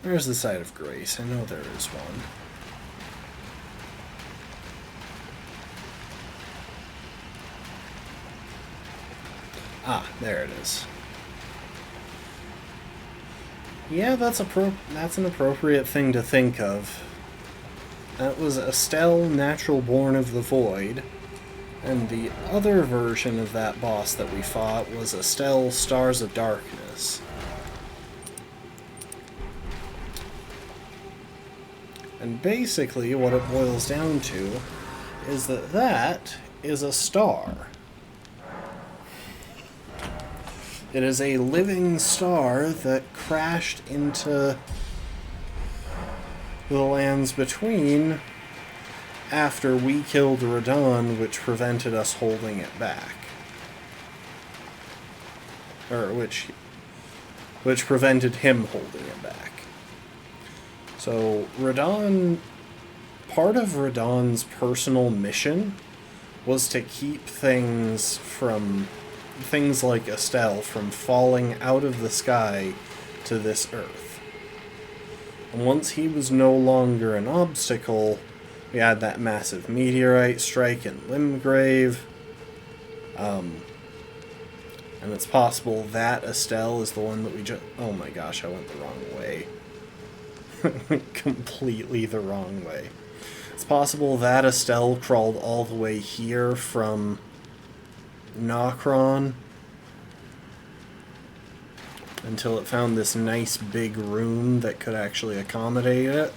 Where's the site of grace? I know there is one. Ah, there it is. Yeah, that's an appropriate thing to think of. That was Estelle, Natural Born of the Void, and the other version of that boss that we fought was Estelle, Stars of Darkness. And basically what it boils down to is that that is a star. It is a living star that crashed into the lands between after we killed Radon, which prevented us holding it back. Or which prevented him holding it back. So Radon, part of Radon's personal mission was to keep things like Estelle from falling out of the sky to this earth. And once he was no longer an obstacle, we had that massive meteorite strike in Limgrave. And it's possible that Estelle is the one that we just... Oh my gosh, I went the wrong way. Completely the wrong way. It's possible that Estelle crawled all the way here from Nokron until it found this nice big room that could actually accommodate it.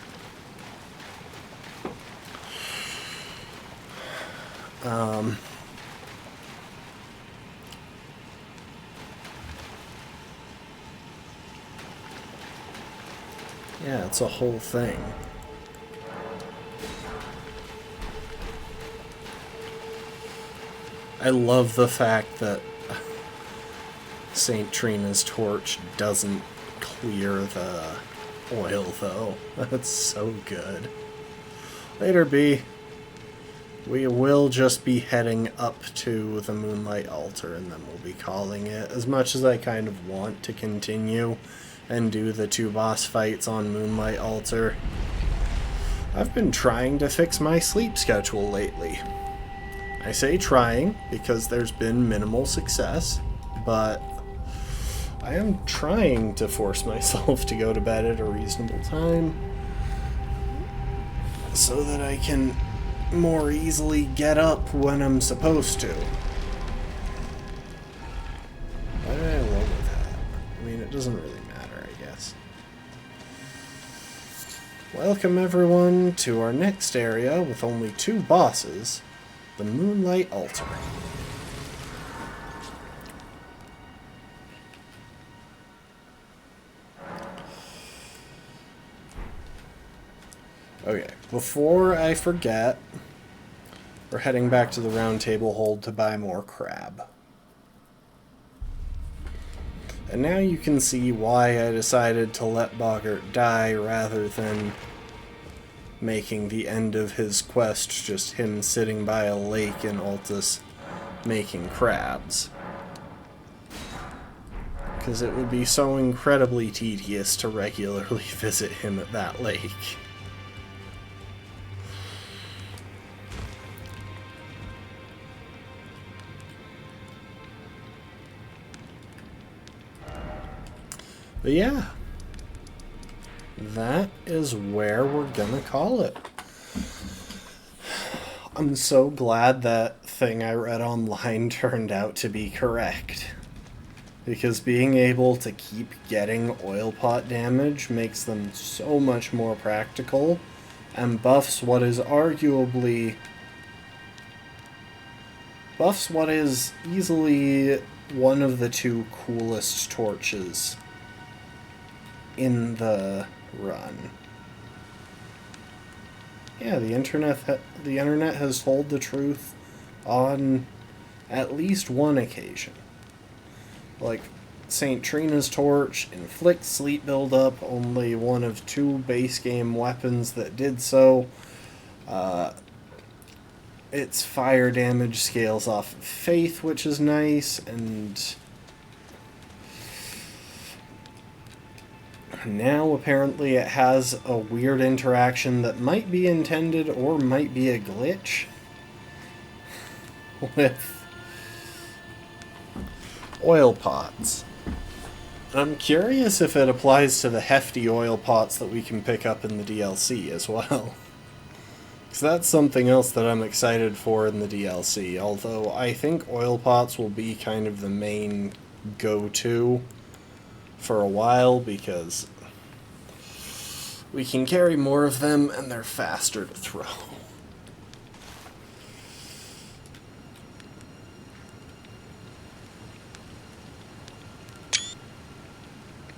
Yeah, it's a whole thing. I love the fact that St. Trina's torch doesn't clear the oil, though. That's so good. Later, B. We will just be heading up to the Moonlight Altar, and then we'll be calling it. As much as I kind of want to continue and do the 2 boss fights on Moonlight Altar, I've been trying to fix my sleep schedule lately. I say trying because there's been minimal success, but I am trying to force myself to go to bed at a reasonable time so that I can more easily get up when I'm supposed to. Why did I lower that? I mean, it doesn't really matter, I guess. Welcome everyone to our next area with only 2 bosses, the Moonlight Altar. Okay, before I forget, we're heading back to the Round Table Hold to buy more crab. And now you can see why I decided to let Boggart die rather than making the end of his quest just him sitting by a lake in Altus making crabs. Because it would be so incredibly tedious to regularly visit him at that lake. But yeah, that is where we're gonna call it. I'm so glad that thing I read online turned out to be correct. Because being able to keep getting oil pot damage makes them so much more practical and buffs what is easily one of the 2 coolest torches in the run. Yeah, the internet has told the truth on at least one occasion. Like, St. Trina's torch inflicts sleep buildup, only one of 2 base game weapons that did so. its fire damage scales off of faith, which is nice, and now apparently it has a weird interaction that might be intended or might be a glitch with oil pots. I'm curious if it applies to the hefty oil pots that we can pick up in the DLC as well. Because that's something else that I'm excited for in the DLC, although I think oil pots will be kind of the main go-to for a while, because we can carry more of them and they're faster to throw.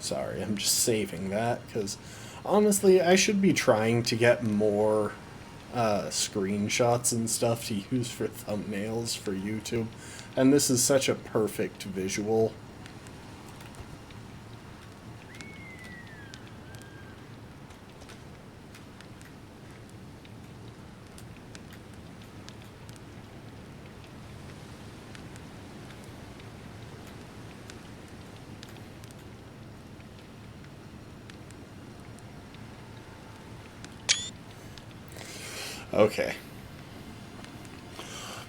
Sorry, I'm just saving that, because honestly, I should be trying to get more screenshots and stuff to use for thumbnails for YouTube, and this is such a perfect visual. Okay.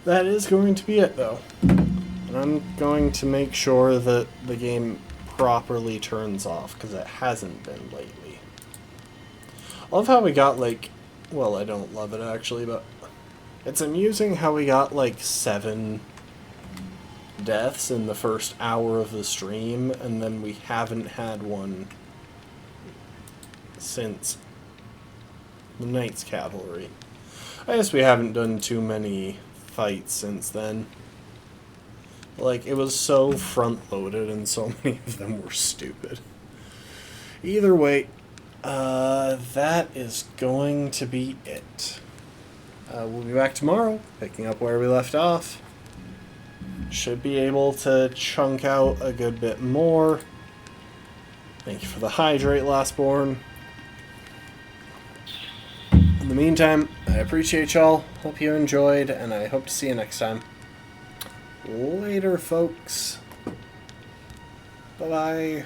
That is going to be it, though. And I'm going to make sure that the game properly turns off, because it hasn't been lately. I love how we got, like... Well, I don't love it, actually, but... It's amusing how we got, like, 7 deaths in the first hour of the stream, and then we haven't had one since the Knight's Cavalry. I guess we haven't done too many fights since then. Like, it was so front-loaded and so many of them were stupid. Either way, that is going to be it. We'll be back tomorrow, picking up where we left off. Should be able to chunk out a good bit more. Thank you for the hydrate, Lastborn. In the meantime, I appreciate y'all, hope you enjoyed, and I hope to see you next time. Later, folks. Bye-bye.